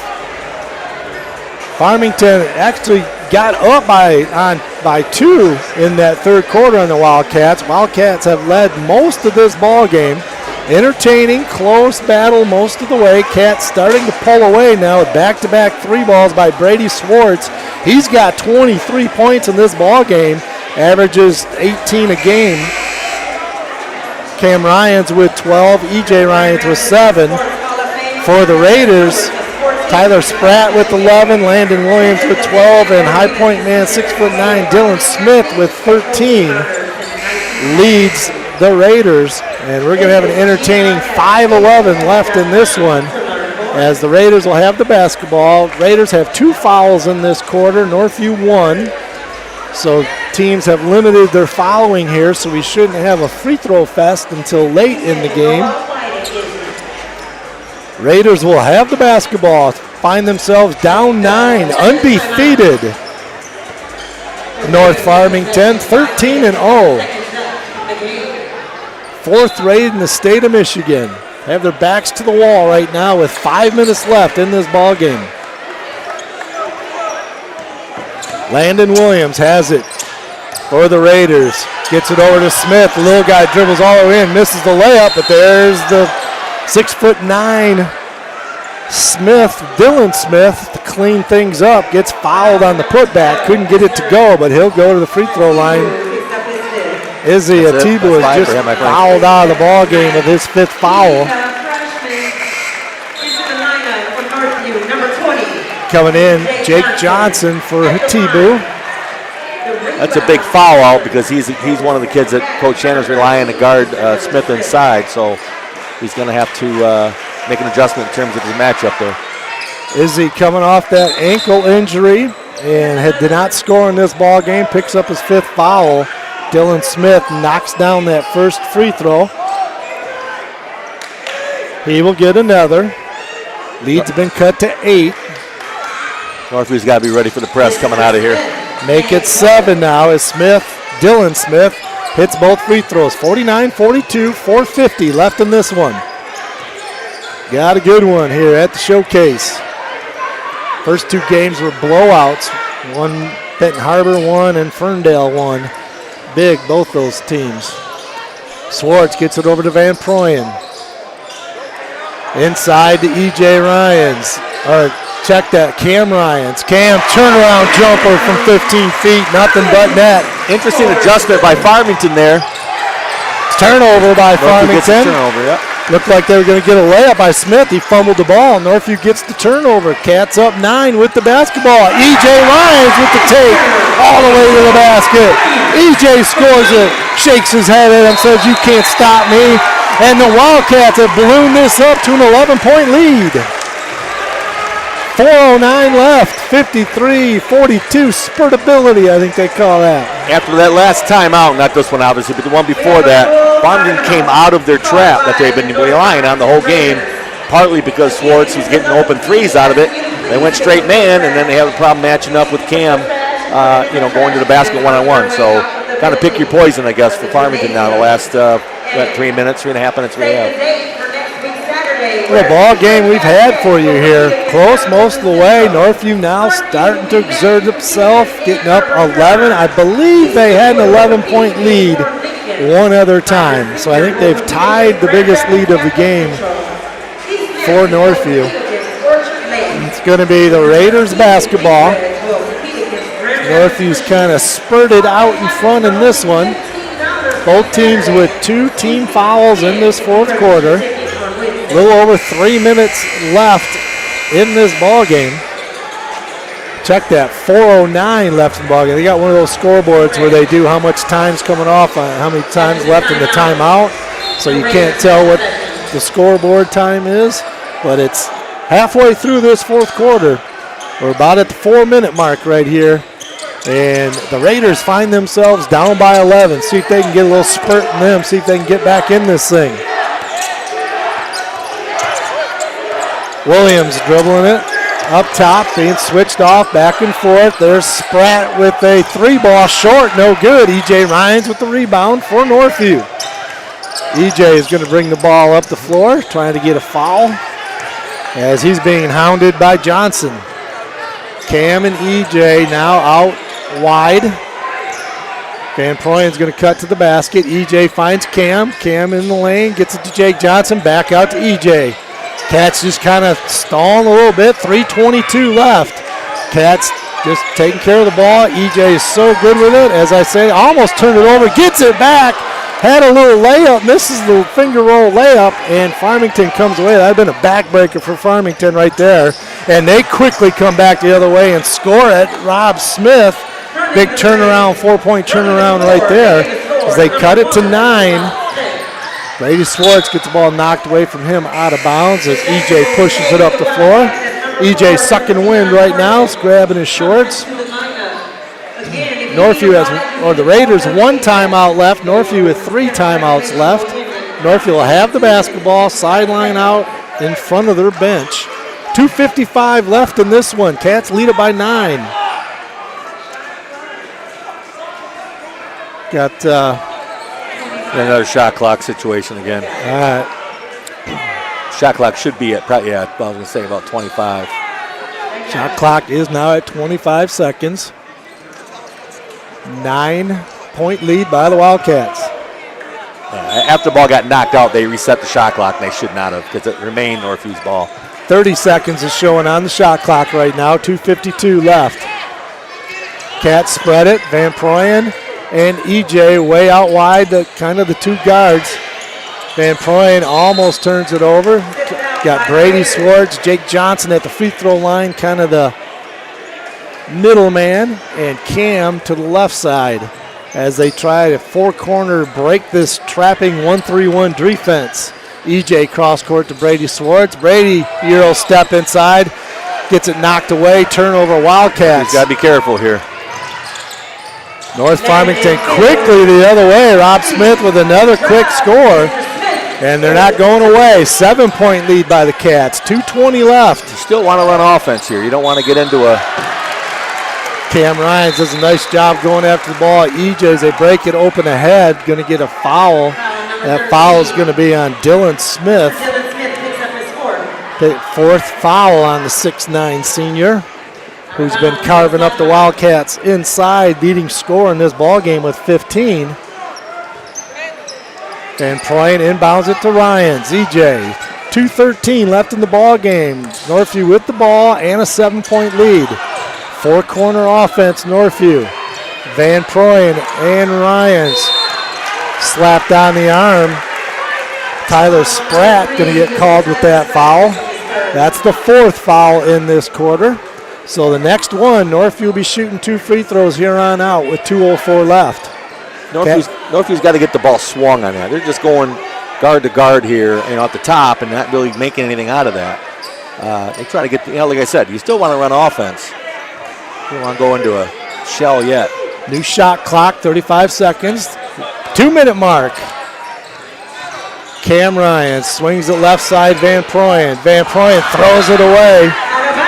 Farmington actually got up by 2 in that third quarter on the Wildcats. Wildcats have led most of this ball game. Entertaining, close battle most of the way. Cats starting to pull away now with back-to-back 3 balls by Brady Swartz. He's got 23 points in this ball game, averages 18 a game. Cam Ryans with 12, E.J. Ryans with 7. For the Raiders, Tyler Spratt with 11, Landon Williams with 12, and high point man 6'9", Dylan Smith with 13 leads the Raiders. And we're going to have an entertaining 5:11 left in this one as the Raiders will have the basketball. Raiders have 2 fouls in this quarter, Northview 1. So teams have limited their fouling here, so we shouldn't have a free throw fest until late in the game. Raiders will have the basketball, find themselves down 9, undefeated. North Farmington, 13-0. 4th rated in the state of Michigan. Have their backs to the wall right now with 5 minutes left in this ball game. Landon Williams has it for the Raiders. Gets it over to Smith. The little guy dribbles all the way in, misses the layup, but there's the 6'9" Smith, Dylan Smith, to clean things up. Gets fouled on the putback. Couldn't get it to go, but he'll go to the free throw line. Izzy Atibu has just fouled out of the ball game with his 5th foul. Coming in, Jake Johnson for Atibu. That's a big foul out because he's one of the kids that Coach Shanner's relying to guard Smith inside, so he's going to have to make an adjustment in terms of his matchup there. Izzy coming off that ankle injury and did not score in this ball game, picks up his 5th foul. Dylan Smith knocks down that first free throw. He will get another. Lead's been cut to 8. Northview's got to be ready for the press coming out of here. Make it 7 now as Dylan Smith hits both free throws. 49-42, 4:50 left in this one. Got a good one here at the showcase. First 2 games were blowouts. One Benton Harbor won and Ferndale won. Big, both those teams. Swartz gets it over to Van Proyen. Inside to E.J. Ryans. Check that, Cam Ryans. Cam, turnaround jumper from 15 feet, nothing but net. Interesting adjustment by Farmington there. Turnover by Farmington. Turnover, yeah. Looked like they were going to get a layup by Smith. He fumbled the ball. Northview gets the turnover. Cats up 9 with the basketball. E.J. Ryans with the take all the way to the basket. E.J. scores it, shakes his head at him, says, "You can't stop me." And the Wildcats have ballooned this up to an 11-point lead. 4:09 left, 53-42, spurtability, I think they call that. After that last timeout, not this one obviously, but the one before that, Farmington came out of their trap that they've been relying on the whole game, partly because Swartz was getting open threes out of it. They went straight man, and then they have a problem matching up with Cam, going to the basket one-on-one. So kind of pick your poison, I guess, for Farmington now the last 3 minutes, 3.5 minutes we have. What a ball game we've had for you here. Close most of the way. Northview now starting to exert itself, getting up 11. I believe they had an 11-point lead one other time. So I think they've tied the biggest lead of the game for Northview. It's going to be the Raiders basketball. Northview's kind of spurted out in front in this one. Both teams with 2 team fouls in this 4th quarter. A little over 3 minutes left in this ball game. Check that, 4:09 left in the ball game. They got one of those scoreboards where they do how much time's coming off, how many times left in the timeout. So you can't tell what the scoreboard time is, but it's halfway through this 4th quarter. We're about at the 4-minute mark right here. And the Raiders find themselves down by 11. See if they can get a little spurt in them, see if they can get back in this thing. Williams dribbling it up top, being switched off back and forth. There's Spratt with a 3-ball short, no good. E.J. Ryans with the rebound for Northview. E.J. is going to bring the ball up the floor, trying to get a foul as he's being hounded by Johnson. Cam and E.J. now out wide. Van Proyen's going to cut to the basket. E.J. finds Cam. Cam in the lane, gets it to Jake Johnson, back out to E.J. Cats just kind of stalling a little bit. 3:22 left. Cats just taking care of the ball. EJ is so good with it. As I say, almost turned it over. Gets it back. Had a little layup. Misses the finger roll layup. And Farmington comes away. That would have been a backbreaker for Farmington right there. And they quickly come back the other way and score it. Rob Smith. Big turnaround, 4-point turnaround right there. As they cut it to 9. Brady Swartz gets the ball knocked away from him out of bounds as EJ pushes it up the floor. EJ sucking wind right now, is grabbing his shorts. Northview the Raiders 1 timeout left. Northview with 3 timeouts left. Northview will have the basketball, sideline out in front of their bench. 2:55 left in this one. Cats lead it by 9. Got another shot clock situation again. all right. Shot clock should be at, I was going to say about 25. Shot clock is now at 25 seconds. 9-point lead by the Wildcats. After the ball got knocked out, they reset the shot clock, and they should not have because it remained Northview's ball. 30 seconds is showing on the shot clock right now. 2:52 left. Cats spread it. Van Proyen and EJ way out wide, kind of the two guards. Van Proyen almost turns it over. Got Brady Swartz, Jake Johnson at the free throw line, kind of the middleman, and Cam to the left side as they try to four-corner break this trapping 1-3-1 defense. EJ cross court to Brady Swartz. Brady, Euro step inside, gets it knocked away, turnover Wildcats. He's got to be careful here. North Farmington quickly the other way. Rob Smith with another quick score. And they're not going away. 7-point lead by the Cats. 2:20 left. You still want to run offense here. You don't want to get into a... Cam Ryans does a nice job going after the ball. EJ, as they break it open ahead, going to get a foul. That foul is going to be on Dylan Smith. Dylan Smith picks up his fourth. Fourth foul on the 6'9 senior, who's been carving up the Wildcats inside, leading scorer in this ball game with 15. Van Proyen inbounds it to Ryans. EJ, 2:13 left in the ball game. Northview with the ball and a 7-point lead. Four-corner offense, Northview. Van Proyen and Ryans slapped on the arm. Tyler Spratt going to get called with that foul. That's the fourth foul in this quarter. So the next one, Northview will be shooting 2 free throws here on out with 2:04 left. Northview's got to get the ball swung on that. They're just going guard to guard here, at the top, and not really making anything out of that. They try to get, like I said, you still want to run offense. You don't want to go into a shell yet. New shot clock, 35 seconds. 2-minute mark. Cam Ryan swings it left side, Van Proyen. Van Proyen throws it away,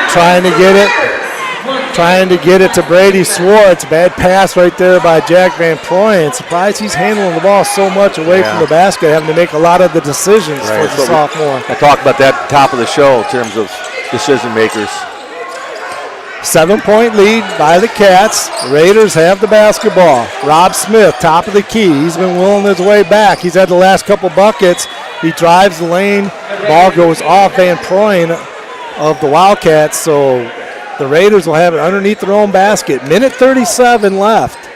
trying to get it to Brady Swartz. Bad pass right there by Jack Van Proyen. Surprised he's handling the ball so much away from the basket, having to make a lot of the decisions for the sophomore. I talked about that at the top of the show in terms of decision makers. 7-point lead by the Cats. Raiders have the basketball. Rob Smith, top of the key. He's been willing his way back. He's had the last couple buckets. He drives the lane. Ball goes off Van Proyen of the Wildcats, so the Raiders will have it underneath their own basket. Minute 37 left.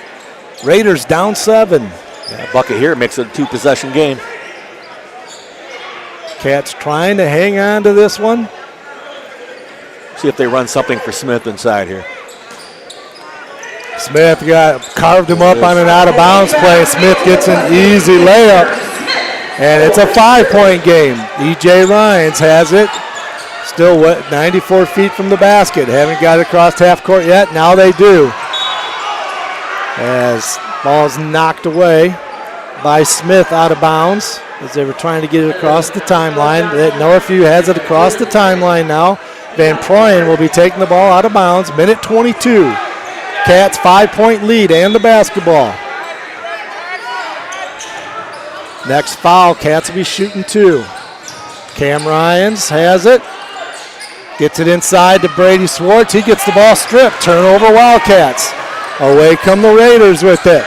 Raiders down 7. Yeah, a bucket here makes it a 2-possession game. Cats trying to hang on to this one. See if they run something for Smith inside here. Smith carved him up on an out-of-bounds play. Smith gets an easy layup, and it's a 5-point game. EJ Ryans has it. Still 94 feet from the basket. Haven't got it across half court yet. Now they do. As ball's knocked away by Smith out of bounds as they were trying to get it across the timeline. Northview has it across the timeline now. Van Proyen will be taking the ball out of bounds. Minute 22. Cats 5-point lead and the basketball. Next foul, Cats will be shooting 2. Cam Ryans has it. Gets it inside to Brady Swartz. He gets the ball stripped. Turnover Wildcats. Away come the Raiders with it.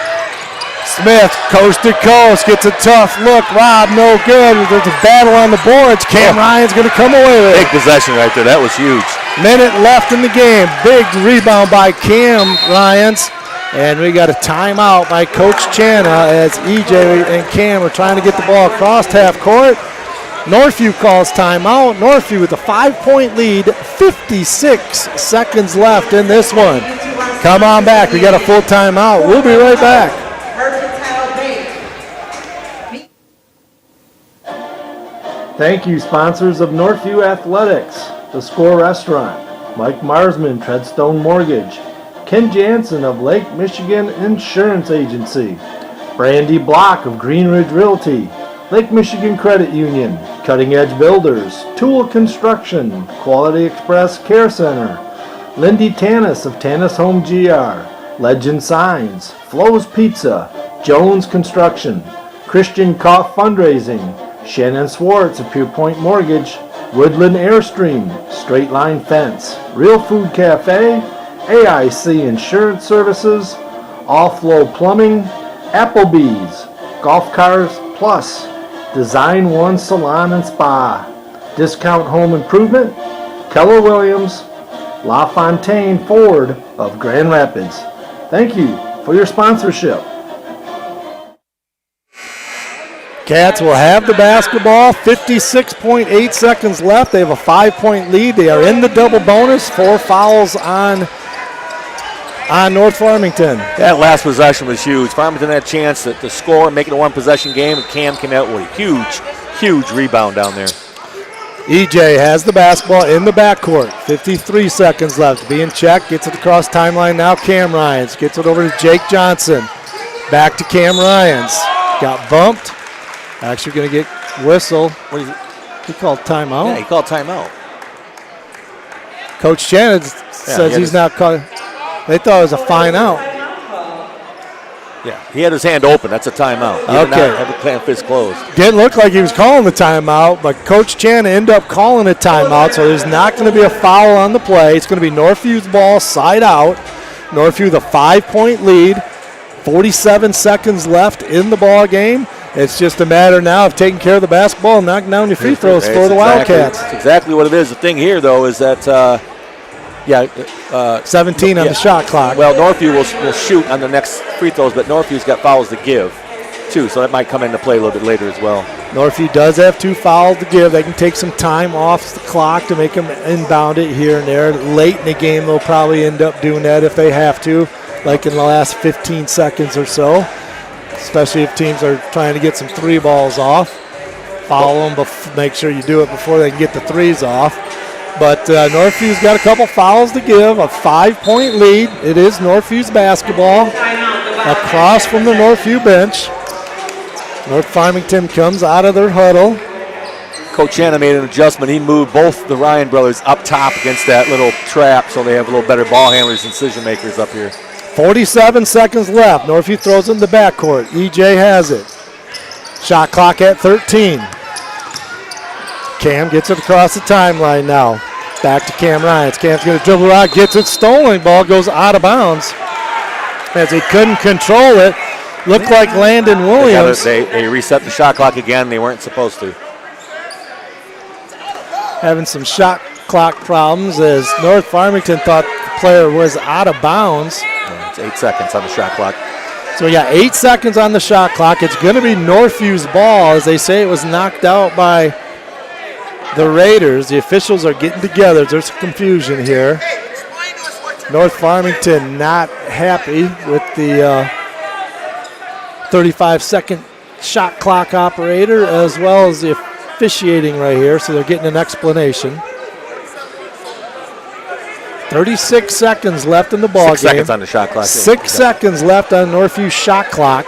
Smith, coast to coast, gets a tough look. Rob, no good. There's a battle on the boards. Cam Ryan's going to come away with it. Big possession right there. That was huge. Minute left in the game. Big rebound by Cam Ryans. And we got a timeout by Coach Chana as EJ and Cam are trying to get the ball across half court. Northview calls timeout. Northview with a 5-point lead. 56 seconds left in this one. Come on back. We got a full timeout. We'll be right back. Thank you, sponsors of Northview Athletics, The Score Restaurant, Mike Marsman, Treadstone Mortgage, Ken Jansen of Lake Michigan Insurance Agency, Brandy Block of Green Ridge Realty, Lake Michigan Credit Union, Cutting Edge Builders, Tool Construction, Quality Express Care Center, Lindy Tanis of Tanis Home GR, Legend Signs, Flo's Pizza, Jones Construction, Christian Koff Fundraising, Shannon Swartz of Pure Point Mortgage, Woodland Airstream, Straight Line Fence, Real Food Cafe, AIC Insurance Services, All Flow Plumbing, Applebee's, Golf Cars Plus, Design One Salon and Spa, Discount Home Improvement, Keller Williams, La Fontaine Ford of Grand Rapids. Thank you for your sponsorship. Cats will have the basketball. 56.8 seconds left. They have a 5-point lead. They are in the double bonus. 4 fouls on North Farmington. That last possession was huge. Farmington had a chance to score and make it a one-possession game, and Cam came out with a huge rebound down there. EJ has the basketball in the backcourt. 53 seconds left. Being checked. Gets it across timeline now. Cam Ryans gets it over to Jake Johnson. Back to Cam Ryans. Got bumped. Actually going to get whistle. What is it? He called timeout. Yeah, he called timeout. Coach Shannon says he's not calling. They thought it was a fine out. Yeah, he had his hand open. That's a timeout. He did not have the fist closed. Didn't look like he was calling the timeout, but Coach Chan ended up calling a timeout, so there's not going to be a foul on the play. It's going to be Northview's ball side out. Northview the 5-point lead. 47 seconds left in the ball game. It's just a matter now of taking care of the basketball and knocking down your free throws for the Wildcats. That's exactly what it is. The thing here, though, is that 17 on the shot clock. Well, Northview will shoot on the next free throws, but Northview's got fouls to give, too, so that might come into play a little bit later as well. Northview does have 2 fouls to give. They can take some time off the clock to make them inbound it here and there. Late in the game, they'll probably end up doing that if they have to, like in the last 15 seconds or so, especially if teams are trying to get some 3 balls off. Foul them, but make sure you do it before they can get the 3s off. But Northview's got a couple fouls to give, a 5-point lead. It is Northview's basketball across from the Northview bench. North Farmington comes out of their huddle. Coach Hanna made an adjustment. He moved both the Ryan brothers up top against that little trap so they have a little better ball handlers and decision makers up here. 47 seconds left. Northview throws in the backcourt. EJ has it. Shot clock at 13. Cam gets it across the timeline now. Back to Cam Ryans. Cam's going to dribble out, gets it stolen. Ball goes out of bounds as he couldn't control it. Looked like Landon Williams. They reset the shot clock again. They weren't supposed to. Having some shot clock problems as North Farmington thought the player was out of bounds. It's 8 seconds on the shot clock. So we got 8 seconds on the shot clock. It's going to be Northview's ball, as they say it was knocked out by the Raiders. The officials are getting together. There's some confusion here. North Farmington not happy with the 35-second shot clock operator as well as the officiating right here, so they're getting an explanation. 36 seconds left in the ball game. 6 seconds on the shot clock. 6 seconds left on Northview's shot clock.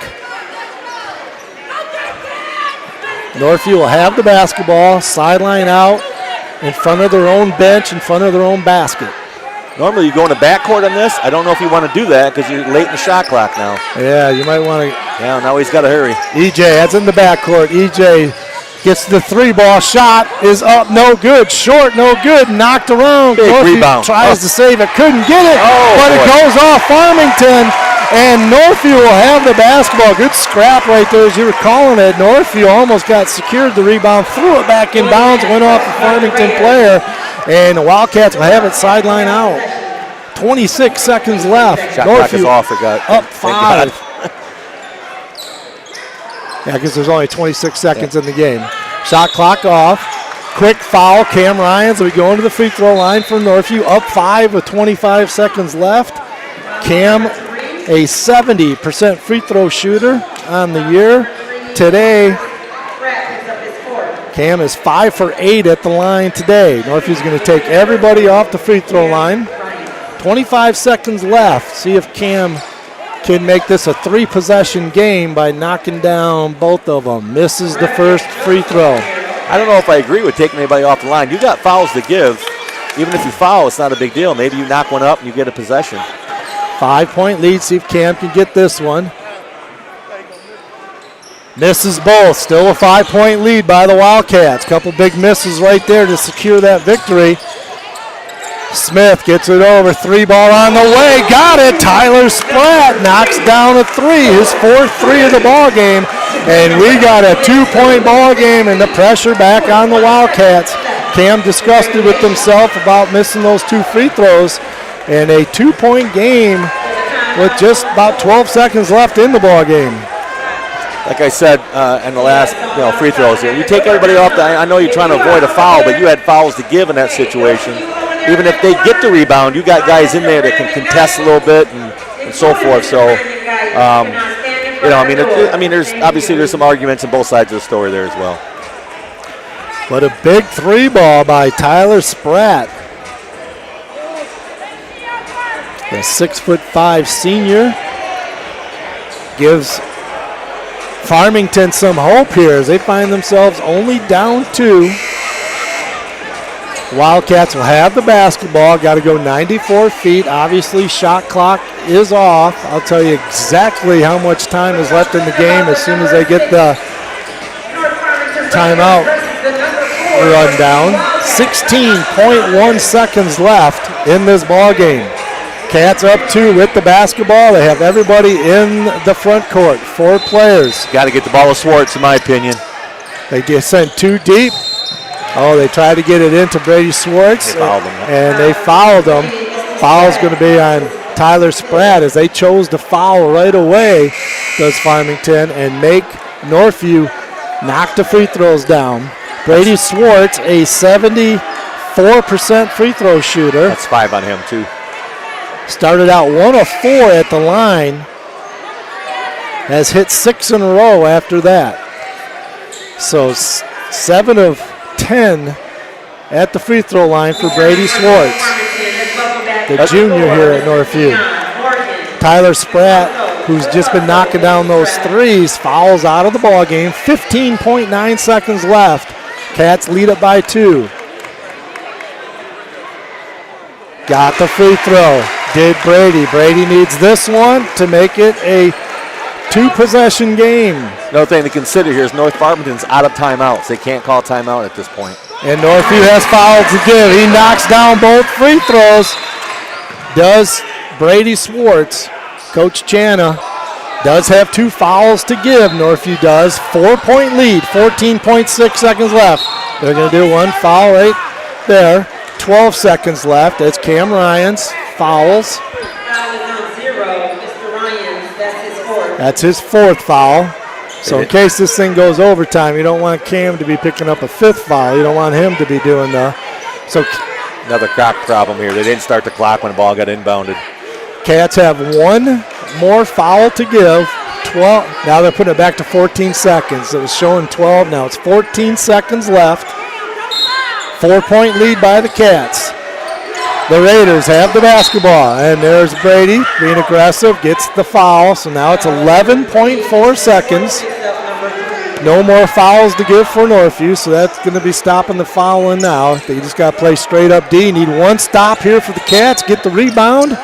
Northview will have the basketball, sideline out, in front of their own bench, in front of their own basket. Normally you go in the backcourt on this. I don't know if you want to do that because you're late in the shot clock now. Yeah, you might want to. Yeah, now he's got to hurry. EJ, that's in the backcourt. EJ gets the 3-ball shot, is up, no good. Short, no good, knocked around. Big Northview rebound. tries to save it, couldn't get it, but boy. it goes off Farmington. And Northview will have the basketball. Good scrap right there as you were calling it. Northview almost got secured the rebound, threw it back in bounds, went off the Farmington player, and the Wildcats will have it sideline out. 26 seconds left. Shot Northview clock is off. up 5. Yeah, because there's only 26 seconds in the game. Shot clock off. Quick foul. Cam Ryans will be going to the free throw line for Northview. Up 5 with 25 seconds left. Cam, a 70% free throw shooter on the year. Today, Cam is 5 for 8 at the line today. Northview's going to take everybody off the free throw line. 25 seconds left. See if Cam can make this a 3-possession game by knocking down both of them. Misses the first free throw. I don't know if I agree with taking anybody off the line. You got fouls to give. Even if you foul, it's not a big deal. Maybe you knock one up and you get a possession. 5-point lead. See if Cam can get this one. Misses both. Still a 5-point lead by the Wildcats. Couple big misses right there to secure that victory. Smith gets it over. 3-ball on the way. Got it. Tyler Spratt knocks down a 3. His 4th 3 of the ball game. And we got a 2-point ball game and the pressure back on the Wildcats. Cam disgusted with himself about missing those 2 free throws. And a 2-point game with just about 12 seconds left in the ball game. Like I said in the last free throws here, you take everybody off. I know you're trying to avoid a foul, but you had fouls to give in that situation. Even if they get the rebound, you got guys in there that can contest a little bit and so forth. So, there's some arguments on both sides of the story there as well. But a big 3-ball by Tyler Spratt. The 6'5" senior gives Farmington some hope here as they find themselves only down 2. Wildcats will have the basketball. Got to go 94 feet. Obviously, shot clock is off. I'll tell you exactly how much time is left in the game as soon as they get the timeout rundown. 16.1 seconds left in this ball game. Cats up 2 with the basketball. They have everybody in the front court. 4 players. Got to get the ball to Swartz, in my opinion. They get sent too deep. Oh, they tried to get it into Brady Swartz, and they fouled him. Foul's going to be on Tyler Spratt as they chose to foul right away, does Farmington, and make Northview knock the free throws down. Brady Swartz, a 74% free throw shooter. That's 5 on him, too. Started out 1 of 4 at the line. Has hit 6 in a row after that. So 7 of 10 at the free throw line for Brady Swartz, the junior here at Northview. Tyler Spratt, who's just been knocking down those 3s, fouls out of the ball game. 15.9 seconds left. Cats lead it by 2. Got the free throw. Did Brady. Brady needs this one to make it a 2-possession game. Another thing to consider here is North Farmington's out of timeouts. They can't call timeout at this point. And Northview has fouls to give. He knocks down both free throws. Does Brady Swartz. Coach Chana does have 2 fouls to give. Northview does. 4-point lead. 14.6 seconds left. They're going to do 1 foul right there. 12 seconds left. That's Cam Ryans. Fouls. That's his 4th foul. So in case this thing goes overtime, you don't want Cam to be picking up a 5th foul. You don't want him to be doing the. So another clock problem here. They didn't start the clock when the ball got inbounded. Cats have 1 more foul to give. 12. Now they're putting it back to 14 seconds. It was showing 12. Now it's 14 seconds left. 4-point lead by the Cats. The Raiders have the basketball, and there's Brady being aggressive, gets the foul, so now it's 11.4 seconds. No more fouls to give for Northview, so that's going to be stopping the fouling now. They just got to play straight up D. Need 1 stop here for the Cats, get the rebound.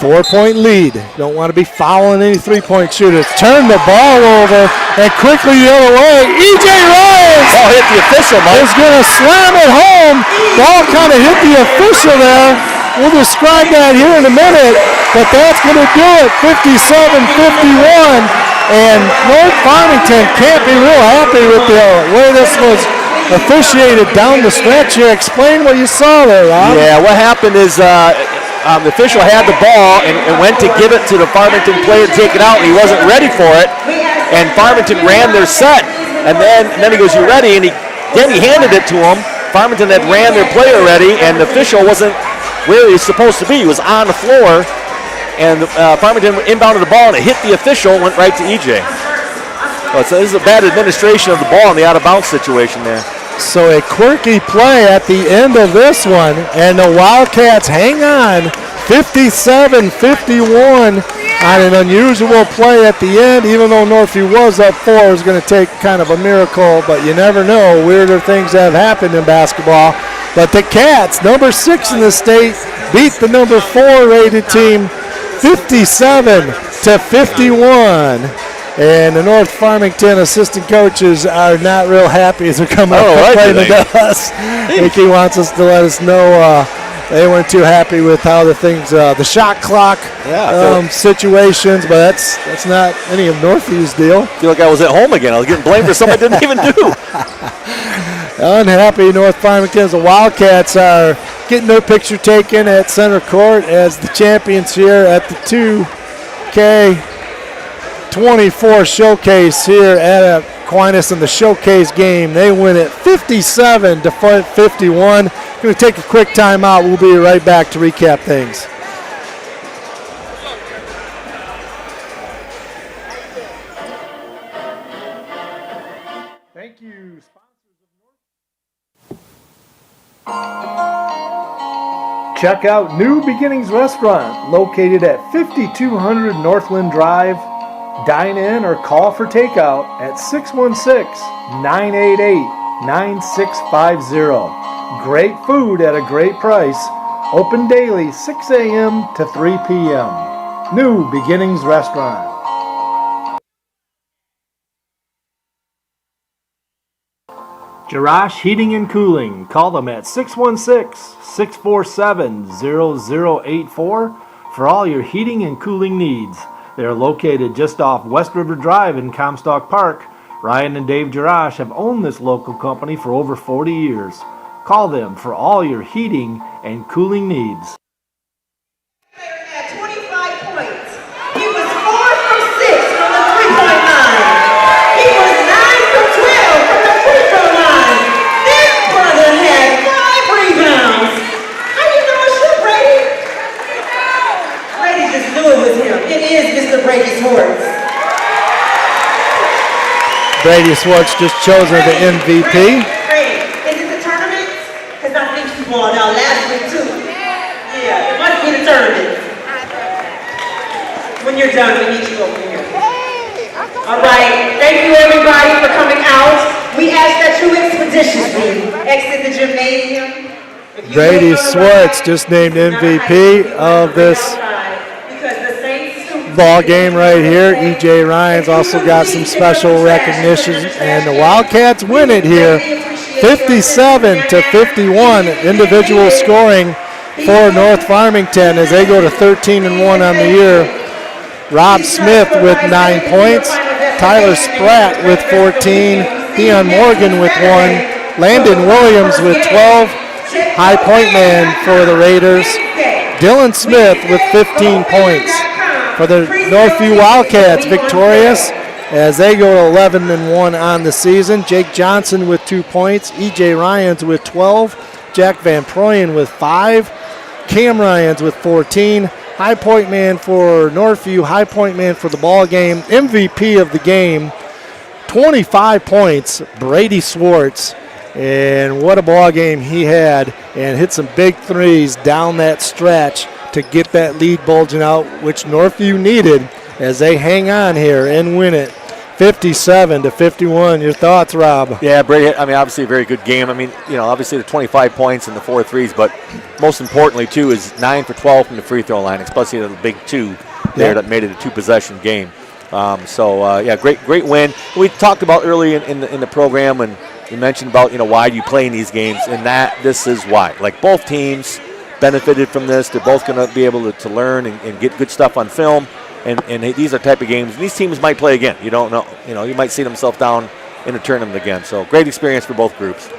4-point lead. Don't want to be fouling any 3-point shooters. Turn the ball over, and quickly the other way. E.J. Rose! Ball hit the official, Mike. Is going to slam it home. Ball kind of hit the official there. We'll describe that here in a minute, but that's going to do it. 57-51, and North Farmington can't be real happy with the way this was officiated down the stretch here. Explain what you saw there, Rob. Yeah, what happened is the official had the ball and went to give it to the Farmington player to take it out, and he wasn't ready for it. And Farmington ran their set, and then he goes, "You ready?" And he handed it to him. Farmington had ran their play already, and the official wasn't where he was supposed to be. He was on the floor, and Farmington inbounded the ball, and it hit the official, went right to EJ. So this is a bad administration of the ball in the out-of-bounds situation there. So a quirky play at the end of this one, and the Wildcats hang on 57-51 on an unusual play at the end. Even though Northview was up 4, it was going to take kind of a miracle, but you never know. Weirder things have happened in basketball. But the Cats, number 6 in the state, beat the number 4 rated team 57-51. And the North Farmington assistant coaches are not real happy as they're coming up complaining to us. Mickey wants us to let us know they weren't too happy with how the things, the shot clock situations, but that's not any of Northview's deal. I feel like I was at home again. I was getting blamed for something I didn't even do. Unhappy North Farmington. The Wildcats are getting their picture taken at center court as the champions here at the 2K24 showcase here at Aquinas in the showcase game. They win it 57-51. Going to take a quick timeout. We'll be right back to recap things. Thank you. Check out New Beginnings Restaurant, located at 5200 Northland Drive. Dine in or call for takeout at 616-988-9650. Great food at a great price. Open daily 6 a.m. to 3 p.m. New Beginnings Restaurant. Jarash Heating and Cooling. Call them at 616-647-0084 for all your heating and cooling needs. They are located just off West River Drive in Comstock Park. Ryan and Dave Jarash have owned this local company for over 40 years. Call them for all your heating and cooling needs. At 25 points. He was 4 from 6 from the three-point line. He was 9 from 12 from the free throw line. This brother had 5 rebounds. How you know it's you, Brady? Brady just knew it was him. It is Mr. Brady Swartz. Brady Swartz just chosen the MVP. Well, now last week too. Yeah, it must be the tournament. When you're done, we need you over here. All right, thank you everybody for coming out. We ask that you expeditiously exit the gymnasium. Brady Swartz just named MVP of this ball game right here. E.J. Ryan's also got some special recognition, and the Wildcats win it here. 57-51 individual scoring for North Farmington as they go to 13-1 on the year. Rob Smith with 9 points, Tyler Spratt with 14, Theon Morgan with 1, Landon Williams with 12, high point man for the Raiders, Dylan Smith with 15 points. For the Northview Wildcats, victorious as they go to 11-1 on the season. Jake Johnson with 2 points, E.J. Ryans with 12, Jack Van Proyen with 5, Cam Ryans with 14. High point man for Northview, high point man for the ball game, MVP of the game, 25 points, Brady Swartz. And what a ball game he had, and hit some big threes down that stretch to get that lead bulging out, which Northview needed as they hang on here and win it 57-51. Your thoughts, Rob? Yeah, Brady, I mean, obviously a very good game. I mean, you know, obviously the 25 points and the 4 threes, but most importantly, too, is 9 for 12 from the free throw line, especially the big 2 there that made it a 2-possession game. Yeah, great win. We talked about early in the program, and we mentioned about, you know, why you play in these games, and this is why. Like, both teams benefited from this. They're both going to be able to learn and get good stuff on film. And these are type of games. These teams might play again. You don't know. You know, you might see themselves down in a tournament again. So great experience for both groups.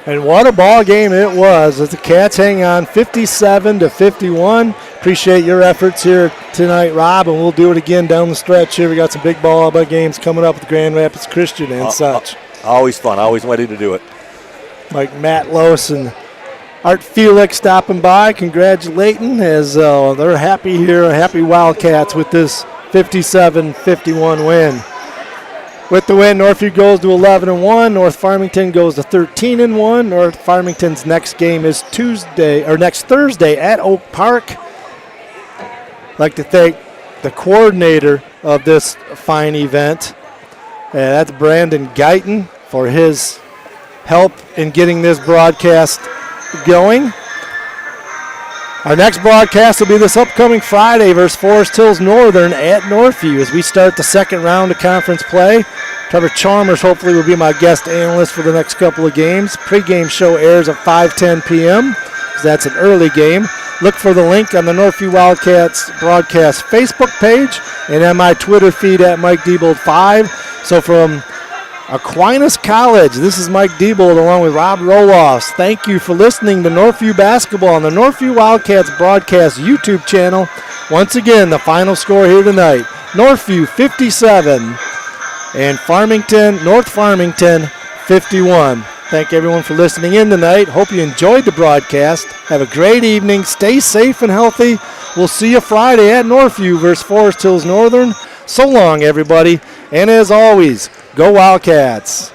And what a ball game it was as the Cats hang on 57-51. Appreciate your efforts here tonight, Rob, and we'll do it again down the stretch here. We got some big ball games coming up with Grand Rapids Christian and such. Always fun. Always ready to do it. Like Matt Lose and Art Felix stopping by, congratulating as they're happy here, happy Wildcats with this 57-51 win. With the win, Northview goes to 11-1. North Farmington goes to 13-1. North Farmington's next game is next Thursday at Oak Park. I'd like to thank the coordinator of this fine event. That's Brandon Guyton for his help in getting this broadcast going. Our next broadcast will be this upcoming Friday versus Forest Hills Northern at Northview as we start the second round of conference play. Trevor Chalmers hopefully will be my guest analyst for the next couple of games. Pregame show airs at 5:10 p.m. because that's an early game. Look for the link on the Northview Wildcats broadcast Facebook page and on my Twitter feed at Mike Diebold 5. So from Aquinas College, this is Mike Diebold along with Rob Roloffs. Thank you for listening to Northview Basketball on the Northview Wildcats broadcast YouTube channel. Once again, the final score here tonight, Northview 57 and North Farmington 51. Thank everyone for listening in tonight. Hope you enjoyed the broadcast. Have a great evening. Stay safe and healthy. We'll see you Friday at Northview versus Forest Hills Northern. So long, everybody. And as always, go Wildcats.